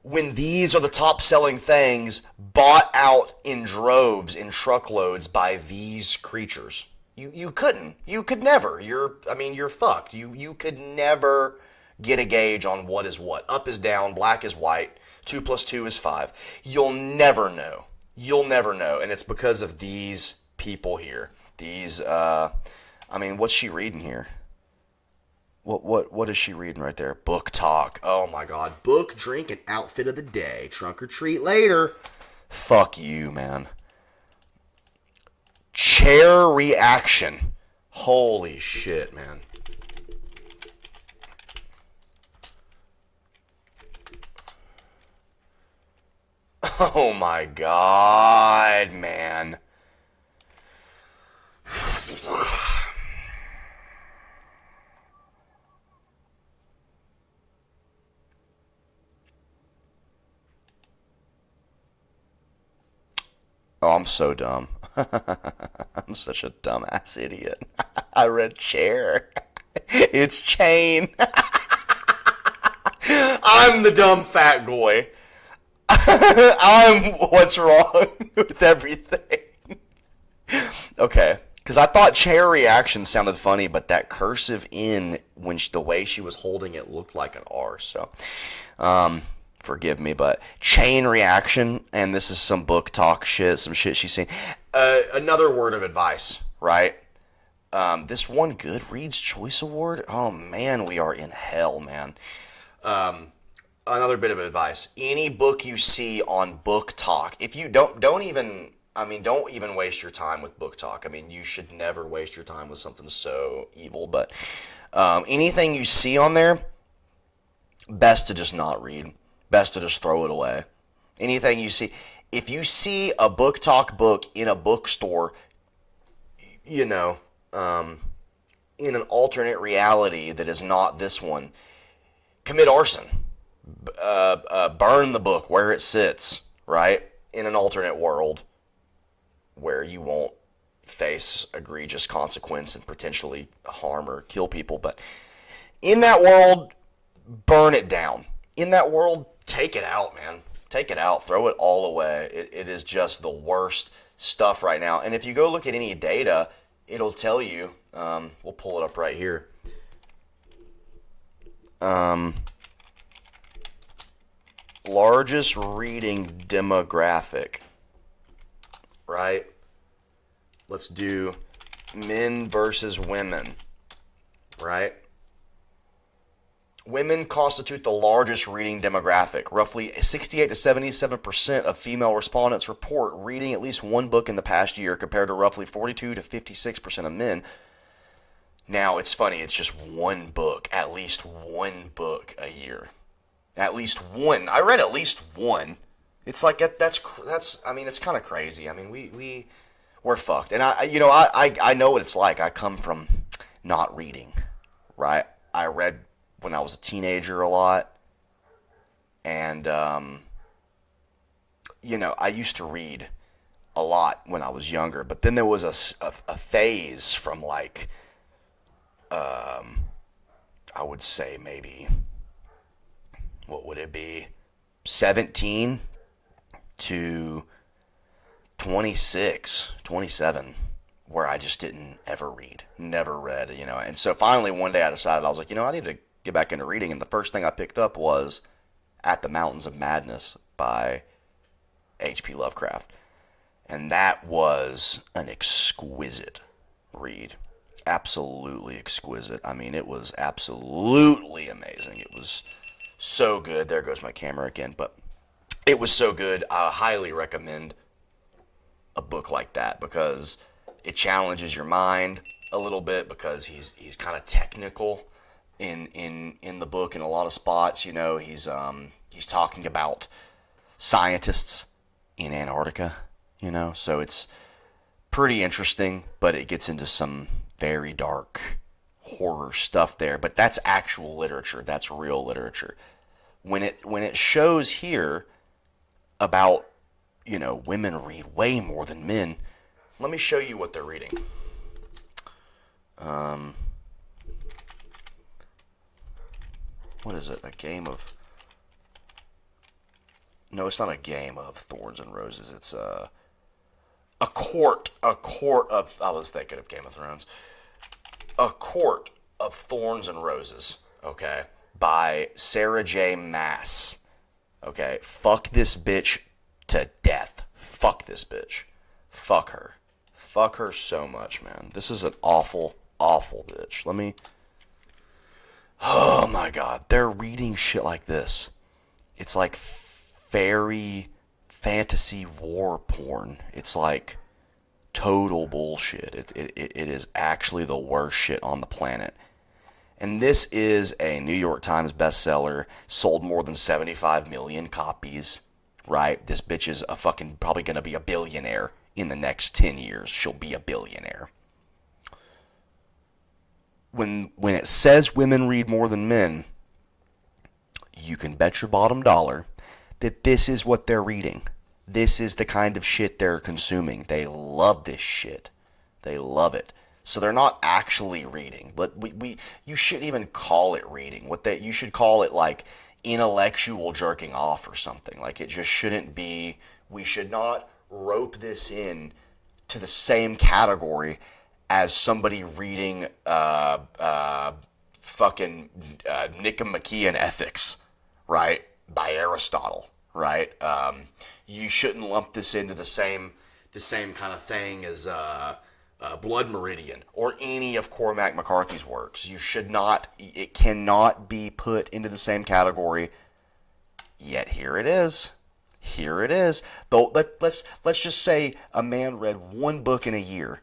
A: when these are the top selling things bought out in droves, in truckloads by these creatures? You couldn't. You could never. You're fucked. You could never get a gauge on what is what. Up is down, black is white, 2 + 2 is 5. You'll never know. You'll never know. And it's because of these people here. These, what's she reading here? What is she reading right there? Book talk. Oh my god. Book, drink, and outfit of the day. Trunk or treat later. Fuck you, man. Chair reaction. Holy shit, man. Oh my god, man. Oh, I'm so dumb. I'm such a dumbass idiot. I read chair. It's chain. I'm the dumb fat boy. I'm what's wrong with everything. Okay, because I thought chair reaction sounded funny, but that cursive N, the way she was holding it looked like an R, so forgive me, but chain reaction, and this is some book talk shit, some shit she's saying. Another word of advice, right? This one Goodreads Choice Award, oh man, we are in hell, man. Another bit of advice: any book you see on Book Talk, if you don't even waste your time with Book Talk. I mean, you should never waste your time with something so evil. But anything you see on there, best to just not read. Best to just throw it away. Anything you see, if you see a Book Talk book in a bookstore, in an alternate reality that is not this one, commit arson. Burn the book where it sits, right? In an alternate world where you won't face egregious consequence and potentially harm or kill people. But in that world, burn it down. In that world, take it out, man. Take it out. Throw it all away. It is just the worst stuff right now. And if you go look at any data, it'll tell you. We'll pull it up right here. Largest reading demographic, right? Let's do men versus women, right? Women constitute the largest reading demographic. Roughly 68 to 77% of female respondents report reading at least one book in the past year, compared to roughly 42 to 56% of men. Now, it's funny, it's just one book, at least one book a year. At least one. I read at least one. It's like that's it's kind of crazy. I mean, we're fucked. And I know what it's like. I come from not reading, right? I read when I was a teenager a lot. And I used to read a lot when I was younger, but then there was a phase from like I would say maybe, what would it be, 17 to 26, 27, where I just didn't ever read, never read, and so finally one day I decided, I was like, I need to get back into reading, and the first thing I picked up was At the Mountains of Madness by H.P. Lovecraft, and that was an exquisite read. Absolutely exquisite. I mean, it was absolutely amazing. It was So good. There goes my camera again, but it was so good. I highly recommend a book like that because it challenges your mind a little bit because he's kind of technical in the book in a lot of spots. You know, he's talking about scientists in Antarctica. You know, so it's pretty interesting, but it gets into some very dark horror stuff there. But that's actual literature. That's real literature. When it shows here about, you know, women read way more than men, let me show you what they're reading. What is it? A game of... No, it's not a game of Thorns and Roses. It's a court of... I was thinking of Game of Thrones. A Court of Thorns and Roses, okay, by Sarah J. Maas. Okay, fuck this bitch to death. Fuck this bitch. Fuck her. Fuck her so much, man. This is an awful, awful bitch. Let me... Oh my god. They're reading shit like this. It's like fairy fantasy war porn. It's like total bullshit. It is actually the worst shit on the planet. And this is a New York Times bestseller, sold more than 75 million copies, right? This bitch is probably going to be a billionaire in the next 10 years. She'll be a billionaire. When it says women read more than men, you can bet your bottom dollar that this is what they're reading. This is the kind of shit they're consuming. They love this shit. They love it. So they're not actually reading. But you shouldn't even call it reading. You should call it like intellectual jerking off or something. Like it just shouldn't be. We should not rope this in to the same category as somebody reading Nicomachean Ethics, right, by Aristotle, right? You shouldn't lump this into the same kind of thing as Blood Meridian or any of Cormac McCarthy's works. You should not. It cannot be put into the same category. Yet here it is. Here it is. Though let's just say a man read one book in a year,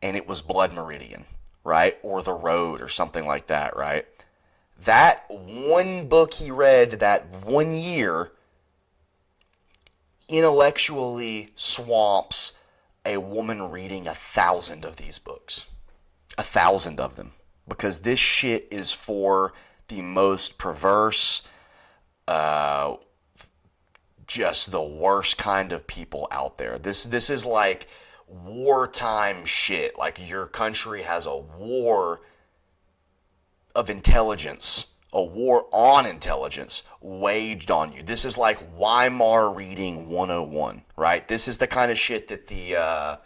A: and it was Blood Meridian, right, or The Road, or something like that, right? That one book he read that 1 year intellectually swamps a woman reading 1,000 of these books. 1,000 of them. Because this shit is for the most perverse, just the worst kind of people out there. This is like wartime shit. Like your country has a war of intelligence, a war on intelligence waged on you. This is like Weimar reading 101, right? This is the kind of shit that the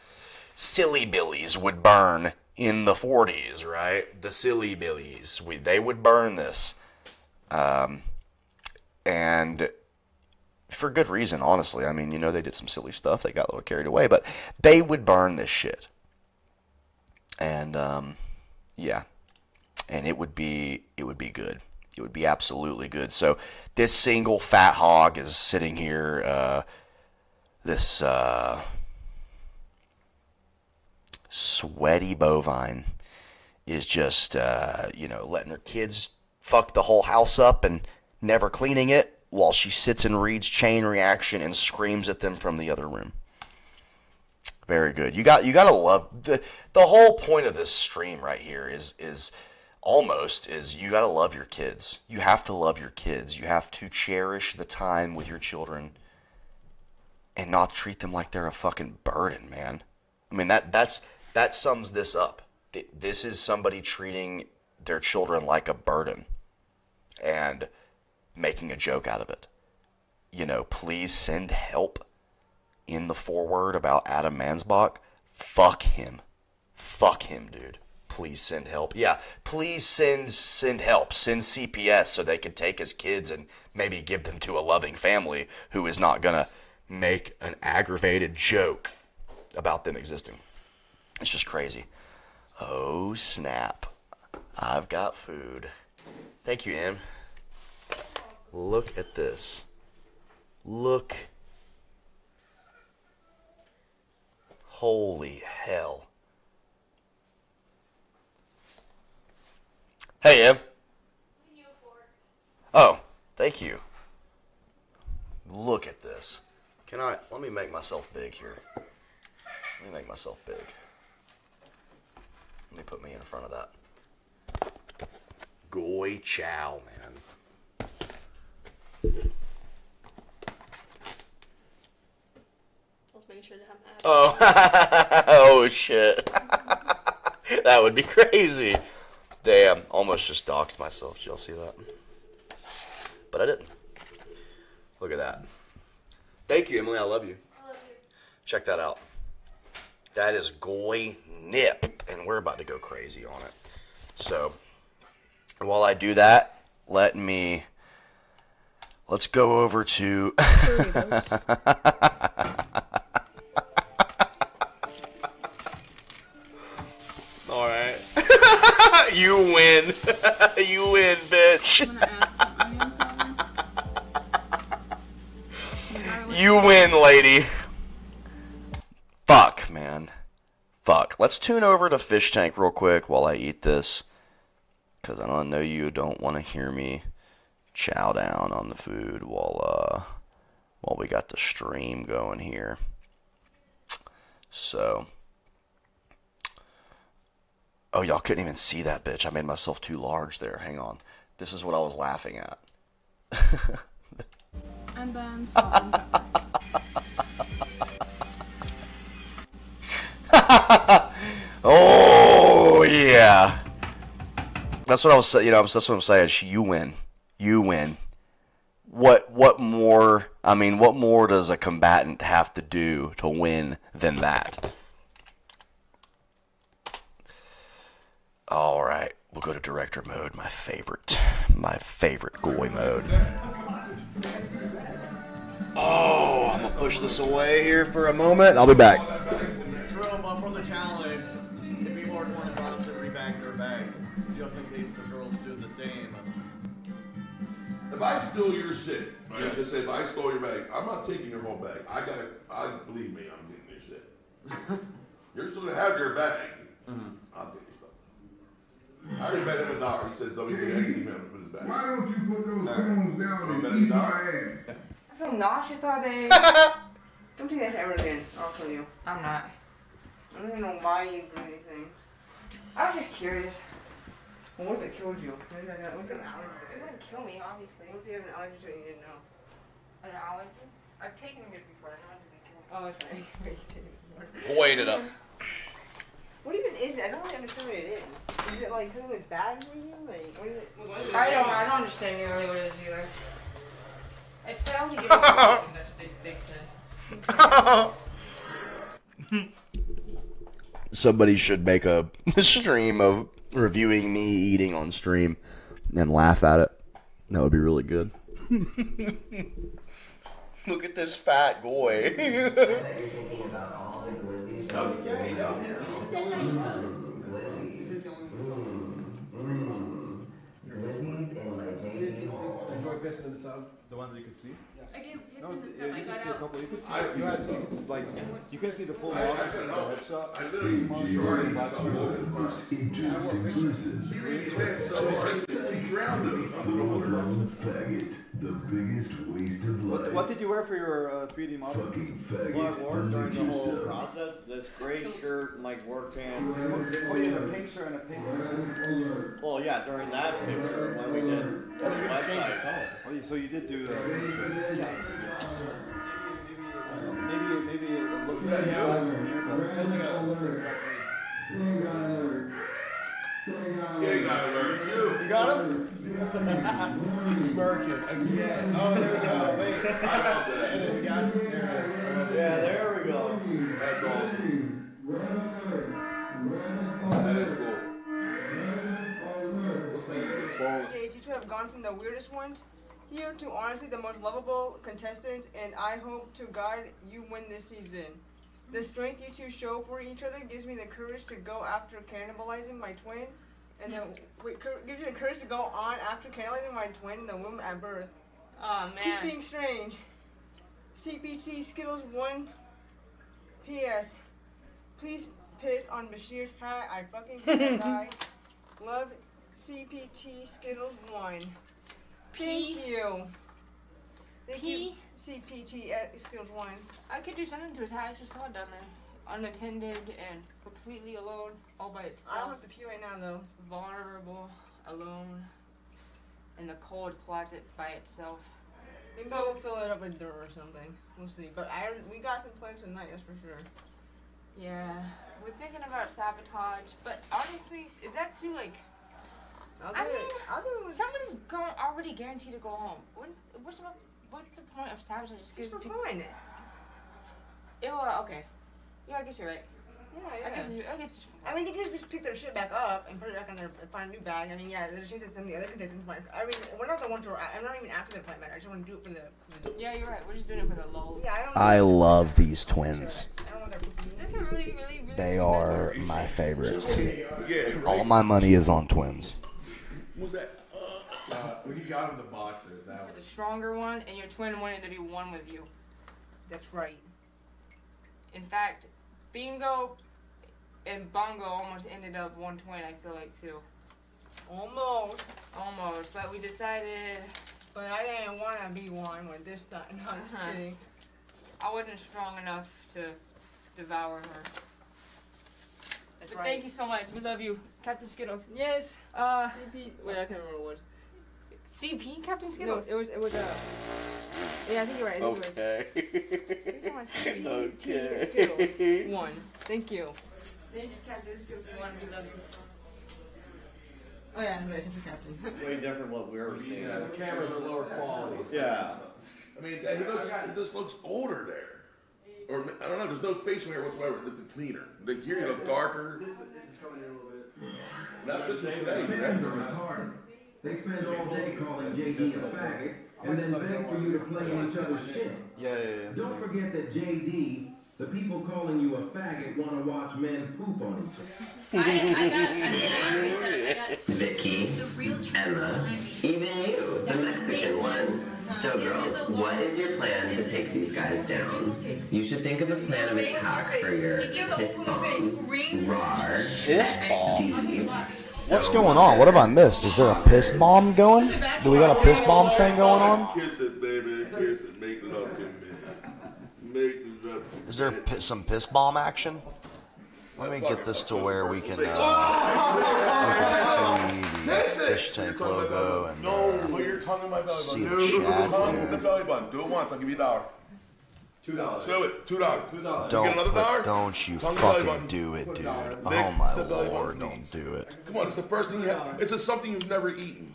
A: silly billies would burn in the 40s, right? The silly billies, they would burn this. And for good reason, honestly. I mean, you know, they did some silly stuff. They got a little carried away, but they would burn this shit. And, yeah. And it would be good. It would be absolutely good. So this single fat hog is sitting here, this sweaty bovine is just, letting her kids fuck the whole house up and never cleaning it while she sits and reads Chain Reaction and screams at them from the other room. Very good. You gotta love the whole point of this stream right here is you gotta love your kids. You have to love your kids. You have to cherish the time with your children and not treat them like they're a fucking burden, man. I mean, that sums this up. This is somebody treating their children like a burden and making a joke out of it. You know, please send help in the foreword about Adam Mansbach. Fuck him. Fuck him, dude. Please send help. Yeah, please send help. Send CPS so they can take his kids and maybe give them to a loving family who is not gonna make an aggravated joke about them existing. It's just crazy. Oh, snap. I've got food. Thank you, Em. Look at this. Look. Holy hell. Hey, Em. Oh, thank you. Look at this. Let me make myself big here. Let me make myself big. Let me put me in front of that. Goy chow, man.
B: Let's make sure to have abs.
A: Oh, oh shit. That would be crazy. Damn, almost just doxed myself. Did y'all see that? But I didn't. Look at that. Thank you, Emily. I love you.
B: I love you.
A: Check that out. That is goy nip, and we're about to go crazy on it. So, while I do that, let's go over to... All right. You win. You win, bitch.
C: I'm gonna add some onion powder.
A: You win, lady. Fuck, man. Fuck. Let's tune over to Fishtank real quick while I eat this. Because I know you don't want to hear me chow down on the food while we got the stream going here. So. Oh, y'all couldn't even see that bitch. I made myself too large there. Hang on. This is what I was laughing at.
C: And then salt and pepper.
A: Oh yeah. That's what I was saying. That's what I'm saying. You win. You win. What more? I mean, what more does a combatant have to do to win than that? All right, we'll go to director mode. My favorite goy mode. Oh, I'm gonna push this away here for a moment. I'll be back.
F: From the challenge, if people are 25 to rebag their bags, just in case the girls do the same.
G: If I steal your shit, right?
F: Yes.
G: Just say if I stole your bag, I'm not taking your whole bag. Believe me, I'm getting your shit. You're still gonna have your bag. I'll get your stuff. I already bet him $1. He says, don't get anything to put his bag.
H: Why don't you put those phones down and eat my ass?
I: So nauseous all day. Don't take that ever again. I'll kill you. I'm not. I don't even know why you do these things. I was just curious. Well, what if it killed you? What if I got, what if you have an allergy to it? It wouldn't kill me, obviously. What if you have an allergy to it and you didn't know? An allergy? I've taken it before. I know it doesn't kill me. Oh, that's right. You take it before.
A: Wait it up.
I: What even is it? I don't really understand what it is. Is it like something that's bad for you? Like, what is it?
J: I don't understand really what it is either. It's down to give you that's a big sin.
A: Somebody should make a stream of reviewing me eating on stream and laugh at it. That would be really good. Look at this fat goy.
F: Enjoy pissing in the tub, the ones that you could see.
B: I did piss
F: No,
B: in the tub. I got out.
F: You couldn't see the full log of the headshot.
G: I literally he drowned him under the water.
H: The biggest waste of life.
F: What did you wear for your 3D model?
E: What I wore during the whole process, this gray shirt, like work pants.
F: Oh, you had a pink shirt and a pink shirt.
E: Well, yeah, during that picture when we did the website.
F: Oh, so you did do that. Maybe it looked like
H: Red alert.
G: Gang alert, you.
F: You got him? He's smirking again. Oh, there we go. Wait.
G: I got that.
F: We got you. There it is.
E: Yeah, there we go.
G: That's awesome. That is cool. What's that?
I: You two have gone from the weirdest ones here to honestly the most lovable contestants, and I hope to God you win this season. The strength you two show for each other gives me the courage to go after cannibalizing my twin, and gives me the courage to go on after cannibalizing my twin in the womb at birth.
J: Oh
I: Keep
J: man.
I: being strange. CPT Skittles 1 PS. Please piss on Bashir's hat. I fucking hate that guy. Love CPT Skittles 1. Thank you. Thank you, CPT Skittles 1.
J: I could do something to his hat. I just saw it down there. Unattended and completely alone, all by itself.
I: I don't have to pee right now though.
J: Vulnerable, alone, in the cold closet by itself.
I: Maybe we'll fill it up with dirt or something. We'll see. But we got some plans tonight, that's for sure.
J: Yeah, we're thinking about sabotage, but honestly, is that too like?
I: I'll do it.
J: Somebody's already guaranteed to go home. What's the point of sabotage?
I: Just for fun.
J: Okay. Yeah, I guess you're right.
I: Yeah.
J: I guess.
I: I mean, they can just pick their shit back up and put it back in their find a new bag. I mean, yeah, there's a chance that some of the other contestants might. I mean, we're not the ones who are. I'm not even after the plant matter. I just want to do it for the.
J: Yeah, you're right. We're just doing it for the lulz.
I: Yeah,
A: I love these twins.
I: I don't want their poopy.
J: That's a really.
A: They are my favorite.
G: Yeah, right.
A: All my money is on twins.
G: What's that?
F: We got him the boxers. That
J: The
F: was.
J: stronger one, and your twin wanted to be one with you.
I: That's right.
J: In fact, Bingo and Bongo almost ended up one twin. I feel like too.
I: Almost.
J: But we decided.
I: But I didn't want to be one with this time. No, I'm just kidding.
J: I wasn't strong enough to devour her.
I: That's
J: But
I: right.
J: thank you so much. We love you, Captain Skittles.
I: Yes.
J: CP.
I: Wait, I can't remember what it was.
J: CP, Captain Skittles.
I: No, it was yeah, I think you're right. CPT Skittles 1. Thank you.
J: Thank you, Captain Skittles 1. We love you.
I: Oh yeah, that's for Captain.
E: Way different what we were seeing.
F: Yeah, the cameras are lower quality.
E: Yeah.
G: I mean, it just looks older there. Or, I don't know, there's no facial hair whatsoever. It looked cleaner. Like here, you look darker.
F: This is coming in a little bit.
G: Now, this is today.
H: Fans are retarded. They spend all day calling JD a faggot and then beg for you to play in each other's shit.
E: Yeah.
H: Don't forget that JD, the people calling you a faggot want to watch men poop on each other.
K: Vicky, Emma, even you, the Mexican one. So girls, what is your plan to take these guys down? You should think of a plan of attack for your piss bomb. RAR.
A: Piss bomb?
K: XD.
A: What's going on? What have I missed? Is there a piss bomb going? Do we got a piss bomb thing going on?
G: Kiss it, baby. Kiss it. Make love to me. Make love to me.
A: Is there some piss bomb action? Let me get this to where we can see the Fishtank logo and
G: Put your tongue in my belly
A: see
G: button.
A: the
G: Put your
A: chat
G: tongue in the
A: there.
G: belly button. Do it once. I'll give you $1.
F: $2.
G: Do it. $2.
F: $2.
A: Don't
G: another dollar?
A: don't you
G: Tongue in the belly
A: fucking
G: button.
A: do it, dude.
G: Make
A: Oh my
G: the belly
A: lord,
G: button
A: don't do it.
G: Come on, it's the first thing you have. It's something you've never eaten.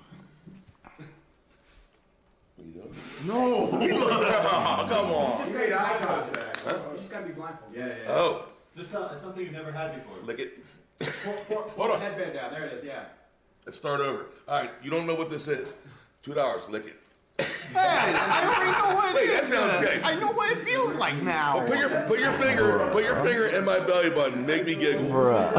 G: What are you doing?
F: No!
G: Come on.
F: Just made eye contact. You just gotta be blindfolded. Yeah.
G: Oh,
F: Just tell it's something you've never had before.
G: lick it.
F: Pull the headband down. There it is, yeah.
G: Let's start over. All right, you don't know what this is. $2, lick it.
F: I already know what
G: Wait, that sounds good.
F: I know what it feels like now.
G: Put your finger in my belly button. Make me giggle.
A: Bruh,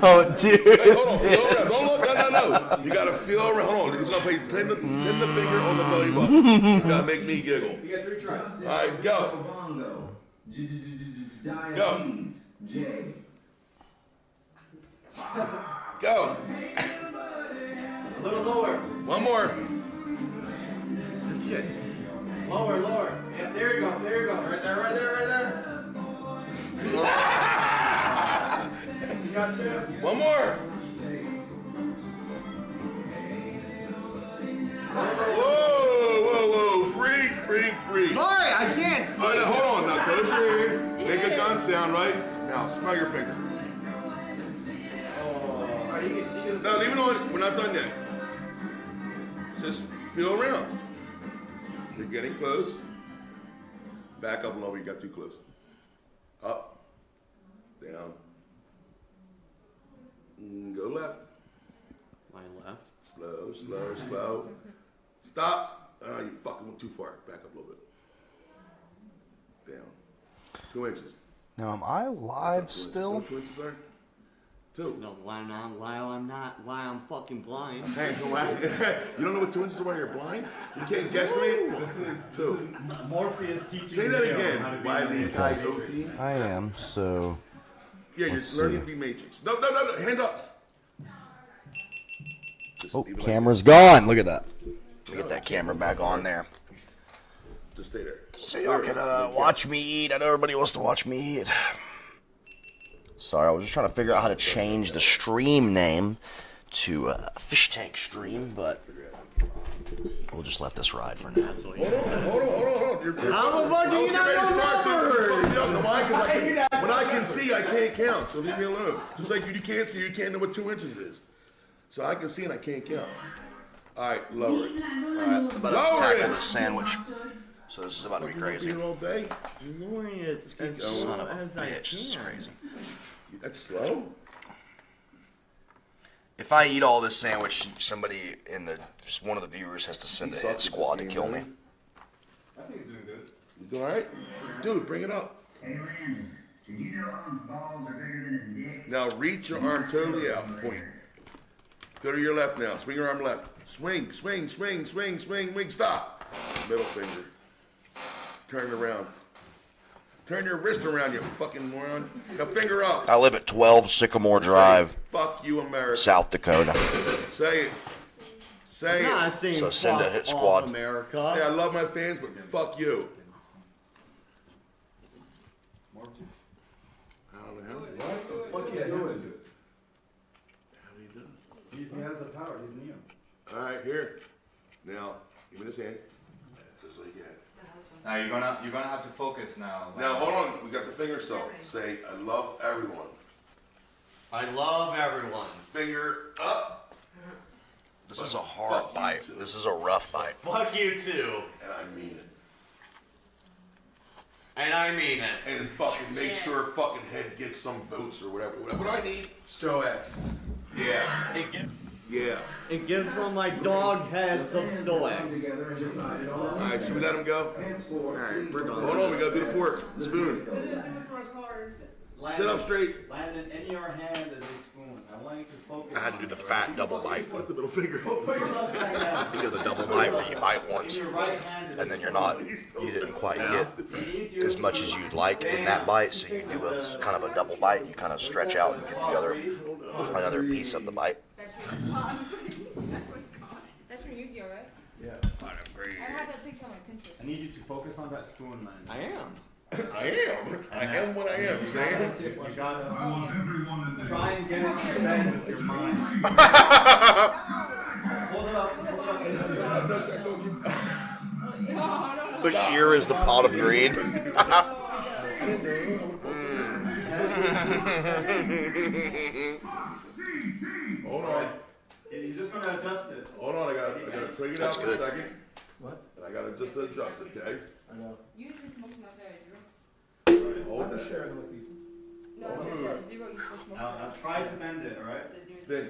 A: don't do
G: Hey, hold on.
A: this.
G: Don't look. No. You gotta feel around. Hold on. He's gonna pin the finger on the belly button. You gotta make me giggle.
F: You got 3 tries.
G: All right, go.
H: Bongo.
G: Go.
H: J.
G: Go.
F: A little lower.
G: One more.
F: Good shit. Lower. Yeah, there you go. Right there. You got 2.
G: One more. Whoa. Freak.
F: Sorry, I can't see.
G: All right, now, hold on. Now close your ear. Make a gun sound, right? Now smell your finger. No, leave it on. We're not done yet. Just feel around. You're getting close. Back up a little. You got too close. Up. Down. Go left.
E: My left.
G: Slow. Stop. You fucking went too far. Back up a little bit. Down. 2 inches.
A: Now, am I live still?
G: 2 inches there. Two.
E: No, why I'm fucking blind.
G: Hey, so why? You don't know what 2 inches are while you're blind? You can't guesstimate?
F: This is
G: 2.
F: M.O.R.E is teaching
G: Say that
F: Miguel
G: again.
F: how to be
G: Why
F: a
G: the
F: matrix.
G: guy OT?
A: I am, so...
G: Yeah,
A: Let's
G: you're learning
A: see.
G: to be matrix. No, hand up. Just
A: Oh,
G: leave it like
A: camera's gone. Look at that. Let me get that camera back on there.
G: that. Just stay there.
A: So y'all can watch me eat. I know everybody wants to watch me eat. Sorry, I was just trying to figure out how to change the stream name to Fishtank stream, but we'll just let this ride for now.
G: Hold on.
E: How the fuck do you not know
G: When I can see, I can't count, so leave me alone. Just like you can't see, you can't know what 2 inches is. So I can see and I can't count. All right, lower it.
A: All right, I'm about to tackle this sandwich. So this is about to be crazy.
G: All day?
E: Lowering it as
A: Son
E: slow
A: of a
E: as I
A: bitch, this is
E: can.
A: crazy.
G: That's slow?
A: If I eat all this sandwich, somebody in the, just one of the viewers has to send a hit squad to kill me.
F: I think he's doing good.
G: You doing all right? Dude, bring it up.
H: Hey, Landon, did you know Owen's balls are bigger than his dick?
G: Now reach your arm totally out. Point. Go to your left now. Swing your arm left. Swing. Stop. Middle finger. Turn it around. Turn your wrist around, you fucking moron. Now finger up.
A: I live at 12 Sycamore Drive,
G: Fuck you, America.
A: South Dakota.
G: Say it. Say
E: I'm
G: it.
E: not saying
A: So send a
E: fuck
A: hit
E: all
A: squad.
E: America.
G: Say I love my fans, but fuck you. I don't know how.
F: What the fuck you doing?
G: How do you do?
F: He has the power. He's Neo.
G: All right, here. Now, give me this hand. Just like that.
L: Now you're gonna have to focus now.
G: Now hold on. We got the finger still. Say I love everyone.
E: I love everyone.
G: Finger up.
A: This is a hard bite. This is a rough bite.
E: Fuck you too.
G: And I mean it.
E: And I mean it.
G: And fucking make sure fucking head gets some votes or whatever. What do I need?
F: Strox.
G: Yeah. Yeah.
E: It gives all my dog heads some stoics.
G: Alright, should we let him go?
E: Alright, we're done.
G: Hold on, we gotta do the fork. Spoon. Sit up straight.
F: Landon, in your hand is a spoon. I want you to focus.
A: I had to do the fat double bite.
G: Put the middle finger.
A: You know the double bite where you bite once, and then you didn't quite get as much as you'd like in that bite, so you do a kind of a double bite. You kind of stretch out and get another piece of the bite.
J: That's from Yu-Gi-Oh, right?
F: Yeah.
J: I had that picture on my Pinterest.
F: I need you to focus on that spoon, man.
E: I am.
G: I am what I am, Sam.
F: You gotta try and get it to bend with your mind. Hold it up.
A: Bashir is the pot of greed.
G: Hold on.
F: He's just gonna adjust it.
G: Hold on, I gotta take it
A: That's
G: out
A: good.
G: for a second.
F: What?
G: And I gotta just adjust it, okay?
F: I know.
J: You just supposed to not there, zero.
G: Alright, hold
F: I'm
G: that.
F: sharing with people.
J: No, it's at zero. You're supposed to smoke.
F: Now try to bend it, alright?
G: Think.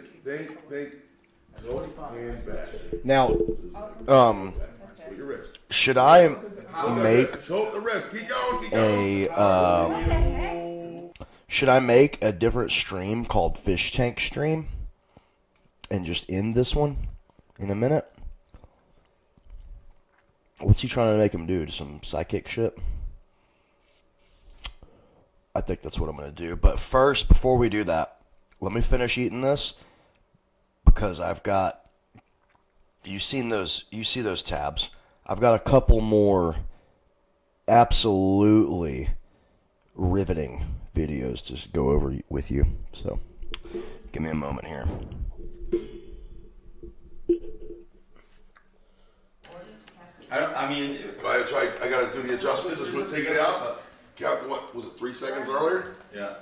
G: Hands back.
A: Now,
G: With your wrist.
A: should I make
G: Hold the wrist. Keep going.
A: should I make a different stream called Fishtank stream and just end this one in a minute? What's he trying to make him do? Some psychic shit? I think that's what I'm going to do. But first, before we do that, let me finish eating this because I've got, you see those tabs? I've got a couple more absolutely riveting videos to go over with you. So, give me a moment here.
G: I gotta do the adjustments. Just take it out. Count what? Was it 3 seconds earlier?
F: Yeah.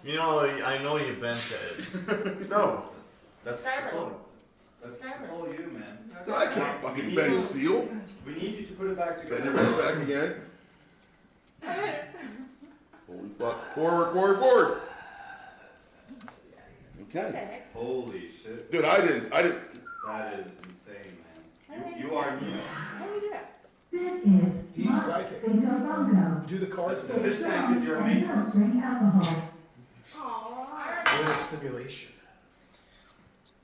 E: You know, I know you bent it.
G: No.
F: That's all. That's all you, man.
G: I can't fucking bend steel.
F: We need you to put it back
G: Bend your
F: together.
G: wrist back again. Holy fuck. Forward. Okay.
F: Holy shit.
G: Dude, I didn't.
F: That is insane, man. You are Neo.
J: How do we do that?
H: This is
F: He's psychic.
H: Bingo.
F: Do the cards. The fish tank is your matrix.
H: Drink alcohol.
J: Aww.
F: It was
M: simulation.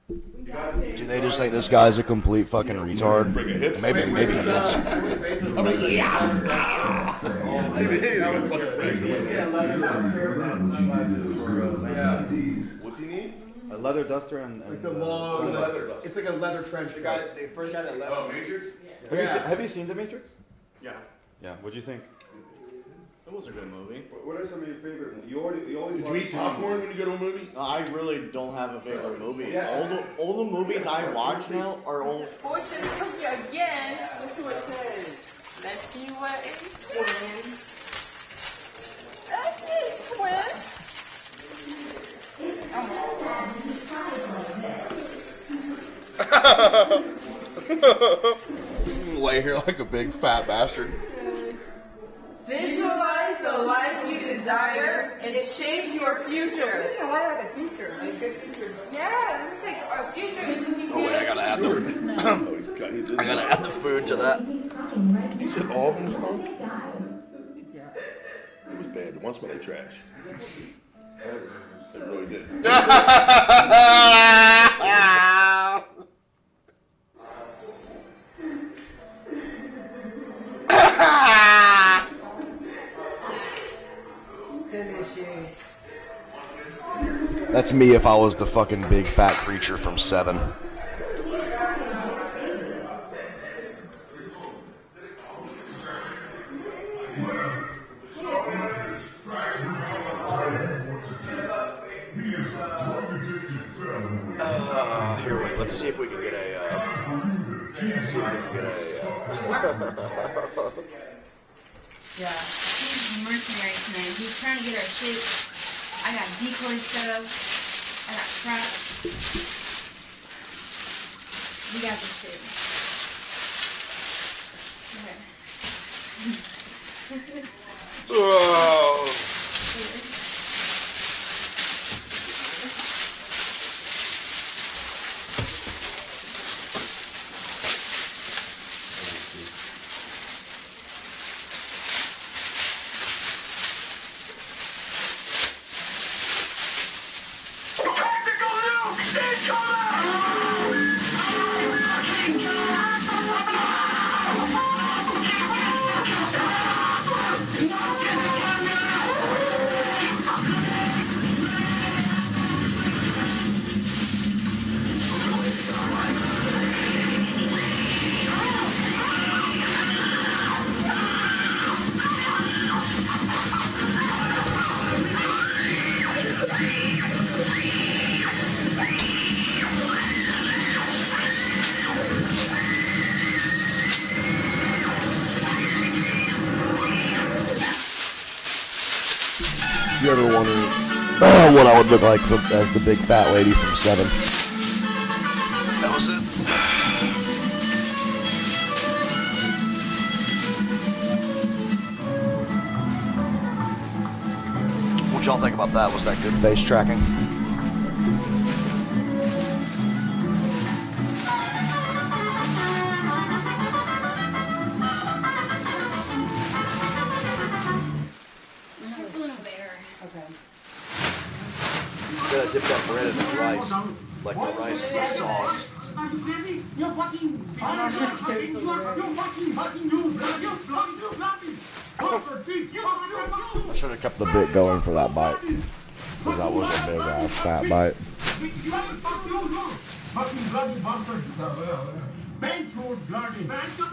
A: Do they just think this guy's a complete fucking retard? Maybe he is.
G: What do you need?
E: A leather duster and
M: Like the long leather. It's like a leather trench coat.
E: The first guy that left.
G: Oh, Matrix?
E: Have you seen The Matrix?
F: Yeah.
E: Yeah. What'd you think?
F: It was a good movie.
E: What are some of your favorite ones? You always
G: Did you eat popcorn when you go to a movie?
F: I really don't have a favorite movie.
E: Yeah.
F: All the movies I watch now are all.
J: Fortune cookie again. Let's see what it says. Let's see what it says. That's it, twin.
A: Lay here like a big fat bastard.
J: Visualize the life you desire and shape your future. What are the future? Like good futures. Yeah, it's like our future.
A: Oh wait, I gotta add the. I gotta add the food to that.
G: You said all of them was gone? It was bad. The one smelled like trash. It really did.
A: That's me if I was the fucking big fat creature from Seven. Here, wait. Let's see if we can get a. Let's see if we can get a.
B: Yeah, he's mercenary tonight. He's trying to get our shape. I got decoys set up. I got traps. We got this shape. Okay.
A: Oh. You ever wonder what I would look like as the big fat lady from Seven? That was it. What y'all think about that? Was that good face tracking? You gotta dip that bread in the rice, like the rice is a sauce. I should have kept the bit going for that bite, because that was a big ass fat bite.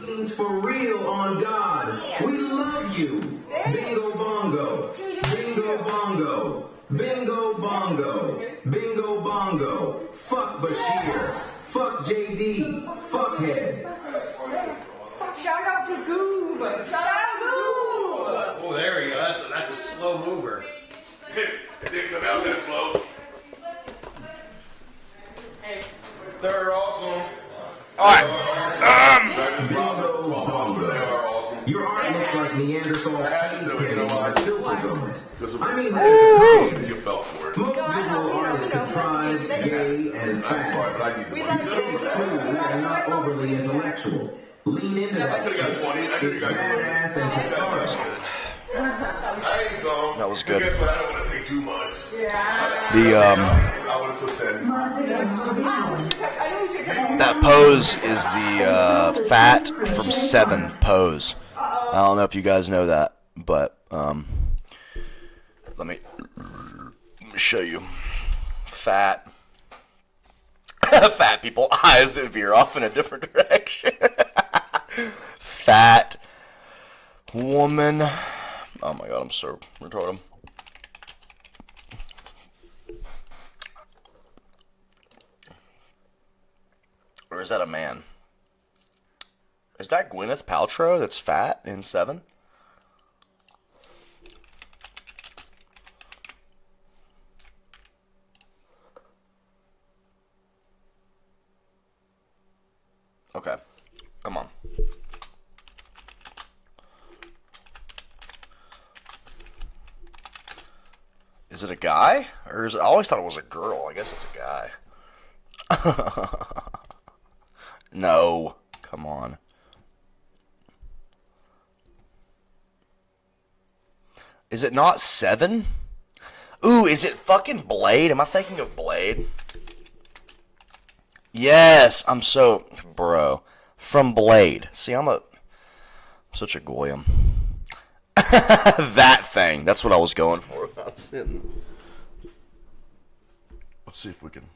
H: Means for real on God. We love you. Bingo bongo. Bingo bongo. Bingo bongo. Bingo bongo. Fuck Bashir. Fuck JD. Fuckhead.
J: Shout out to Goob. Shout out Goob.
A: Oh, there we go. That's a slow mover.
G: It didn't come out that slow. They're awesome.
A: Alright.
H: Bingo bongo. Your art looks like Neanderthal paintings with filters on it. I mean, that's
G: You felt for it.
H: most visual art is contrived, gay, and fat. So cool and not overly intellectual. Lean into that shit. It's badass and cathartic.
G: I ain't gone.
A: That was good.
G: Guess what? I don't want to take too much.
A: The
G: I would have took 10.
A: That pose is the Fat from 7 pose. I don't know if you guys know that, but let me show you. Fat. Fat people eyes that veer off in a different direction. Fat woman. Oh my god, I'm so retarded. Or is that a man? Is that Gwyneth Paltrow that's fat in 7? Okay, come on. Is it a guy? Or is it, I always thought it was a girl. I guess it's a guy. No, come on. Is it not 7? Ooh, is it fucking Blade? Am I thinking of Blade? Yes, I'm so... Bro. From Blade. See, I'm such a goyim. That thing. That's what I was going for. I was sitting. Let's see if we can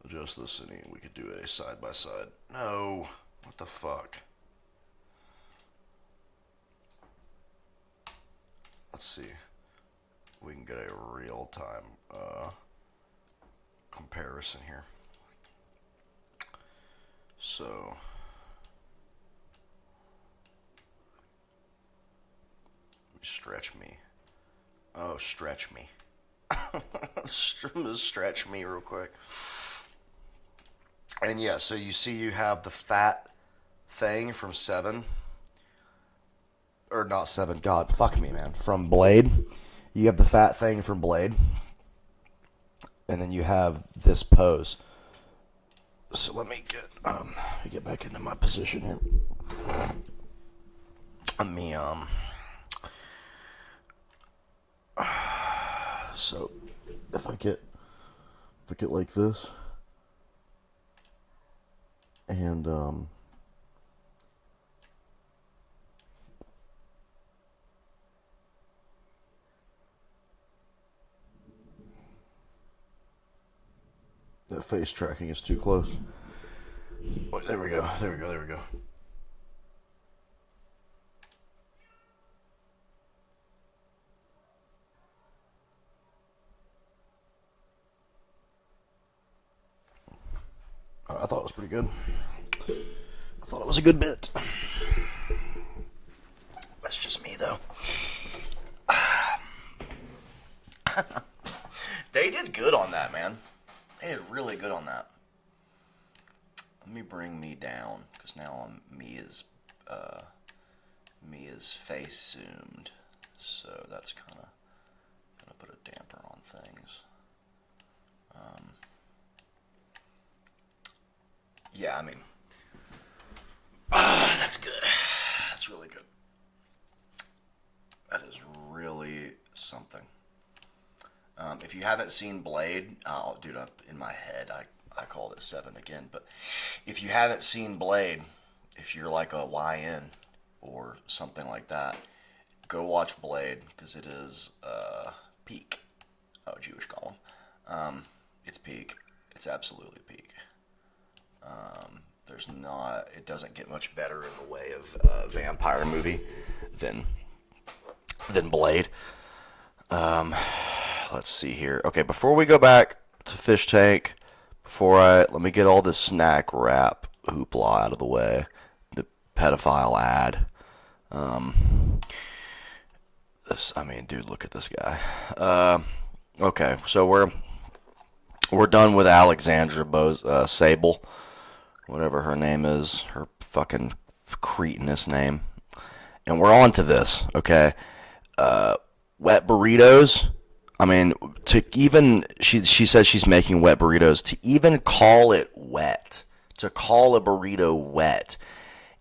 A: adjust this and we could do a side by side. No. What the fuck? Let's see. We can get a real time comparison here. So stretch me. Oh, stretch me. Stretch me real quick. And yeah, so you see you have the fat thing from 7. Or not 7, God, fuck me, man. From Blade. You have the fat thing from Blade. And then you have this pose. So let me get back into my position here. Let me so if I get like this and that face tracking is too close. Oh, there we go. I thought it was pretty good. I thought it was a good bit. That's just me, though. They did good on that, man. They did really good on that. Let me bring me down, because now me is face zoomed. So that's kind of gonna put a damper on things. Yeah, I mean, that's good. That's really good. That is really something. If you haven't seen Blade, oh, dude, in my head, I called it 7 again. But if you haven't seen Blade, if you're like a YN or something like that, go watch Blade, because it is peak. Oh, Jewish column. It's peak. It's absolutely peak. It doesn't get much better in the way of vampire movie than Blade. Let's see here. Okay, before we go back to Fishtank, let me get all this snack wrap hoopla out of the way. The pedophile ad. Dude, look at this guy. Okay, so we're done with Alexandra Sable, whatever her name is, her fucking cretinous name, and we're on to this. Okay, wet burritos. I mean, she says she's making wet burritos. To even call it wet, to call a burrito wet,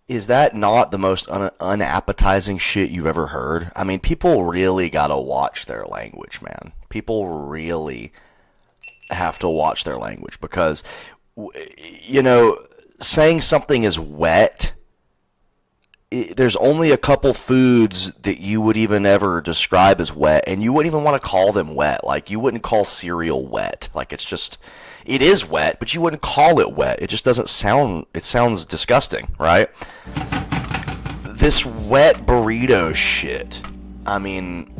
A: is that not the most unappetizing shit you've ever heard? I mean, people really gotta watch their language, man. People really have to watch their language because, you know, saying something is wet, there's only a couple foods that you would even ever describe as wet, and you wouldn't even want to call them wet. Like, you wouldn't call cereal wet. Like, it's just, it is wet, but you wouldn't call it wet. It just doesn't sound, it sounds disgusting, right? This wet burrito shit, I mean,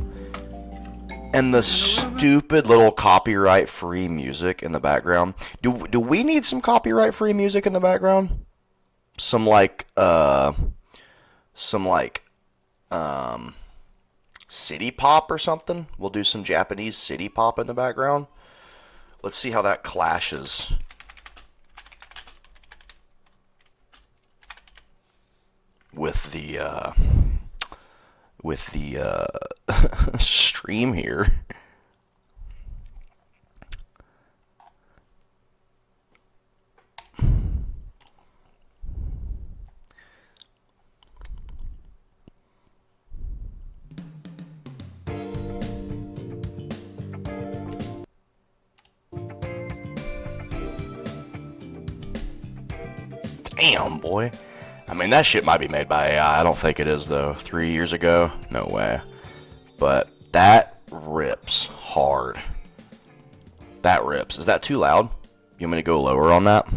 A: and the stupid little copyright-free music in the background. Do we need some copyright-free music in the background? Some city pop or something? We'll do some Japanese city pop in the background. Let's see how that clashes with the stream here. Damn, boy. I mean, that shit might be made by AI. I don't think it is, though. 3 years ago? No way. But that rips hard. That rips. Is that too loud? You want me to go lower on that?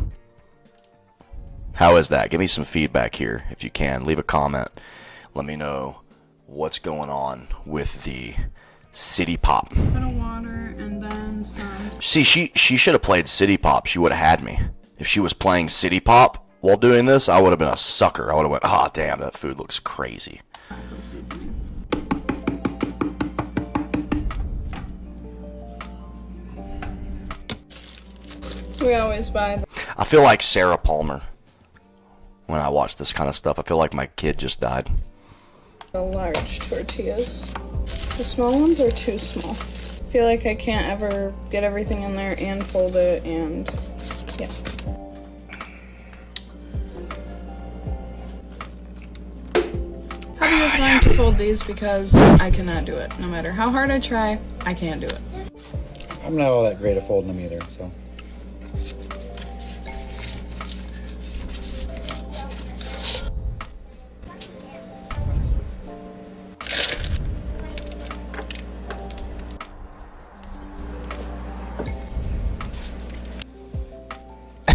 A: How is that? Give me some feedback here, if you can. Leave a comment. Let me know what's going on with the city pop.
N: A bit of water and then some...
A: See, she should have played city pop. She would have had me. If she was playing city pop while doing this, I would have been a sucker. I would have went, oh, damn, that food looks crazy.
N: We always buy...
A: I feel like Sarah Palmer when I watch this kind of stuff. I feel like my kid just died.
N: the large tortillas. The small ones are too small. I feel like I can't ever get everything in there and fold it, and yeah. Hubby is going to fold these because I cannot do it. No matter how hard I try, I can't do it.
O: I'm not all that great at folding them either, so.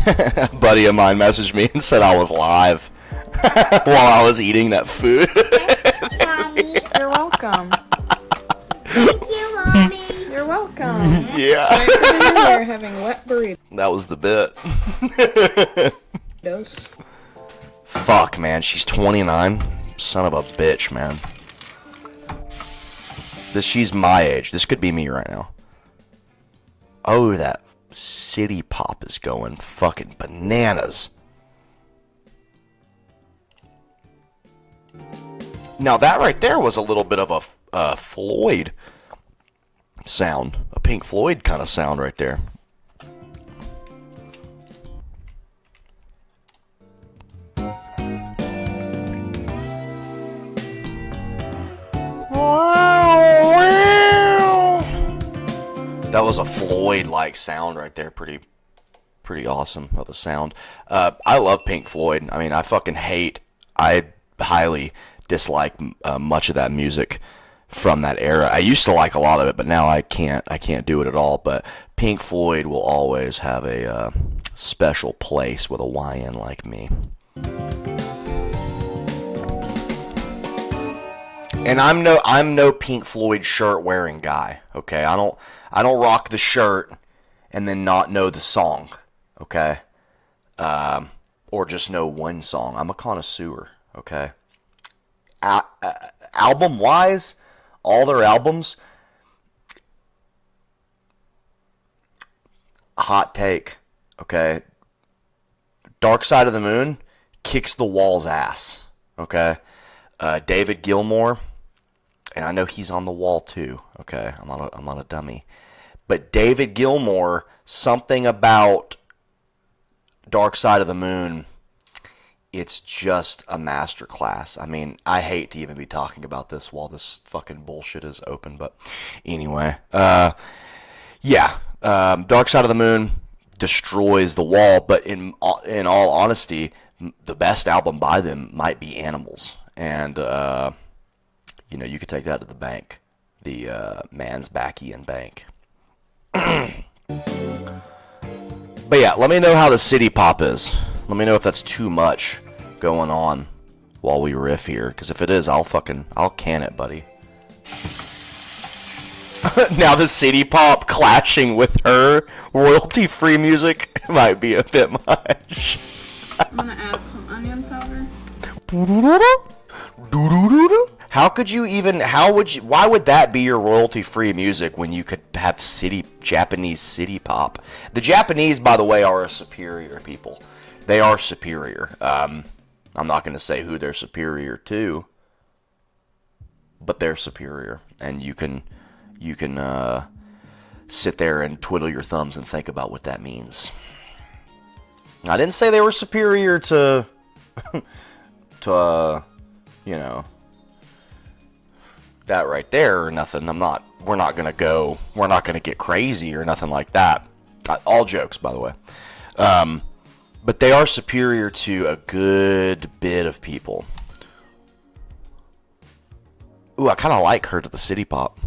A: A buddy of mine messaged me and said I was live while I was eating that food.
N: Mommy, you're welcome. Thank you, Mommy. You're welcome.
A: Yeah.
N: We're having wet burritos.
A: That was the bit. Fuck, man. She's 29. Son of a bitch, man. She's my age. This could be me right now. Oh, that city pop is going fucking bananas. Now that right there was a little bit of a Floyd sound, a Pink Floyd kind of sound right there. That was a Floyd-like sound right there. Pretty awesome of a sound. I love Pink Floyd. I mean, I highly dislike much of that music from that era. I used to like a lot of it, but now I can't do it at all. But Pink Floyd will always have a special place with a YN like me. And I'm no Pink Floyd shirt wearing guy. Okay, I don't rock the shirt and then not know the song. Okay, or just know one song. I'm a connoisseur. Okay. Album wise, all their albums. Hot take. Okay. Dark Side of the Moon kicks the wall's ass. Okay. David Gilmour. And I know he's on the wall too, okay? I'm not a dummy. But David Gilmour, something about Dark Side of the Moon, it's just a masterclass. I mean, I hate to even be talking about this while this fucking bullshit is open, but anyway. Yeah, Dark Side of the Moon destroys the wall, but in all honesty, the best album by them might be Animals, and you could take that to the bank, the Mansbackian Bank. But yeah, let me know how the city pop is. Let me know if that's too much going on while we riff here, because if it is, I'll can it, buddy. Now the city pop clashing with her royalty-free music might be a bit much.
N: I'm gonna add some onion powder.
A: Why would that be your royalty-free music when you could have Japanese city pop? The Japanese, by the way, are a superior people. They are superior. I'm not going to say who they're superior to, but they're superior. And you can sit there and twiddle your thumbs and think about what that means. I didn't say they were superior to that right there or nothing. We're not gonna get crazy or nothing like that. All jokes, by the way. But they are superior to a good bit of people. Ooh, I kind of like her to the city pop.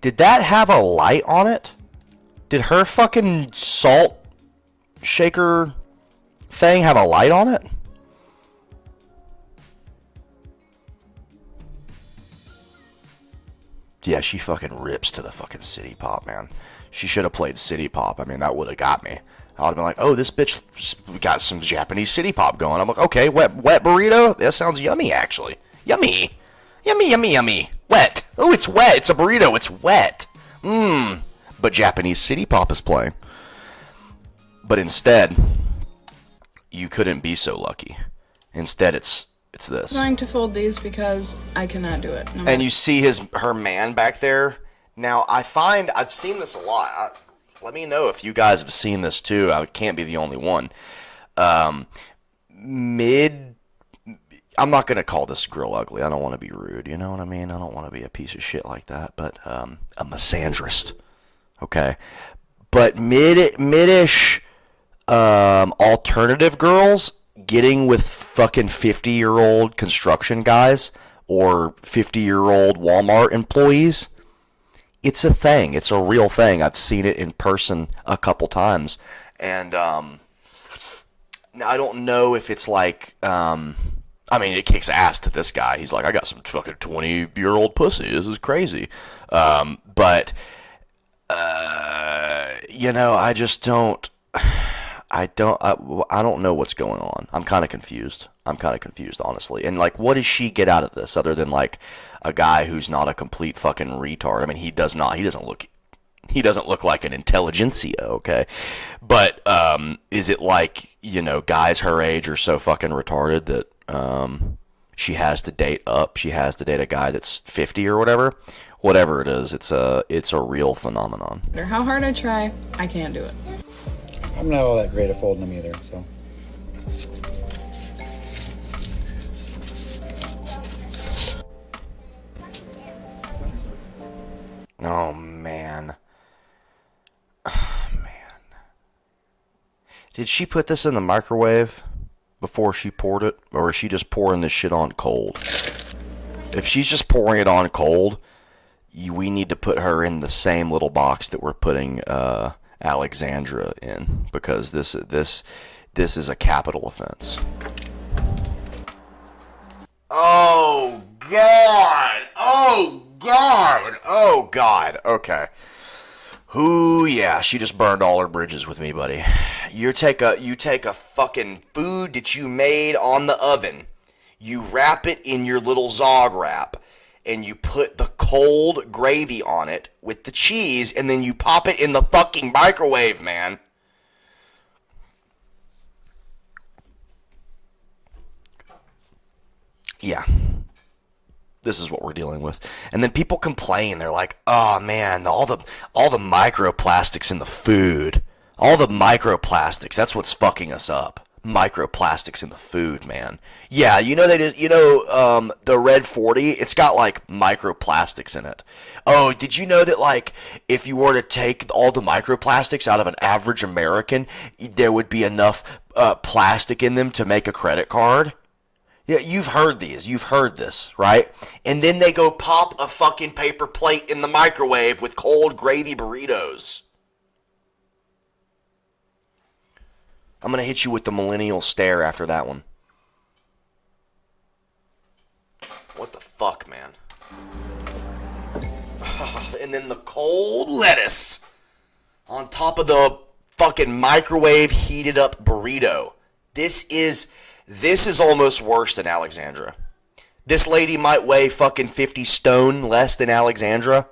A: Did that have a light on it? Did her fucking salt shaker thing have a light on it? Yeah, she fucking rips to the fucking city pop, man. She should have played city pop. I mean, that would have got me. I would have been like, oh, this bitch got some Japanese city pop going. I'm like, okay, wet burrito? That sounds yummy, actually. Yummy. Yummy, yummy, yummy. Wet. Oh, it's wet. It's a burrito. It's wet. But Japanese city pop is playing. But instead, you couldn't be so lucky. Instead, it's this.
N: I'm going to fold these because I cannot do it.
A: And you see her man back there. Now, I've seen this a lot. Let me know if you guys have seen this too. I can't be the only one. I'm not going to call this girl ugly. I don't want to be rude. You know what I mean? I don't want to be a piece of shit like that. But a misandrist. Okay? But mid-ish alternative girls getting with fucking 50-year-old construction guys or 50-year-old Walmart employees, it's a thing. It's a real thing. I've seen it in person a couple times. And now I don't know if it's like, I mean, it kicks ass to this guy. He's like, I got some fucking 20-year-old pussy. This is crazy. But I just don't. I don't know what's going on. I'm kind of confused. Honestly. And like, what does she get out of this other than like a guy who's not a complete fucking retard? I mean, he doesn't look like an intelligentsia, okay? But is it like, guys her age are so fucking retarded that she has to date up? She has to date a guy that's 50 or whatever? Whatever it is, it's a real phenomenon.
N: No matter how hard I try, I can't do it.
O: I'm not all that great at folding them either, so.
A: Oh, man. Did she put this in the microwave before she poured it? Or is she just pouring this shit on cold? If she's just pouring it on cold, we need to put her in the same little box that we're putting Alexandra in, because this is a capital offense. Oh God! Oh God! Oh God! Okay. Ooh, yeah, she just burned all her bridges with me, buddy. You take a fucking food that you made on the oven, you wrap it in your little Zog wrap, and you put the cold gravy on it with the cheese, and then you pop it in the fucking microwave, man. Yeah. This is what we're dealing with. And then people complain. They're like, oh, man, all the microplastics in the food. All the microplastics, that's what's fucking us up. microplastics in the food, man. Yeah, you know the Red 40, it's got like microplastics in it. Oh, did you know that like if you were to take all the microplastics out of an average American, there would be enough plastic in them to make a credit card? Yeah, you've heard these. You've heard this, right? And then they go pop a fucking paper plate in the microwave with cold gravy burritos. I'm going to hit you with the millennial stare after that one. What the fuck, man? And then the cold lettuce on top of the fucking microwave heated up burrito. This is almost worse than Alexandra. This lady might weigh fucking 50 stone less than Alexandra.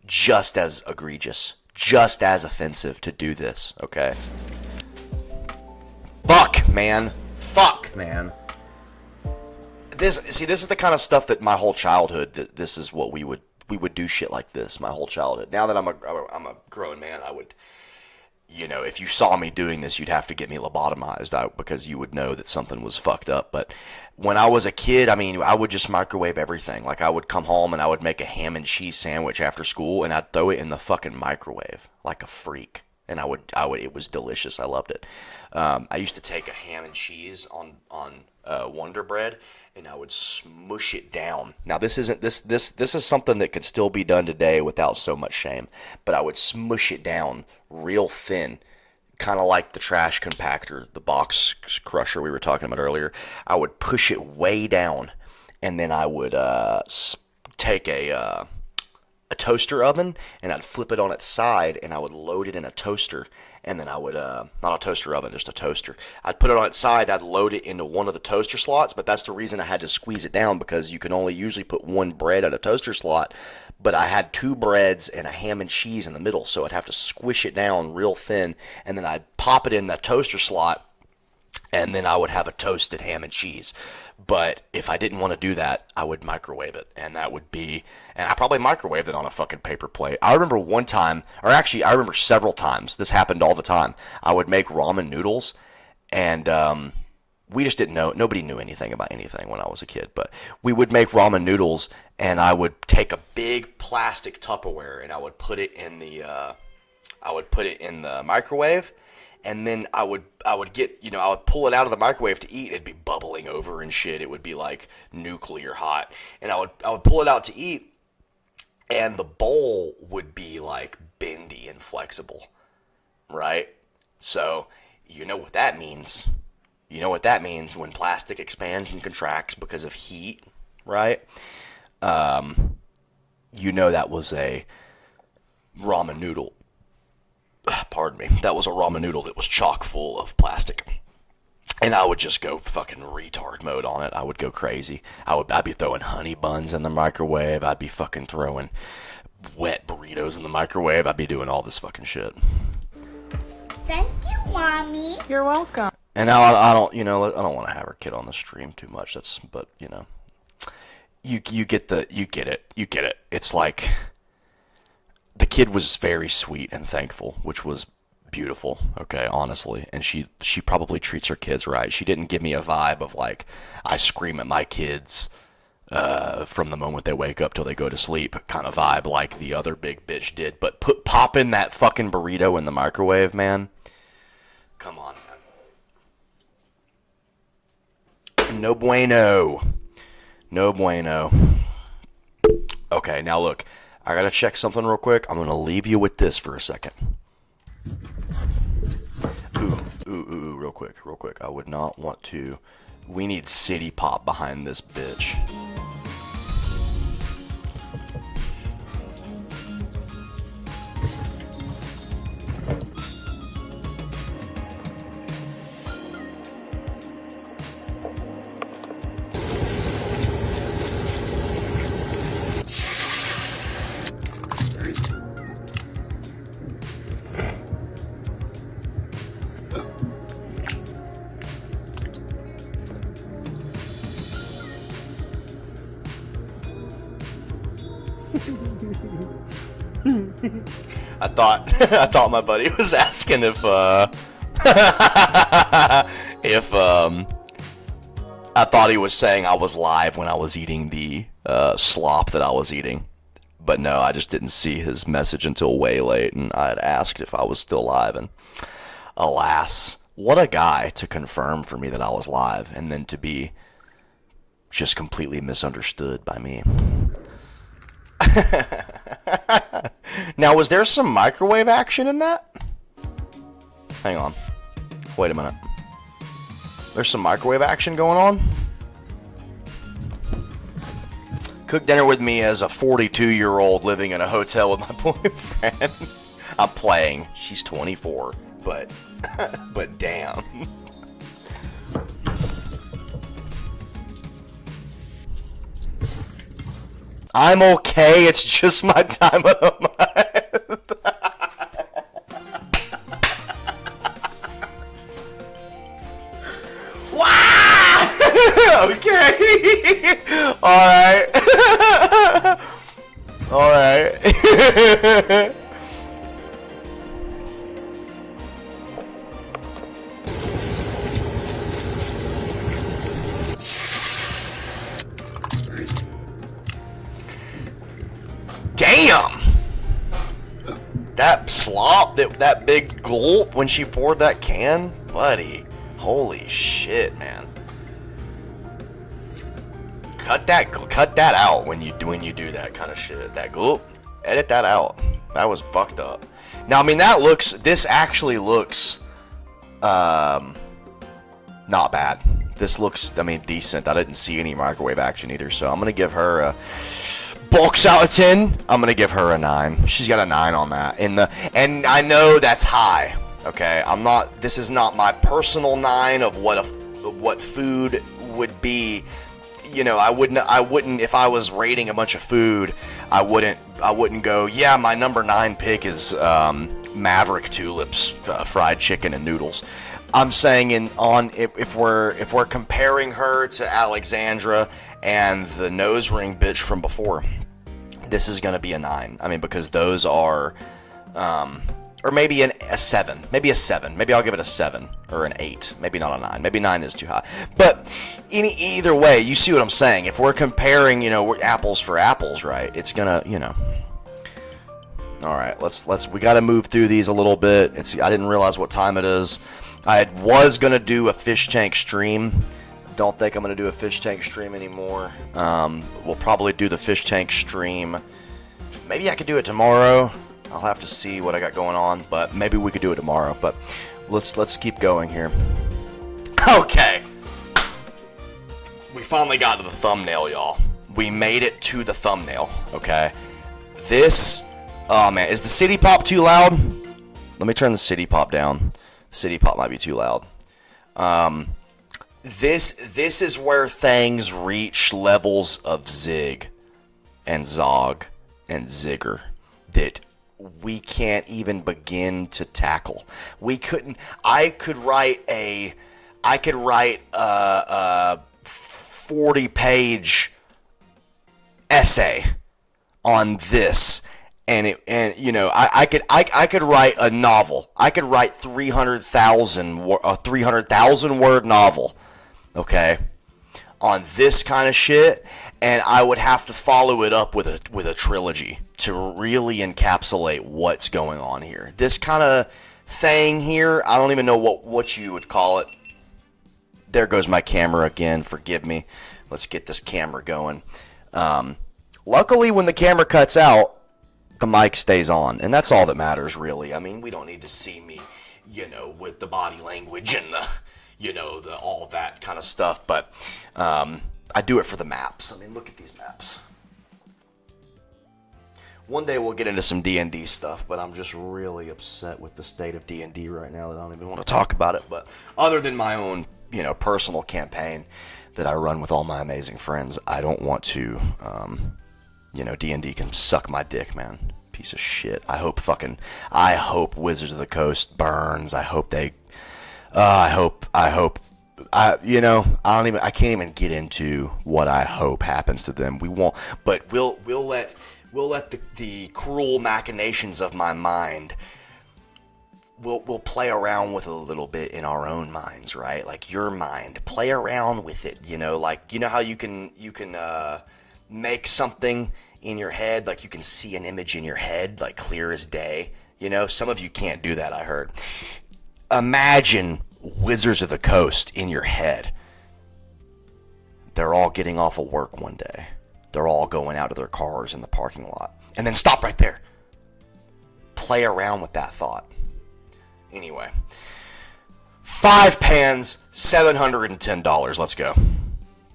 A: Just as egregious. Just as offensive to do this, okay? Fuck, man. Fuck, man. This is the kind of stuff that my whole childhood, this is what we would do shit like this my whole childhood. Now that I'm a grown man, I would, if you saw me doing this, you'd have to get me lobotomized out because you would know that something was fucked up. But when I was a kid, I would just microwave everything. Like, I would come home and I would make a ham and cheese sandwich after school, and I'd throw it in the fucking microwave like a freak. And it was delicious. I loved it. I used to take a ham and cheese on Wonder Bread, and I would smush it down. Now, this is something that could still be done today without so much shame. But I would smush it down real thin, kind of like the trash compactor, the box crusher we were talking about earlier. I would push it way down, and then I would take a toaster oven, and I'd flip it on its side, and I would load it in a toaster, and then I would, not a toaster oven, just a toaster. I'd put it on its side, I'd load it into one of the toaster slots, but that's the reason I had to squeeze it down, because you can only usually put one bread in a toaster slot, but I had two breads and a ham and cheese in the middle, so I'd have to squish it down real thin, and then I'd pop it in that toaster slot, and then I would have a toasted ham and cheese. But if I didn't want to do that, I would microwave it, and I probably microwaved it on a fucking paper plate. I remember one time, or actually I remember several times, this happened all the time, I would make ramen noodles, and we just didn't know, nobody knew anything about anything when I was a kid, but we would make ramen noodles, and I would take a big plastic Tupperware, and I would put it in the microwave. And then I would pull it out of the microwave to eat. It'd be bubbling over and shit. It would be like nuclear hot. And I would pull it out to eat, and the bowl would be like bendy and flexible, right? So you know what that means. You know what that means when plastic expands and contracts because of heat, right? You know that was a ramen noodle. Pardon me, that was a ramen noodle that was chock full of plastic. And I would just go fucking retard mode on it. I would go crazy. I'd be throwing honey buns in the microwave. I'd be fucking throwing wet burritos in the microwave. I'd be doing all this fucking shit.
P: Thank you, Mommy.
N: You're welcome.
A: And now I don't want to have her kid on the stream too much. You get it. It's like, the kid was very sweet and thankful, which was beautiful, okay, honestly. And she probably treats her kids right. She didn't give me a vibe of like, I scream at my kids from the moment they wake up till they go to sleep kind of vibe like the other big bitch did. But pop in that fucking burrito in the microwave, man. Come on, man. No bueno. No bueno. Okay, now look. I gotta check something real quick. I'm gonna leave you with this for a second. Ooh, real quick. I would not want to. We need City Pop behind this bitch. I thought my buddy was asking if if I thought he was saying I was live when I was eating the slop that I was eating. But no, I just didn't see his message until way late, and I had asked if I was still live, and alas, what a guy to confirm for me that I was live, and then to be just completely misunderstood by me. Now, was there some microwave action in that? Hang on. Wait a minute. There's some microwave action going on? Cook dinner with me as a 42-year-old living in a hotel with my boyfriend. I'm playing. She's 24, but damn. I'm okay. It's just my time of the month. Wow! Okay. All right. All right. Damn! That slop, that big gulp when she poured that can, buddy. Holy shit, man. Cut that out when you do that kind of shit. That gulp, edit that out. That was fucked up. Now, I mean, this actually looks, not bad. This looks, I mean, decent. I didn't see any microwave action either, so I'm gonna give her a bulks out of 10. I'm gonna give her a 9. She's got a 9 on that. And I know that's high. Okay, this is not my personal 9 of what food would be. You know, I wouldn't if I was rating a bunch of food, I wouldn't go, yeah, my number 9 pick is Maverick Tulips, fried chicken and noodles. I'm saying if we're comparing her to Alexandra and the nose ring bitch from before, this is gonna be a 9. I mean, because those are, or maybe a 7. Maybe a 7. Maybe I'll give it a 7 or an 8. Maybe not a 9. Maybe 9 is too high. But either way, you see what I'm saying. If we're comparing, we're apples for apples, right? It's gonna, All right, we got to move through these a little bit. I didn't realize what time it is. I was gonna do a Fishtank stream. Don't think I'm gonna do a Fishtank stream anymore. We'll probably do the Fishtank stream. Maybe I could do it tomorrow. I'll have to see what I got going on, but maybe we could do it tomorrow. But let's keep going here. Okay. We finally got to the thumbnail, y'all. We made it to the thumbnail, okay? Oh man, is the city pop too loud? Let me turn the city pop down. City pop might be too loud. This is where things reach levels of zig and zog and zigger that we can't even begin to tackle. I could write a 40-page essay on this, and I could write a novel. I could write 300,000 word novel, okay, on this kind of shit, and I would have to follow it up with a trilogy to really encapsulate what's going on here. This kind of thing here, I don't even know what you would call it. There goes my camera again. Forgive me. Let's get this camera going. Luckily, when the camera cuts out, the mic stays on, and that's all that matters, really. I mean, we don't need to see me, with the body language and the all that kind of stuff, but I do it for the maps. I mean, look at these maps. One day we'll get into some D&D stuff, but I'm just really upset with the state of D&D right now that I don't even want to talk about it. But other than my own, personal campaign that I run with all my amazing friends, I don't want to, D&D can suck my dick, man. Piece of shit. I hope Wizards of the Coast burns. I can't even get into what I hope happens to them. We won't, but we'll let the cruel machinations of my mind we'll play around with a little bit in our own minds, right? Like your mind, play around with it. You know, like you know how you can make something in your head, like you can see an image in your head, like clear as day. You know, some of you can't do that. I heard. Imagine Wizards of the Coast in your head. They're all getting off of work one day. They're all going out to their cars in the parking lot. And then stop right there. Play around with that thought. Anyway. 5 pans, $710. Let's go.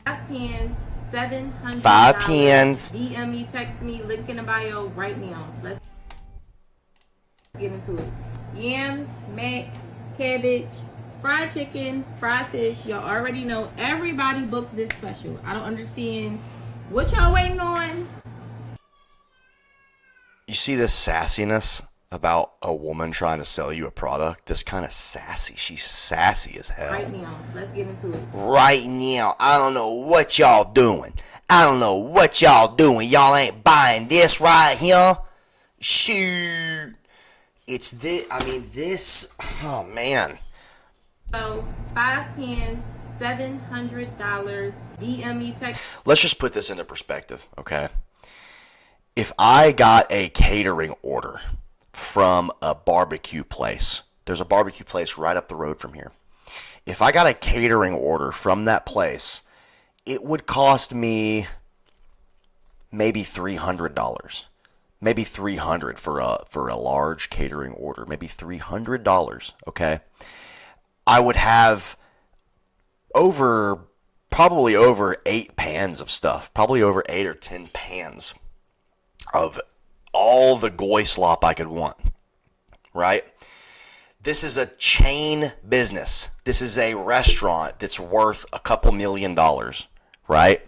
Q: 5 pans, $700.
A: 5 pans.
Q: DM me, text me, link in the bio right now. Let's get into it. Yams, mac, cabbage, fried chicken, fried fish. Y'all already know everybody books this special. I don't understand what y'all waiting on.
A: You see this sassiness about a woman trying to sell you a product? This kind of sassy. She's sassy as hell.
Q: Right now. Let's get into it.
A: Right now. I don't know what y'all doing. I don't know what y'all doing. Y'all ain't buying this right here. Shoot. It's this. I mean, this. Oh, man.
Q: So, 5 pans, $700. DM me, text.
A: Let's just put this into perspective, okay? If I got a catering order from a barbecue place, there's a barbecue place right up the road from here. If I got a catering order from that place, it would cost me maybe $300. Maybe $300 for a large catering order. Maybe $300, okay? I would have probably over 8 pans of stuff. Probably over 8 or 10 pans of all the goy slop I could want, right? This is a chain business. This is a restaurant that's worth a couple $1 million, right?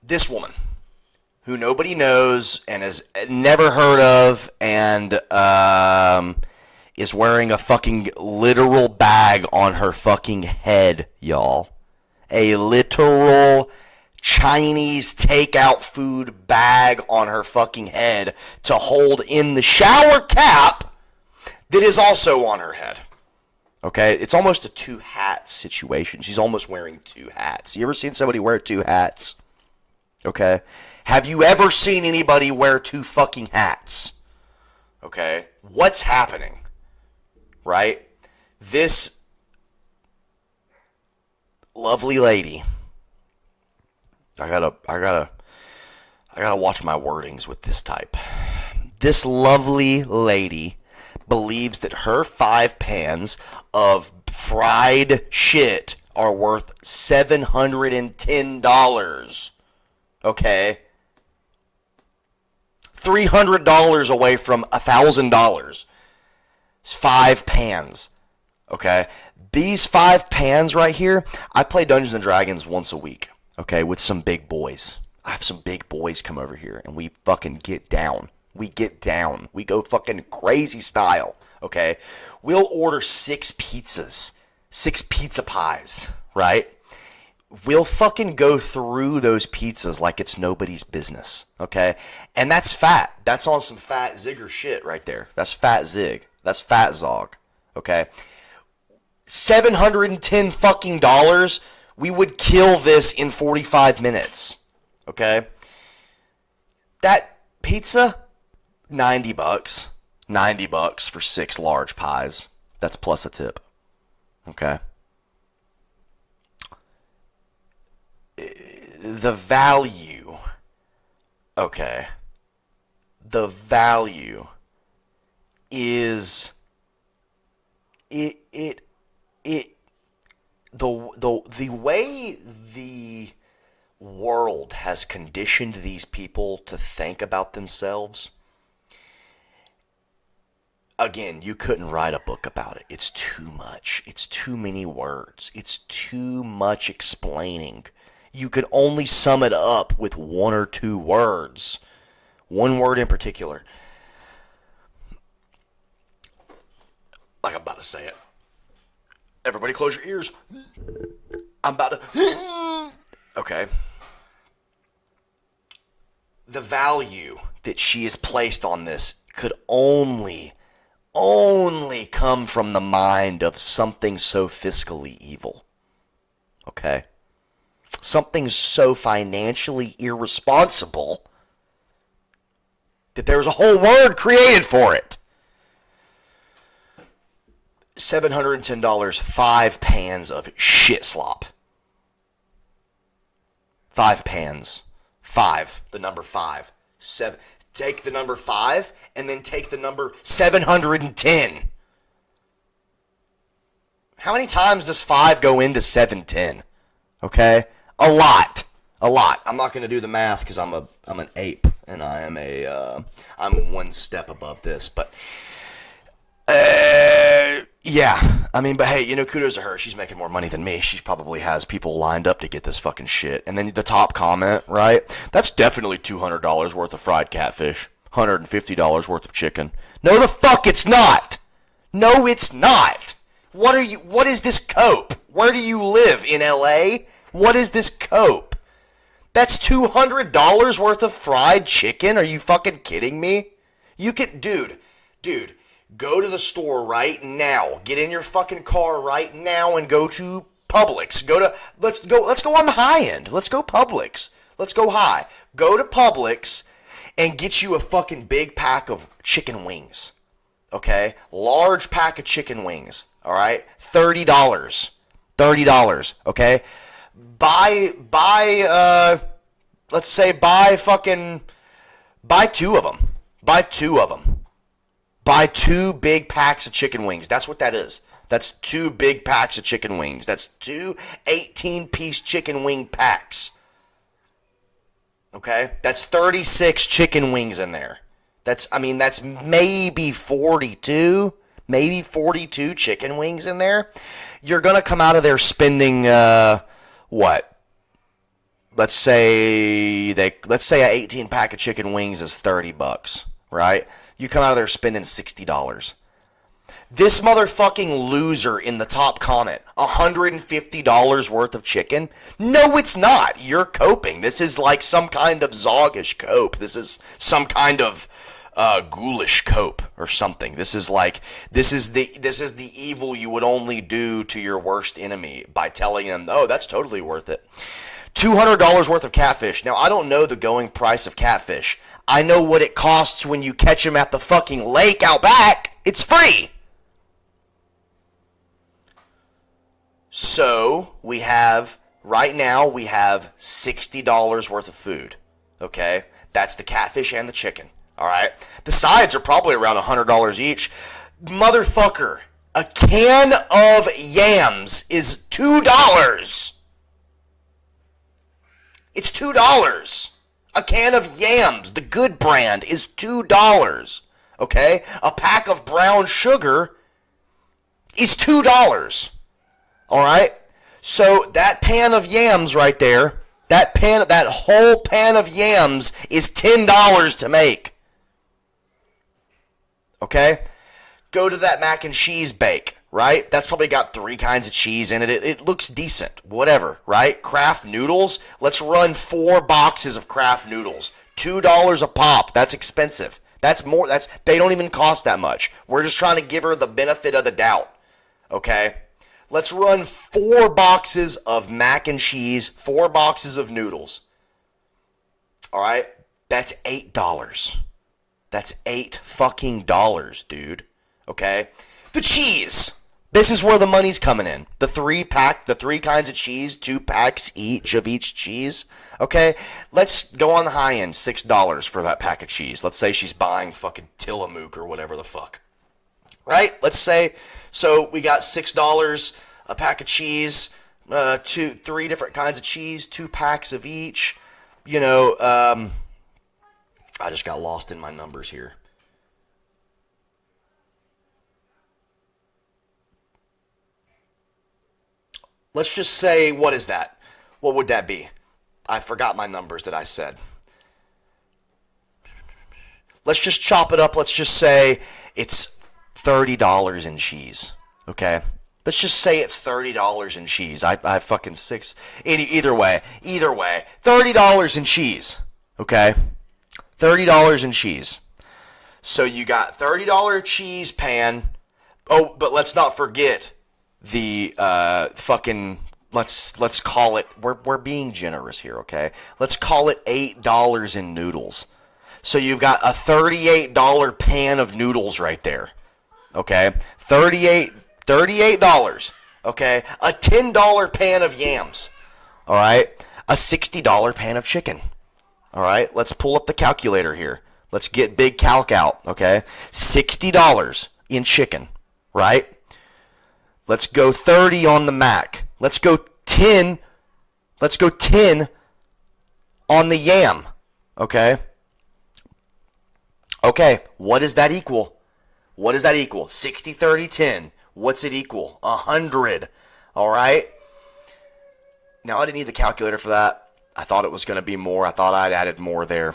A: This woman, who nobody knows and has never heard of, and is wearing a fucking literal bag on her fucking head, y'all. A literal Chinese takeout food bag on her fucking head to hold in the shower cap that is also on her head. Okay? It's almost a 2 hats situation. She's almost wearing 2 hats. You ever seen somebody wear 2 hats? Okay? Have you ever seen anybody wear 2 fucking hats? Okay? What's happening? Right? This lovely lady. I gotta watch my wordings with this type. This lovely lady believes that her 5 pans of fried shit are worth $710. Okay? $300 away from $1,000. It's 5 pans. Okay? These 5 pans right here, I play Dungeons & Dragons once a week. Okay, with some big boys. I have some big boys come over here, and we fucking get down. We get down. We go fucking crazy style, okay? We'll order 6 pizzas. 6 pizza pies, right? We'll fucking go through those pizzas like it's nobody's business, okay? And that's fat. That's on some fat zigger shit right there. That's fat zig. That's fat zog, okay? $710 fucking dollars. We would kill this in 45 minutes, okay? That pizza, $90. $90 for 6 large pies. That's plus a tip, okay? The value, okay? The value is the way the world has conditioned these people to think about themselves. Again, you couldn't write a book about it. It's too much. It's too many words. It's too much explaining. You could only sum it up with 1 or 2 words. 1 word in particular. Like I'm about to say it. Everybody close your ears. I'm about to... Okay. The value that she has placed on this could only come from the mind of something so fiscally evil. Okay? Something so financially irresponsible that there was a whole word created for it. $710, 5 pans of shit slop. 5 pans. 5, the number 5. 7. Take the number 5 and then take the number 710. How many times does 5 go into 710? Okay? A lot. I'm not going to do the math because I'm an ape and I'm one step above this, but yeah. I mean, but hey, kudos to her. She's making more money than me. She probably has people lined up to get this fucking shit. And then the top comment, right? That's definitely $200 worth of fried catfish. $150 worth of chicken. No, the fuck it's not. No, it's not. What is this cope? Where do you live? In LA? What is this cope? That's $200 worth of fried chicken? Are you fucking kidding me? You can, dude, go to the store right now. Get in your fucking car right now and go to Publix. Let's go on the high end. Let's go Publix. Let's go high. Go to Publix and get you a fucking big pack of chicken wings. Okay? Large pack of chicken wings. All right? $30. $30, okay? Let's say buy 2 of them. Buy 2 of them. Buy 2 big packs of chicken wings. That's what that is. That's 2 big packs of chicken wings. That's 2 18-piece chicken wing packs. Okay? That's 36 chicken wings in there. That's maybe 42. Maybe 42 chicken wings in there. You're going to come out of there spending, what? Let's say a 18-pack of chicken wings is $30, right? You come out of there spending $60. This motherfucking loser in the top comment, $150 worth of chicken? No, it's not. You're coping. This is like some kind of Zoggish cope. This is some kind of ghoulish cope or something. This is the evil you would only do to your worst enemy by telling them, oh, that's totally worth it. $200 worth of catfish. Now, I don't know the going price of catfish. I know what it costs when you catch them at the fucking lake out back. It's free. So, right now, we have $60 worth of food. Okay? That's the catfish and the chicken. Alright? The sides are probably around $100 each. Motherfucker, a can of yams is $2. It's $2. A can of yams, the good brand, is $2. Okay? A pack of brown sugar is $2. Alright? So that pan of yams right there, that whole pan of yams is $10 to make. Okay? Go to that mac and cheese bake, right? That's probably got 3 kinds of cheese in it. It looks decent. Whatever, right? Kraft noodles. Let's run 4 boxes of Kraft noodles. $2 a pop. That's expensive. They don't even cost that much. We're just trying to give her the benefit of the doubt. Okay? Let's run 4 boxes of mac and cheese, 4 boxes of noodles. All right? That's $8. That's $8 fucking dollars, dude. Okay? The cheese. This is where the money's coming in. The 3 kinds of cheese, 2 packs each of each cheese. Okay? Let's go on the high end, $6 for that pack of cheese. Let's say she's buying fucking Tillamook or whatever the fuck. Right? Let's say, so we got $6 a pack of cheese, 3 different kinds of cheese, 2 packs of each. I just got lost in my numbers here. Let's just say, what is that? What would that be? I forgot my numbers that I said. Let's just chop it up. Let's just say it's $30 in cheese. Okay? Let's just say it's $30 in cheese. I fucking six. Either way. $30 in cheese. Okay? $30 in cheese. So you got $30 cheese pan. Oh, but let's not forget the fucking let's call it, we're being generous here, okay? Let's call it $8 in noodles. So you've got a $38 pan of noodles right there. Okay? $38, okay? A $10 pan of yams. All right? A $60 pan of chicken. All right? Let's pull up the calculator here. Let's get big calc out, okay? $60 in chicken, right? Let's go 30 on the mac. Let's go 10. Let's go 10 on the yam, okay? Okay, what does that equal? What does that equal? 60, 30, 10. What's it equal? 100. All right? Now, I didn't need the calculator for that. I thought it was going to be more. I thought I'd added more there.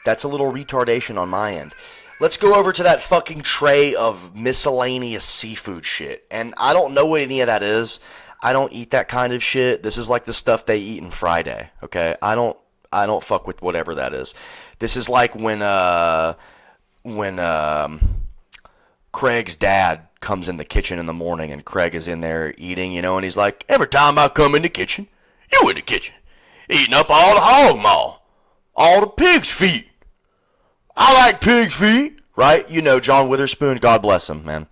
A: That's a little retardation on my end. Let's go over to that fucking tray of miscellaneous seafood shit. And I don't know what any of that is. I don't eat that kind of shit. This is like the stuff they eat in Friday, okay? I don't fuck with whatever that is. This is like when Craig's dad comes in the kitchen in the morning and Craig is in there eating, you know, and he's like, every time I come in the kitchen, you in the kitchen, eating up all the hog maw, all the pig's feet. I like pig's feet, right? You know, John Witherspoon, God bless him, man.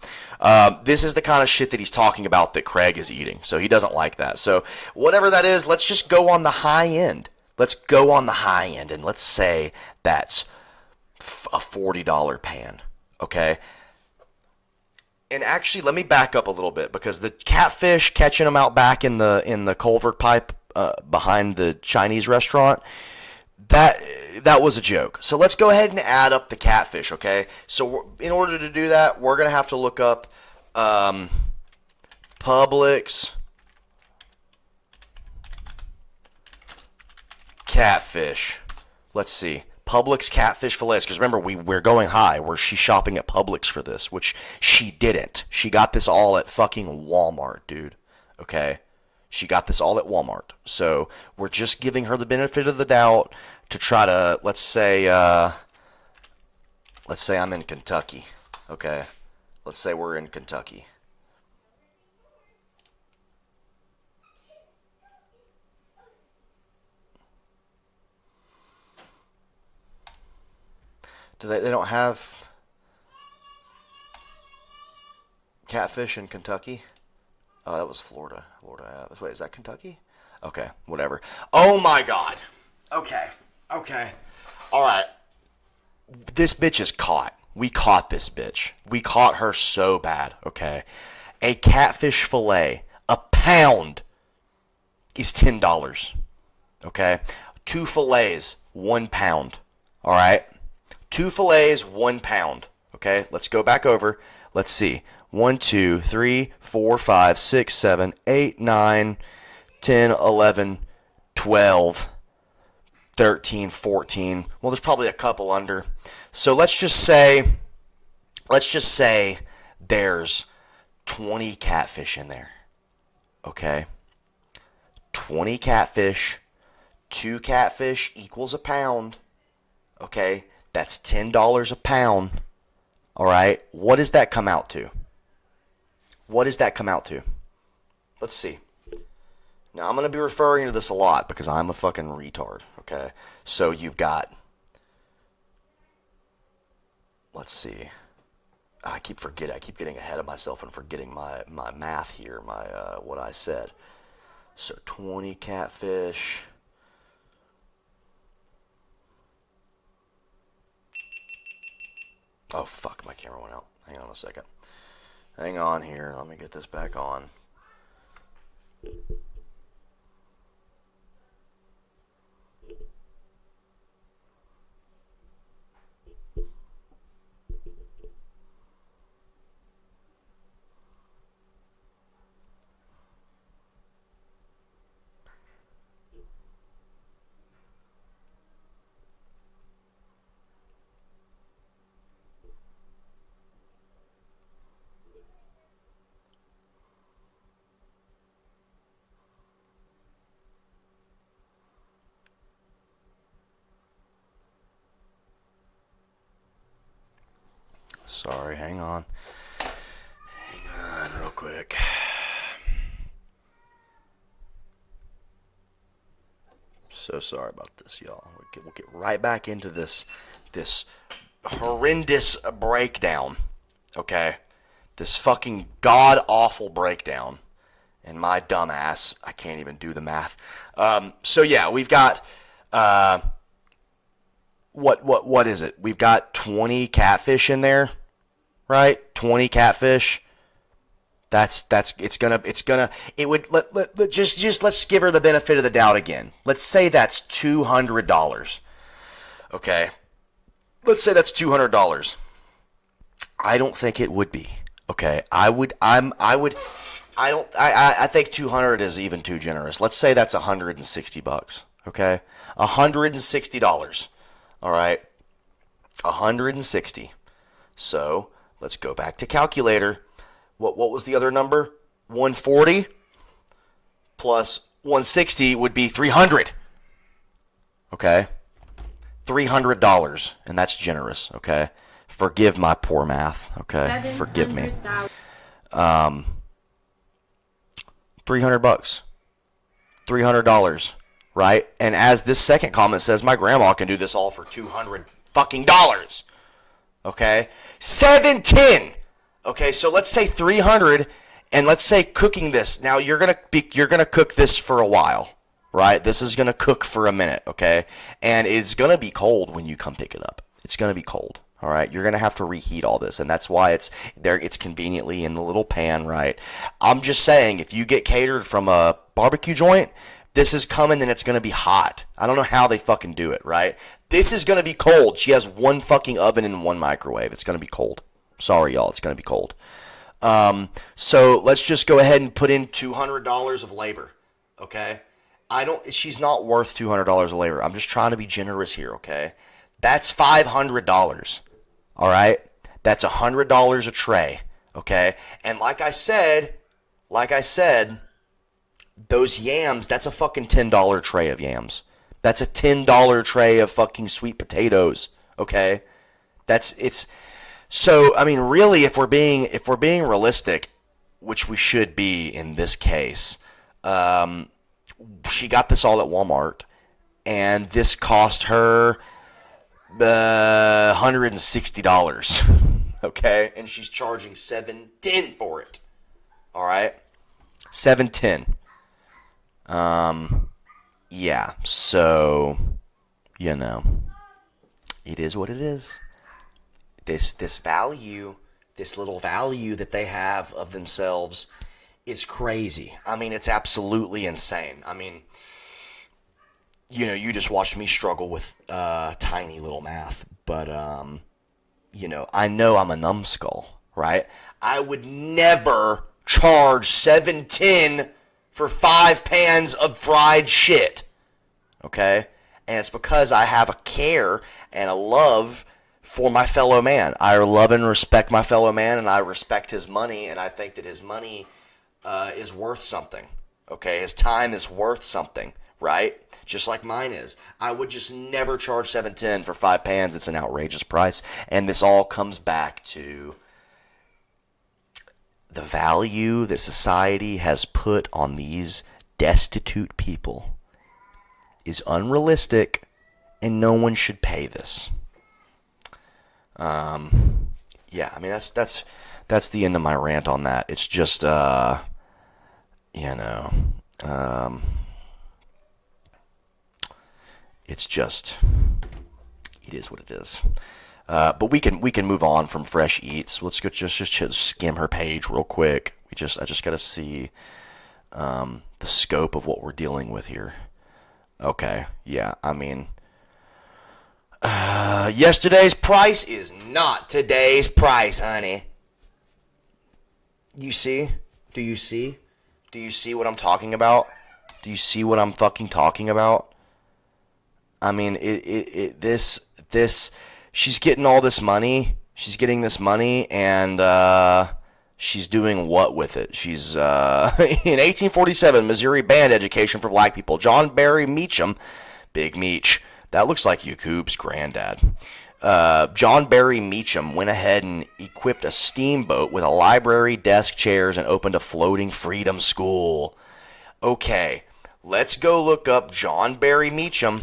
A: This is the kind of shit that he's talking about that Craig is eating, so he doesn't like that. So whatever that is, let's just go on the high end. Let's go on the high end, and let's say that's a $40 pan, okay? And actually, let me back up a little bit, because the catfish, catching them out back in the culvert pipe behind the Chinese restaurant, that was a joke. So let's go ahead and add up the catfish, okay? So in order to do that, we're going to have to look up Publix catfish. Let's see. Publix catfish fillets. Because remember, we're going high. She's shopping at Publix for this, which she didn't. She got this all at fucking Walmart, dude. Okay? She got this all at Walmart. So we're just giving her the benefit of the doubt to try to, let's say I'm in Kentucky. Okay? Let's say we're in Kentucky. They don't have catfish in Kentucky? Oh, that was Florida. Wait, is that Kentucky? Okay, whatever. Oh my God. Okay. All right. This bitch is caught. We caught this bitch. We caught her so bad, okay? A catfish fillet, a pound, is $10, okay? 2 fillets, 1 pound, all right? 2 fillets, 1 pound, okay? Let's go back over. Let's see. 1, 2, 3, 4, 5, 6, 7, 8, 9, 10, 11, 12, 13, 14. Well, there's probably a couple under. So let's just say there's 20 catfish in there. Okay? 20 catfish, 2 catfish equals a pound. Okay? That's $10 a pound. All right? What does that come out to? Let's see. Now, I'm going to be referring to this a lot because I'm a fucking retard, okay? So you've got, let's see. I keep getting ahead of myself and forgetting my math here, what I said. So 20 catfish. Oh, fuck, my camera went out. Hang on a second. Hang on here. Let me get this back on. sorry. Hang on. Hang on real quick. So sorry about this, y'all. We'll get right back into this horrendous breakdown. Okay? This fucking god-awful breakdown. And my dumb ass, I can't even do the math. So yeah, we've got what is it? We've got 20 catfish in there, right? 20 catfish. Let's give her the benefit of the doubt again. Let's say that's $200. Okay. Let's say that's $200. I don't think it would be. Okay. I think 200 is even too generous. Let's say that's $160. Okay. $160. All right. 160. So let's go back to calculator. What was the other number? 140 plus 160 would be 300. Okay? $300, and that's generous, okay? Forgive my poor math, okay? Forgive me. $300. $300, right? And as this second comment says, my grandma can do this all for $200 fucking dollars. Okay? $710. Okay, so let's say 300, and let's say cooking this. Now you're gonna cook this for a while, right? This is gonna cook for a minute, okay? And it's gonna be cold when you come pick it up. It's gonna be cold, all right? You're gonna have to reheat all this, and that's why it's there. It's conveniently in the little pan, right? I'm just saying, if you get catered from a barbecue joint, this is coming and it's gonna be hot. I don't know how they fucking do it, right? This is gonna be cold. She has one fucking oven and one microwave. It's gonna be cold. Sorry, y'all. It's going to be cold. So let's just go ahead and put in $200 of labor. Okay? She's not worth $200 of labor. I'm just trying to be generous here. Okay? That's $500. All right? That's $100 a tray. Okay? And like I said, those yams, that's a fucking $10 tray of yams. That's a $10 tray of fucking sweet potatoes. Okay? So, I mean, really, if we're being realistic, which we should be in this case, she got this all at Walmart, and this cost her $160. Okay, and she's charging $710 for it. All right, $710. Yeah. So, it is what it is. This value, this little value that they have of themselves is crazy. I mean, it's absolutely insane. I mean, you just watched me struggle with tiny little math, but I know I'm a numbskull, right? I would never charge $710 for 5 pans of fried shit, okay? And it's because I have a care and a love for my fellow man. I love and respect my fellow man, and I respect his money, and I think that his money is worth something. Okay, his time is worth something, right? Just like mine is. I would just never charge $710 for 5 pans. It's an outrageous price, and this all comes back to the value that society has put on these destitute people is unrealistic, and no one should pay this. Yeah, I mean, that's the end of my rant on that. It's just, it is what it is. But we can move on from Fresh Eats. Let's go just skim her page real quick. I just got to see the scope of what we're dealing with here. Okay, yeah, I mean, yesterday's price is not today's price, honey. You see? Do you see? Do you see what I'm talking about? Do you see what I'm fucking talking about? I mean, she's getting all this money. She's getting this money, and she's doing what with it? She's in 1847, Missouri banned education for black people. John Barry Meacham, Big Meech. That looks like Yakub's granddad. John Barry Meacham went ahead and equipped a steamboat with a library, desk, chairs, and opened a floating freedom school. Okay, let's go look up John Barry Meacham.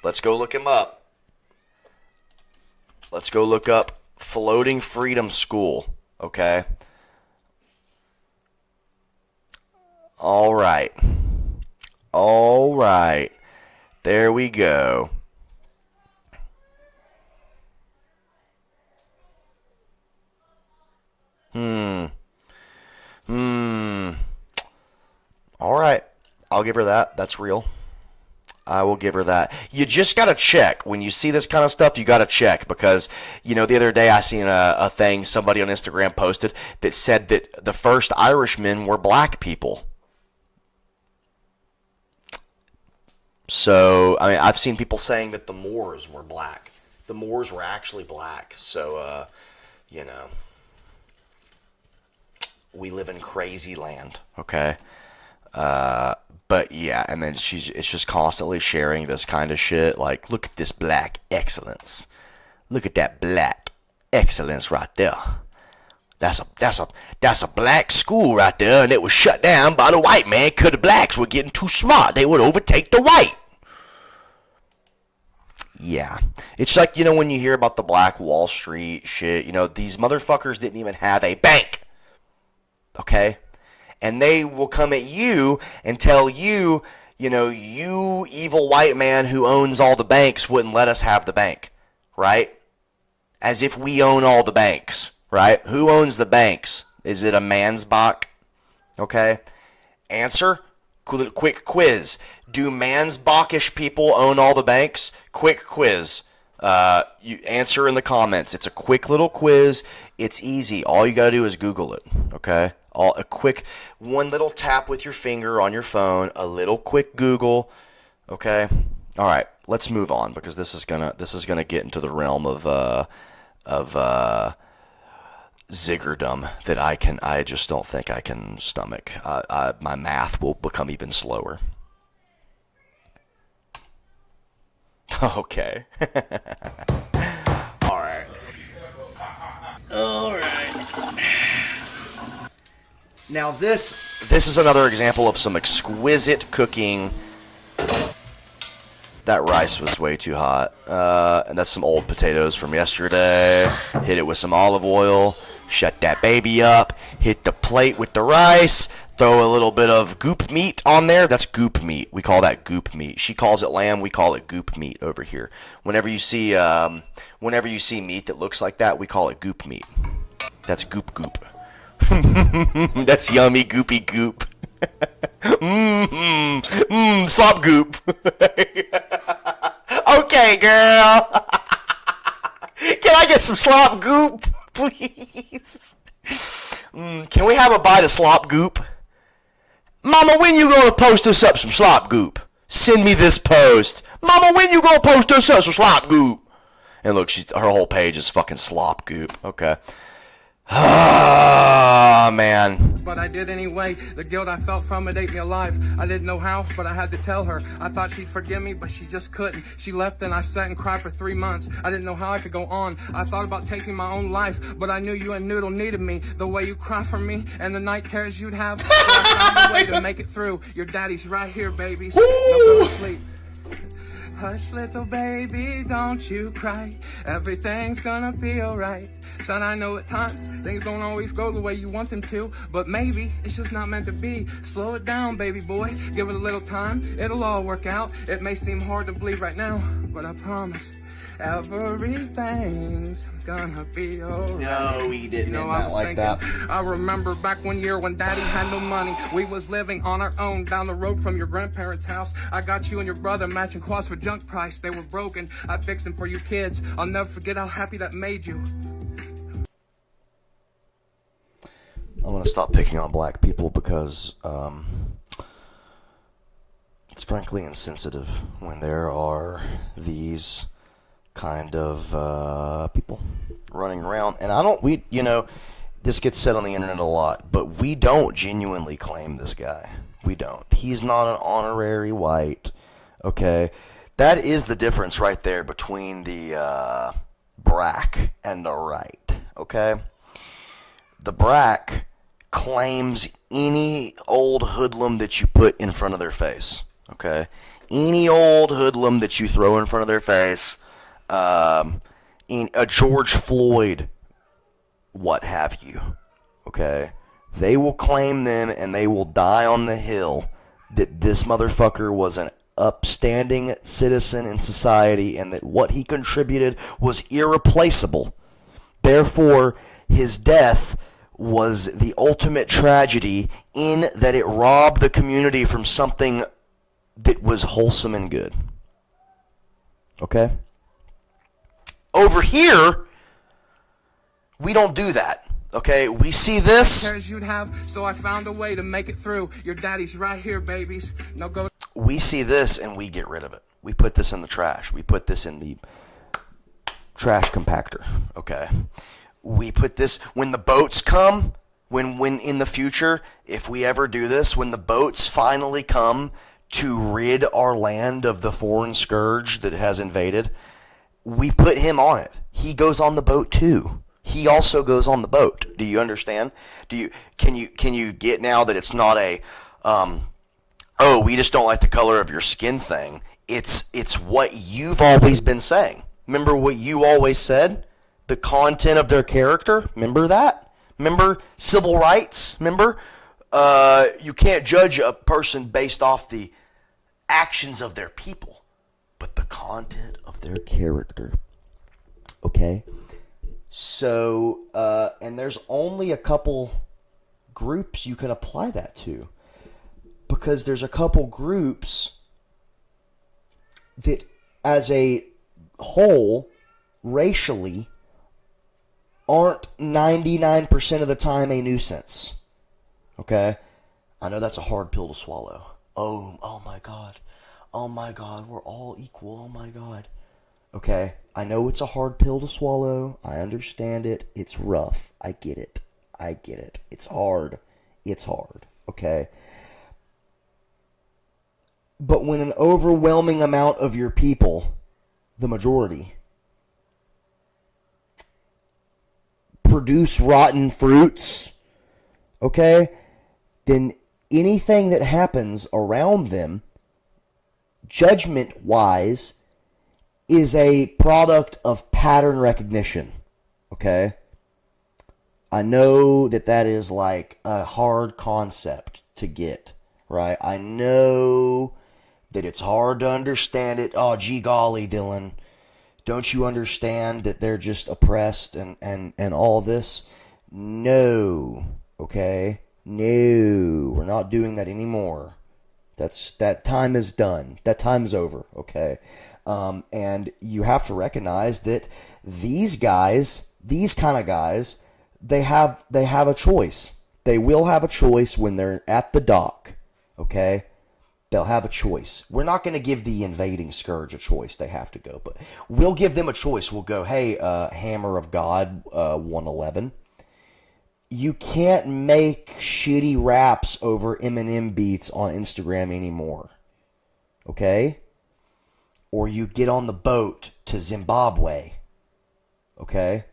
A: Let's go look him up. Let's go look up Floating Freedom School, okay? All right. There we go. All right. I'll give her that. That's real. I will give her that. You just got to check. When you see this kind of stuff, you got to check. Because, the other day I seen a thing somebody on Instagram posted that said that the first Irishmen were black people. So, I've seen people saying that the Moors were black. The Moors were actually black. So, we live in crazy land, okay? But yeah, and then it's just constantly sharing this kind of shit. Like, look at this black excellence. Look at that black excellence right there. That's a black school right there, and it was shut down by the white man because the blacks were getting too smart. They would overtake the white. Yeah. It's like, when you hear about the Black Wall Street shit, these motherfuckers didn't even have a bank. Okay? And they will come at you and tell you, you evil white man who owns all the banks wouldn't let us have the bank, right? As if we own all the banks, right? Who owns the banks? Is it a Mansbach? Okay. Answer, quick quiz. Do Mansbachish people own all the banks? Quick quiz. You answer in the comments. It's a quick little quiz. It's easy. All you got to do is Google it, okay? A quick one little tap with your finger on your phone, a little quick Google, okay? All right, let's move on because this is gonna get into the realm of ziggerdom that I just don't think I can stomach. My math will become even slower. Okay. All right. Now this is another example of some exquisite cooking. That rice was way too hot. And that's some old potatoes from yesterday. Hit it with some olive oil. Shut that baby up. Hit the plate with the rice. Throw a little bit of goop meat on there. That's goop meat. We call that goop meat. She calls it lamb. We call it goop meat over here. Whenever you see meat that looks like that, we call it goop meat. That's goop goop. That's yummy goopy goop. Slop goop. Okay, girl. Can I get some slop goop, please? Can we have a bite of slop goop? Mama, when you gonna post us up some slop goop? Send me this post. Mama, when you gonna post us up some slop goop? And look, her whole page is fucking slop goop. Okay. Ah, man.
R: But I did anyway. The guilt I felt from it ate me alive. I didn't know how, but I had to tell her. I thought she'd forgive me, but she just couldn't. She left and I sat and cried for 3 months. I didn't know how I could go on. I thought about taking my own life, but I knew you and Noodle needed me. The way you cry for me and the night terrors you'd have. So I found a way to make it through. Your daddy's right here, babies. Now go to sleep. Hush, little baby, don't you cry. Everything's gonna be alright. Son, I know at times things don't always go the way you want them to, but maybe it's just not meant to be. Slow it down, baby boy. Give it a little time. It'll all work out. It may seem hard to believe right now, but I promise everything's gonna be alright.
A: No, he didn't end that like that.
R: I remember back one year when Daddy had no money. We was living on our own down the road from your grandparents' house. I got you and your brother matching clothes for junk price. They were broken. I fixed them for you kids. I'll never forget how happy that made you.
A: I'm going to stop picking on black people because it's frankly insensitive when there are these kind of people running around. And this gets said on the internet a lot, but we don't genuinely claim this guy. We don't. He's not an honorary white, okay? That is the difference right there between the brack and the right, okay? The brack claims any old hoodlum that you put in front of their face, okay? Any old hoodlum that you throw in front of their face, in a George Floyd, what have you, okay? They will claim them and they will die on the hill that this motherfucker was an upstanding citizen in society and that what he contributed was irreplaceable. Therefore, his death was the ultimate tragedy in that it robbed the community from something that was wholesome and good. Okay? Over here, we don't do that. Okay, we see this.
R: You'd have, so I found a way to make it through. Your daddy's right here, babies. Now go.
A: We see this and we get rid of it. We put this in the trash. We put this in the trash compactor. Okay. We put this when the boats come, when in the future, if we ever do this, when the boats finally come to rid our land of the foreign scourge that has invaded, we put him on it. He goes on the boat too. He also goes on the boat. Do you understand? Can you get now that it's not a oh, we just don't like the color of your skin thing. It's what you've always been saying. Remember what you always said? The content of their character? Remember that? Remember civil rights? Remember? You can't judge a person based off the actions of their people, but the content of their character. Okay? So, and there's only a couple groups you can apply that to. Because there's a couple groups that, as a whole, racially, aren't 99% of the time a nuisance. Okay? I know that's a hard pill to swallow. Oh my God. Oh my God, we're all equal. Oh my God. Okay? I know it's a hard pill to swallow. I understand it. It's rough. I get it. It's hard. Okay? But when an overwhelming amount of your people, the majority, produce rotten fruits, okay, then anything that happens around them, judgment-wise, is a product of pattern recognition, okay? I know that is like a hard concept to get, right? I know that it's hard to understand it. Oh, gee golly, Dylan. Don't you understand that they're just oppressed and all this? No, okay? No, we're not doing that anymore. That time is done. That time is over, okay? And you have to recognize that these guys, these kind of guys, they have a choice. They will have a choice when they're at the dock, okay? They'll have a choice. We're not going to give the invading scourge a choice. They have to go. But we'll give them a choice. We'll go, hey, Hammer of God 111. You can't make shitty raps over Eminem beats on Instagram anymore. Okay? Or you get on the boat to Zimbabwe. Okay?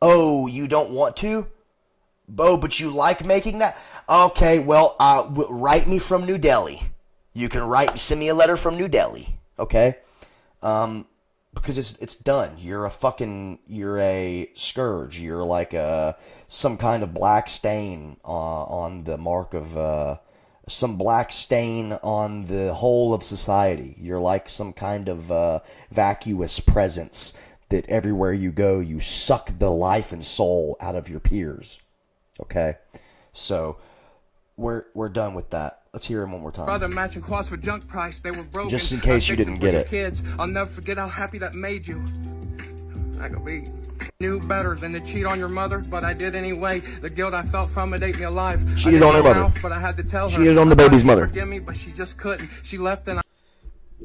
A: Oh, you don't want to? Oh, but you like making that? Okay, well, write me from New Delhi. You can send me a letter from New Delhi, okay? Because it's done. You're a scourge. You're like some kind of black stain on the mark of, some black stain on the whole of society. You're like some kind of vacuous presence that everywhere you go, you suck the life and soul out of your peers, okay? So, we're done with that. Let's hear him one more time.
R: Brother, matching cloths for junk price. They were broken.
A: Just in case you didn't get it.
R: Kids, I'll never forget how happy that made you. I could be. Knew better than to cheat on your mother, but I did anyway. The guilt I felt from it ate me alive.
A: Cheated on her mother.
R: But I had to tell her.
A: Cheated on the baby's mother.
R: Forgive me, but she just couldn't. She left and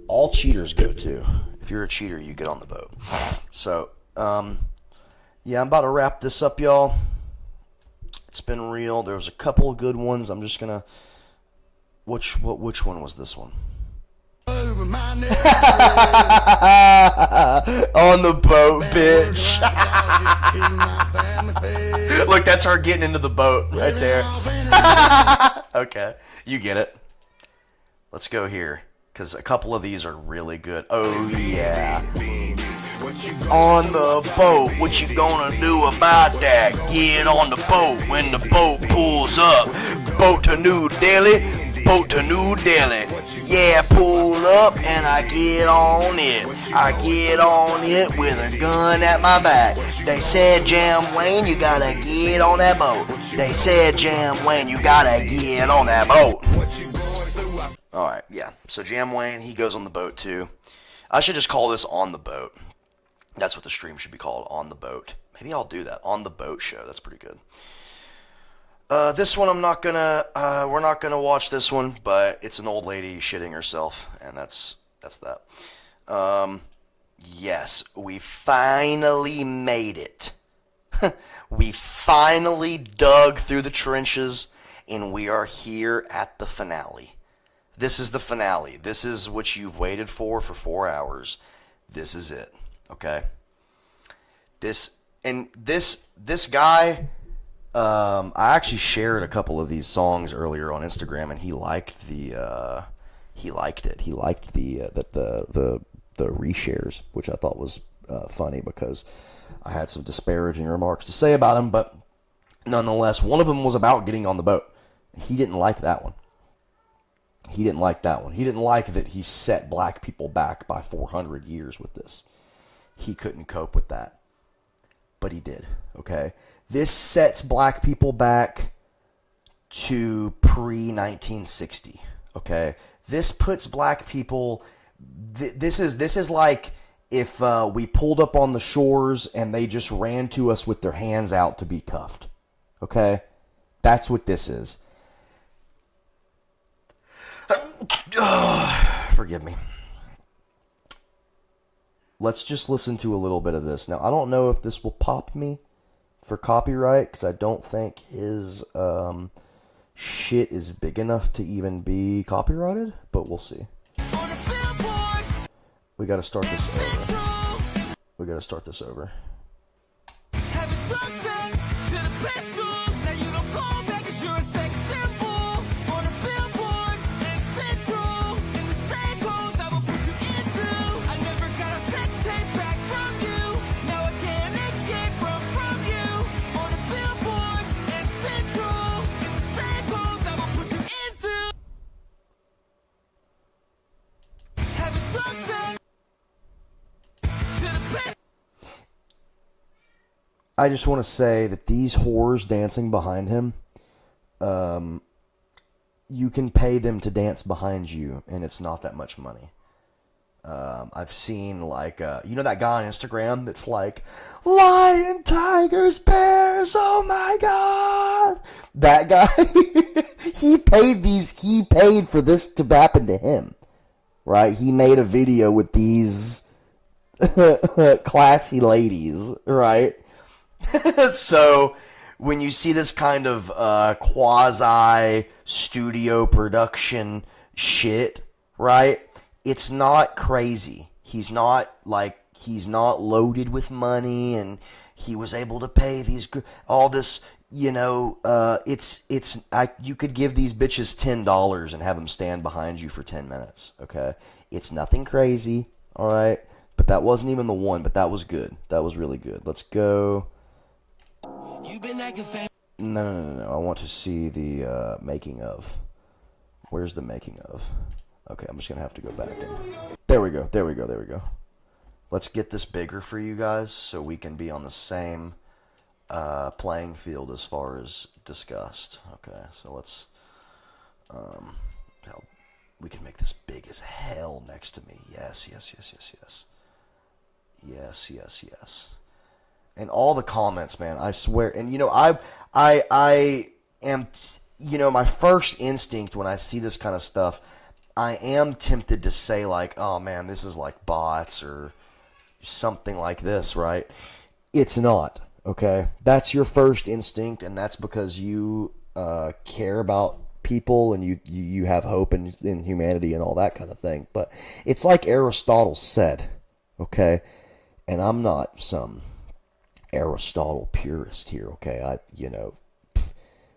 A: all cheaters go to. If you're a cheater, you get on the boat. So, yeah, I'm about to wrap this up, y'all. It's been real. There was a couple of good ones. I'm just gonna. Which one was this one? On the boat, bitch. Look, that's her getting into the boat right there. Okay, you get it. Let's go here, because a couple of these are really good. Oh, yeah. On the boat, what you gonna do about that? Get on the boat when the boat pulls up. Boat to New Delhi, boat to New Delhi. Yeah, pull up and I get on it. I get on it with a gun at my back. They said, Jam Wayne, you gotta get on that boat. They said, Jam Wayne, you gotta get on that boat. Alright, yeah. So Jam Wayne, he goes on the boat too. I should just call this On the Boat. That's what the stream should be called, On the Boat. Maybe I'll do that. On the Boat show. That's pretty good. This one I'm not gonna, we're not gonna watch this one, but it's an old lady shitting herself, and that's that. Yes, we finally made it. We finally dug through the trenches, and we are here at the finale. This is the finale. This is what you've waited for 4 hours. This is it. Okay? This guy, I actually shared a couple of these songs earlier on Instagram, and he liked it. He liked the reshares, which I thought was funny because I had some disparaging remarks to say about him, but nonetheless, one of them was about getting on the boat. He didn't like that one. He didn't like that one. He didn't like that he set black people back by 400 years with this. He couldn't cope with that. But he did, okay? This sets black people back to pre-1960, okay? This puts black people... This is like if we pulled up on the shores and they just ran to us with their hands out to be cuffed, okay? That's what this is. Forgive me. Let's just listen to a little bit of this. Now, I don't know if this will pop me for copyright, because I don't think his shit is big enough to even be copyrighted, but we'll see. We gotta start this over. I just want to say that these whores dancing behind him, you can pay them to dance behind you, and it's not that much money. I've seen, like, you know that guy on Instagram that's like, lion, tigers, bears, oh my god! That guy, he paid for this to happen to him, right? He made a video with these classy ladies, right? So, when you see this kind of quasi-studio production shit, right, it's not crazy. He's not loaded with money, and he was able to pay all this, you know, you could give these bitches $10 and have them stand behind you for 10 minutes, okay? It's nothing crazy, alright? But that wasn't even the one, but that was good. That was really good. Let's go... No. I want to see the making of. Where's the making of? Okay, I'm just going to have to go back. There we go. Let's get this bigger for you guys so we can be on the same playing field as far as discussed. Okay, so let's... we can make this big as hell next to me. Yes. And all the comments, man, I swear. And, you know, I am, you know, my first instinct when I see this kind of stuff, I am tempted to say, like, oh, man, this is like bots or something like this, right? It's not, okay? That's your first instinct, and that's because you care about people and you have hope in humanity and all that kind of thing. But it's like Aristotle said, okay? And I'm not some Aristotle purist here, okay?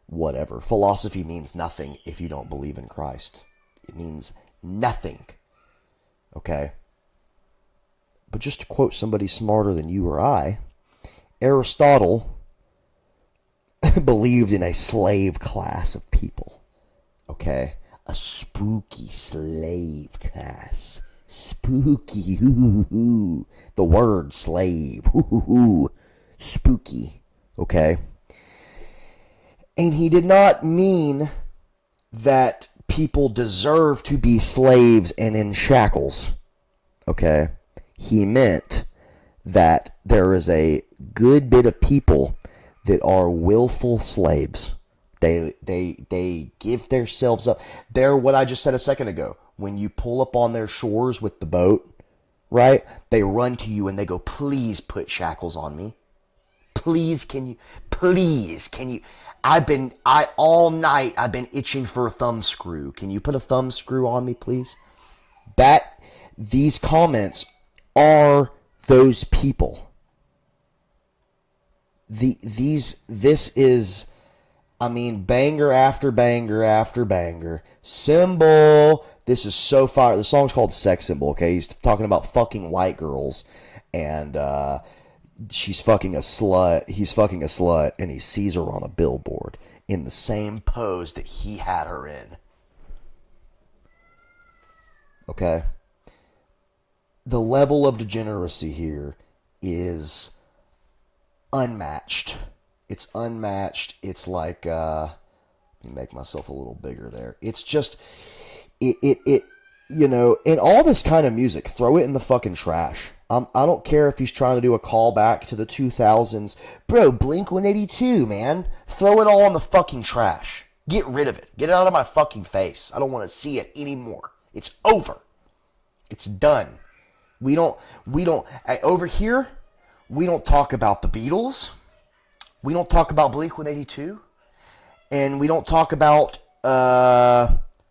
A: Whatever. Philosophy means nothing if you don't believe in Christ. It means nothing, okay? But just to quote somebody smarter than you or I, Aristotle believed in a slave class of people, okay? A spooky slave class. Spooky, hoo. The word slave, hoo. Spooky, okay? And he did not mean that people deserve to be slaves and in shackles, okay? He meant that there is a good bit of people that are willful slaves. They give themselves up. They're what I just said a second ago. When you pull up on their shores with the boat, right? They run to you and they go, please put shackles on me. Please, can you? All night I've been itching for a thumb screw. Can you put a thumb screw on me, please? These comments are those people. This is, banger after banger after banger. Symbol. This is so fire. The song's called Sex Symbol, okay? He's talking about fucking white girls, and she's fucking a slut. He's fucking a slut, and he sees her on a billboard in the same pose that he had her in. Okay? The level of degeneracy here is unmatched. It's unmatched. It's like, let me make myself a little bigger there. It's just, in all this kind of music, throw it in the fucking trash. I don't care if he's trying to do a callback to the 2000s. Bro, Blink-182, man. Throw it all in the fucking trash. Get rid of it. Get it out of my fucking face. I don't want to see it anymore. It's over. It's done. Over here, we don't talk about the Beatles. We don't talk about Blink-182. And we don't talk about,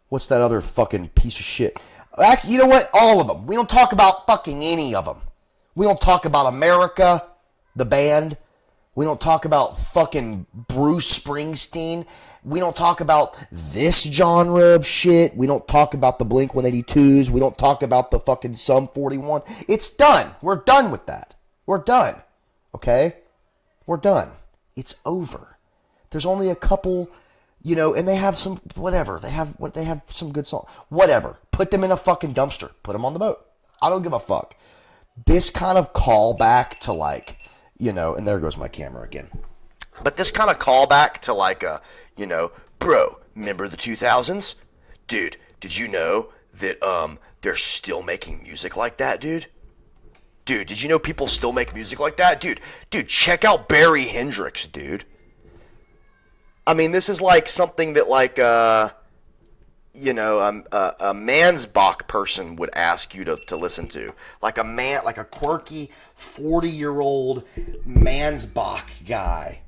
A: what's that other fucking piece of shit? Actually, you know what? All of them. We don't talk about fucking any of them. We don't talk about America, the band. We don't talk about fucking Bruce Springsteen. We don't talk about this genre of shit. We don't talk about the Blink-182s. We don't talk about the fucking Sum 41. It's done. We're done with that. We're done. Okay? We're done. It's over. There's only a couple, and they have some, whatever. They have some good songs. Whatever. Put them in a fucking dumpster. Put them on the boat. I don't give a fuck. This kind of callback to and there goes my camera again. But this kind of callback to bro, remember the 2000s? Dude, did you know that they're still making music like that, dude? Dude, did you know people still make music like that? Dude, check out Barry Hendrix, dude. This is like something that a Mansbach person would ask you to listen to. Like a quirky 40-year-old Mansbach guy.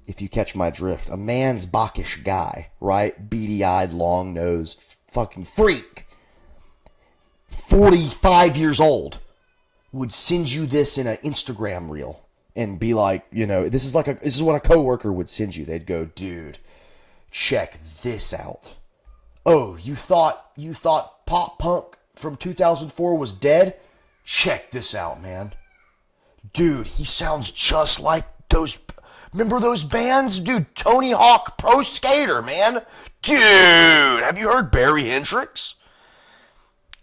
A: If you catch my drift. A Mansbachish guy, right? Beady-eyed, long-nosed, fucking freak. 45 years old. Would send you this in an Instagram reel. And be like, this is what a coworker would send you. They'd go, dude, check this out. Oh, you thought pop punk from 2004 was dead? Check this out, man. Dude, he sounds just like those. Remember those bands? Dude, Tony Hawk Pro Skater, man. Dude, have you heard Barry Hendrix?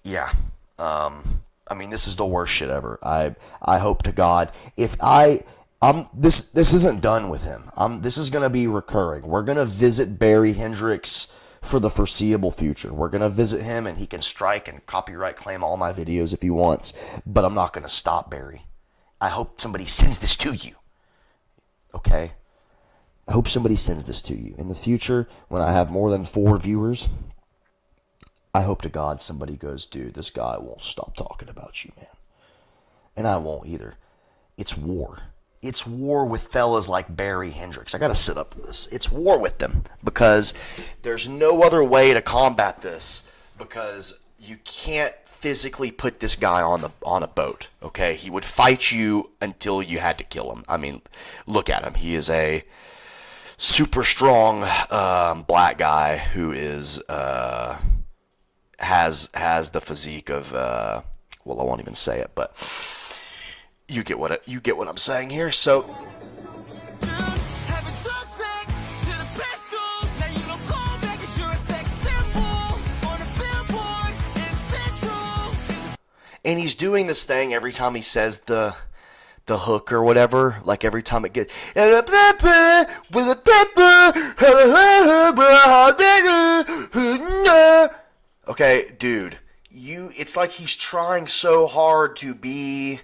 A: Yeah. This is the worst shit ever. I hope to God, if this isn't done with him. This is gonna be recurring. We're gonna visit Barry Hendrix for the foreseeable future. We're gonna visit him, and he can strike and copyright claim all my videos if he wants. But I'm not gonna stop Barry. I hope somebody sends this to you. Okay? I hope somebody sends this to you in the future when I have more than 4 viewers. I hope to God somebody goes, dude, this guy won't stop talking about you, man. And I won't either. It's war. it's war with fellas like Barry Hendricks. I gotta sit up for this. It's war with them because there's no other way to combat this because you can't physically put this guy on a boat. Okay, he would fight you until you had to kill him. I mean, look at him. He is a super strong black guy who is has the physique of well, I won't even say it, but you get what I'm saying here. So and he's doing this thing every time he says the hook or whatever, like every time it gets okay, dude, it's like he's trying so hard to be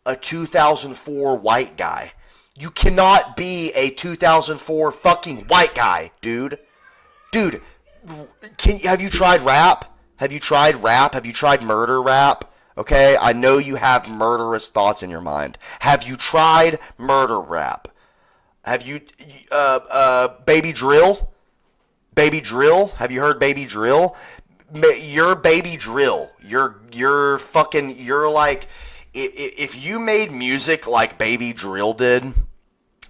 A: a 2004 white guy. You cannot be a 2004 fucking white guy, dude. Dude, have you tried rap? Have you tried rap? Have you tried murder rap? Okay, I know you have murderous thoughts in your mind. Have you tried murder rap? Have you, Baby Drill? Baby Drill? Have you heard Baby Drill? You're Baby Drill. You're fucking, you're like, if you made music like Baby Drill did,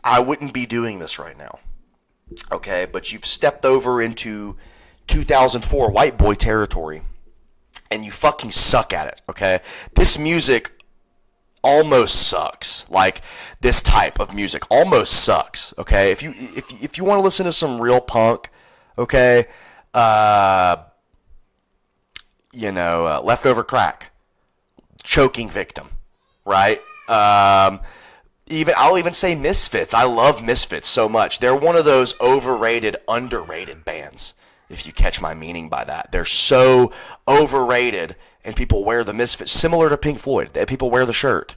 A: I wouldn't be doing this right now. Okay, but you've stepped over into 2004 white boy territory. And you fucking suck at it, okay? This music almost sucks. Like, this type of music almost sucks, okay? If you want to listen to some real punk, okay, Leftover Crack, Choking Victim, right? I'll even say Misfits. I love Misfits so much. They're one of those overrated, underrated bands. If you catch my meaning by that. They're so overrated, and people wear the Misfits, similar to Pink Floyd. People wear the shirt,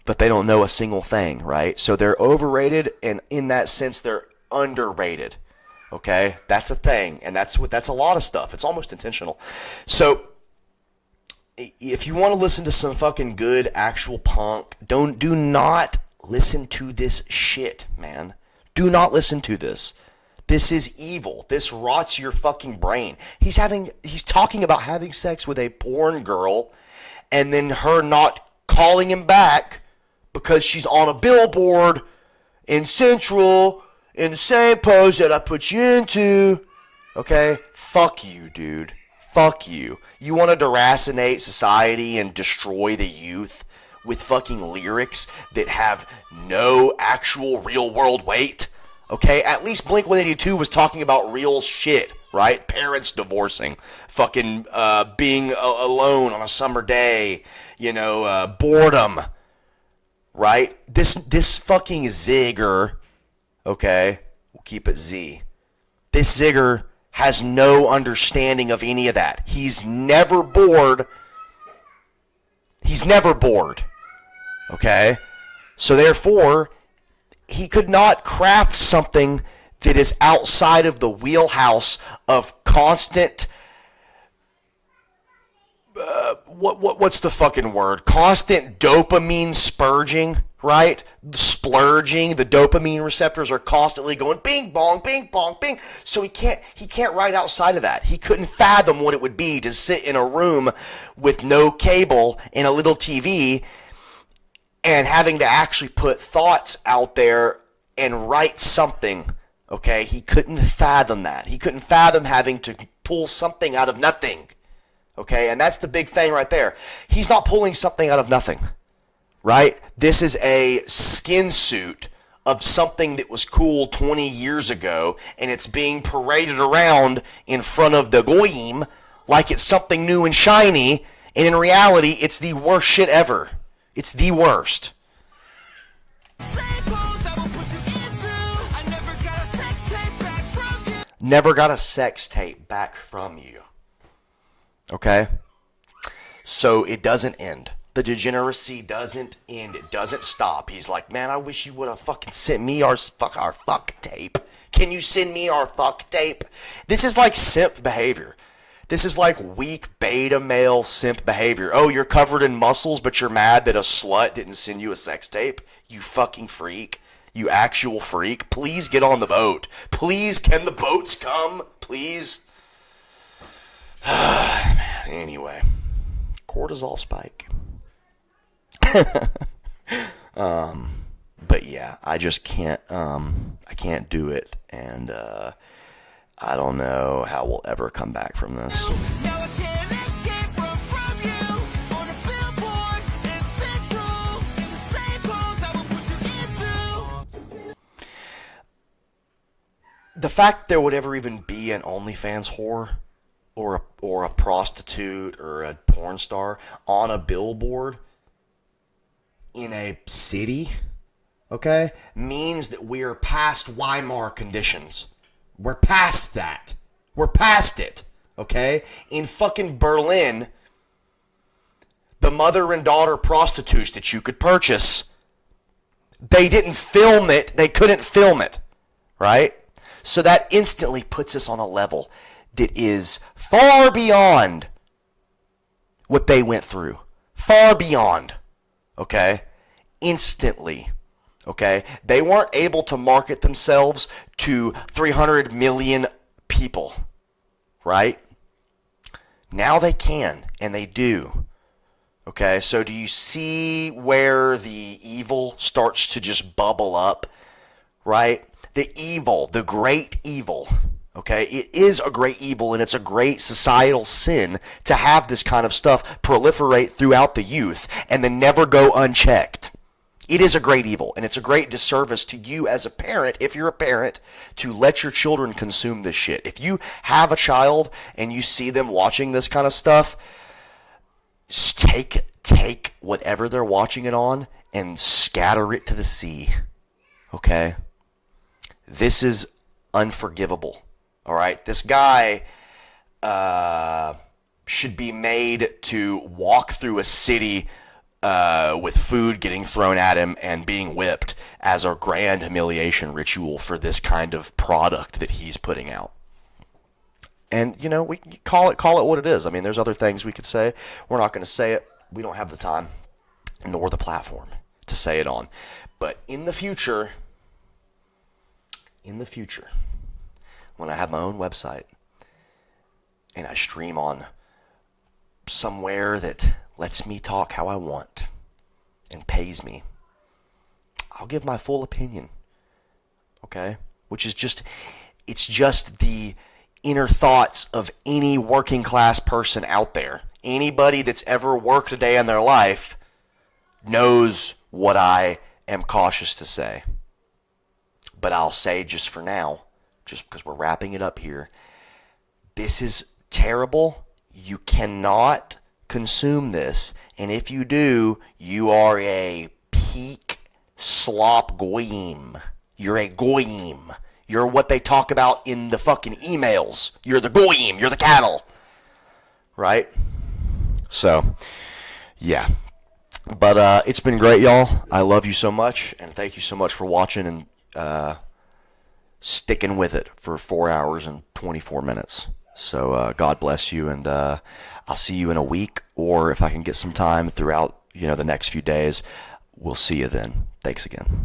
A: but they don't know a single thing, right? So they're overrated, and in that sense, they're underrated, okay? That's a thing, and that's a lot of stuff. It's almost intentional. So if you want to listen to some fucking good actual punk, do not listen to this shit, man. Do not listen to this. This is evil. This rots your fucking brain. He's talking about having sex with a porn girl and then her not calling him back because she's on a billboard in Central in the same pose that I put you into. Okay? Fuck you, dude. Fuck you. You want to deracinate society and destroy the youth with fucking lyrics that have no actual real world weight? Okay, at least Blink-182 was talking about real shit, right? Parents divorcing, fucking being alone on a summer day, boredom, right? This fucking Zigger, okay, we'll keep it Z. This Zigger has no understanding of any of that. He's never bored. He's never bored, okay? So therefore, he could not craft something that is outside of the wheelhouse of constant, what's the fucking word? Constant dopamine spurging, right? Splurging. The dopamine receptors are constantly going bing bong, bing bong, bing. So he can't write outside of that. He couldn't fathom what it would be to sit in a room with no cable and a little TV and having to actually put thoughts out there and write something, okay? He couldn't fathom that. He couldn't fathom having to pull something out of nothing, okay? And that's the big thing right there. He's not pulling something out of nothing, right? This is a skin suit of something that was cool 20 years ago, and it's being paraded around in front of the goyim like it's something new and shiny, and in reality, it's the worst shit ever. It's the worst. Never got a sex tape back from you. Okay? So it doesn't end. The degeneracy doesn't end. It doesn't stop. He's like, man, I wish you would have fucking sent me our fuck tape. Can you send me our fuck tape? This is like simp behavior. This is like weak beta male simp behavior. Oh, you're covered in muscles, but you're mad that a slut didn't send you a sex tape? You fucking freak. You actual freak. Please get on the boat. Please, can the boats come? Please. Anyway. Cortisol spike. But yeah, I just can't, I can't do it. And, I don't know how we'll ever come back from this. The fact there would ever even be an OnlyFans whore or a prostitute or a porn star on a billboard in a city, okay, means that we're past Weimar conditions. We're past that. We're past it, okay? In fucking Berlin, the mother and daughter prostitutes that you could purchase, they didn't film it. They couldn't film it, right? So that instantly puts us on a level that is far beyond what they went through. Far beyond, okay? Instantly. Okay? They weren't able to market themselves to 300 million people, right? Now they can, and they do. Okay? So do you see where the evil starts to just bubble up, right? The evil, the great evil, okay? It is a great evil, and it's a great societal sin to have this kind of stuff proliferate throughout the youth and then never go unchecked. It is a great evil, and it's a great disservice to you as a parent, if you're a parent, to let your children consume this shit. If you have a child and you see them watching this kind of stuff, take whatever they're watching it on and scatter it to the sea. Okay? This is unforgivable. All right? This guy should be made to walk through a city with food getting thrown at him and being whipped as a grand humiliation ritual for this kind of product that he's putting out. And, you know, we call it what it is. I mean, there's other things we could say. We're not going to say it. We don't have the time nor the platform to say it on. But in the future, when I have my own website and I stream on somewhere that lets me talk how I want and pays me, I'll give my full opinion, okay? Which is it's just the inner thoughts of any working class person out there. Anybody that's ever worked a day in their life knows what I am cautious to say. But I'll say just for now, just because we're wrapping it up here, this is terrible. You cannot consume this, and if you do, you are a peak slop goyim. You're a goyim. You're what they talk about in the fucking emails. You're the goyim. You're the cattle. Right? So, yeah. But it's been great, y'all. I love you so much, and thank you so much for watching and sticking with it for 4 hours and 24 minutes. So God bless you, and I'll see you in a week, or if I can get some time throughout, the next few days, we'll see you then. Thanks again.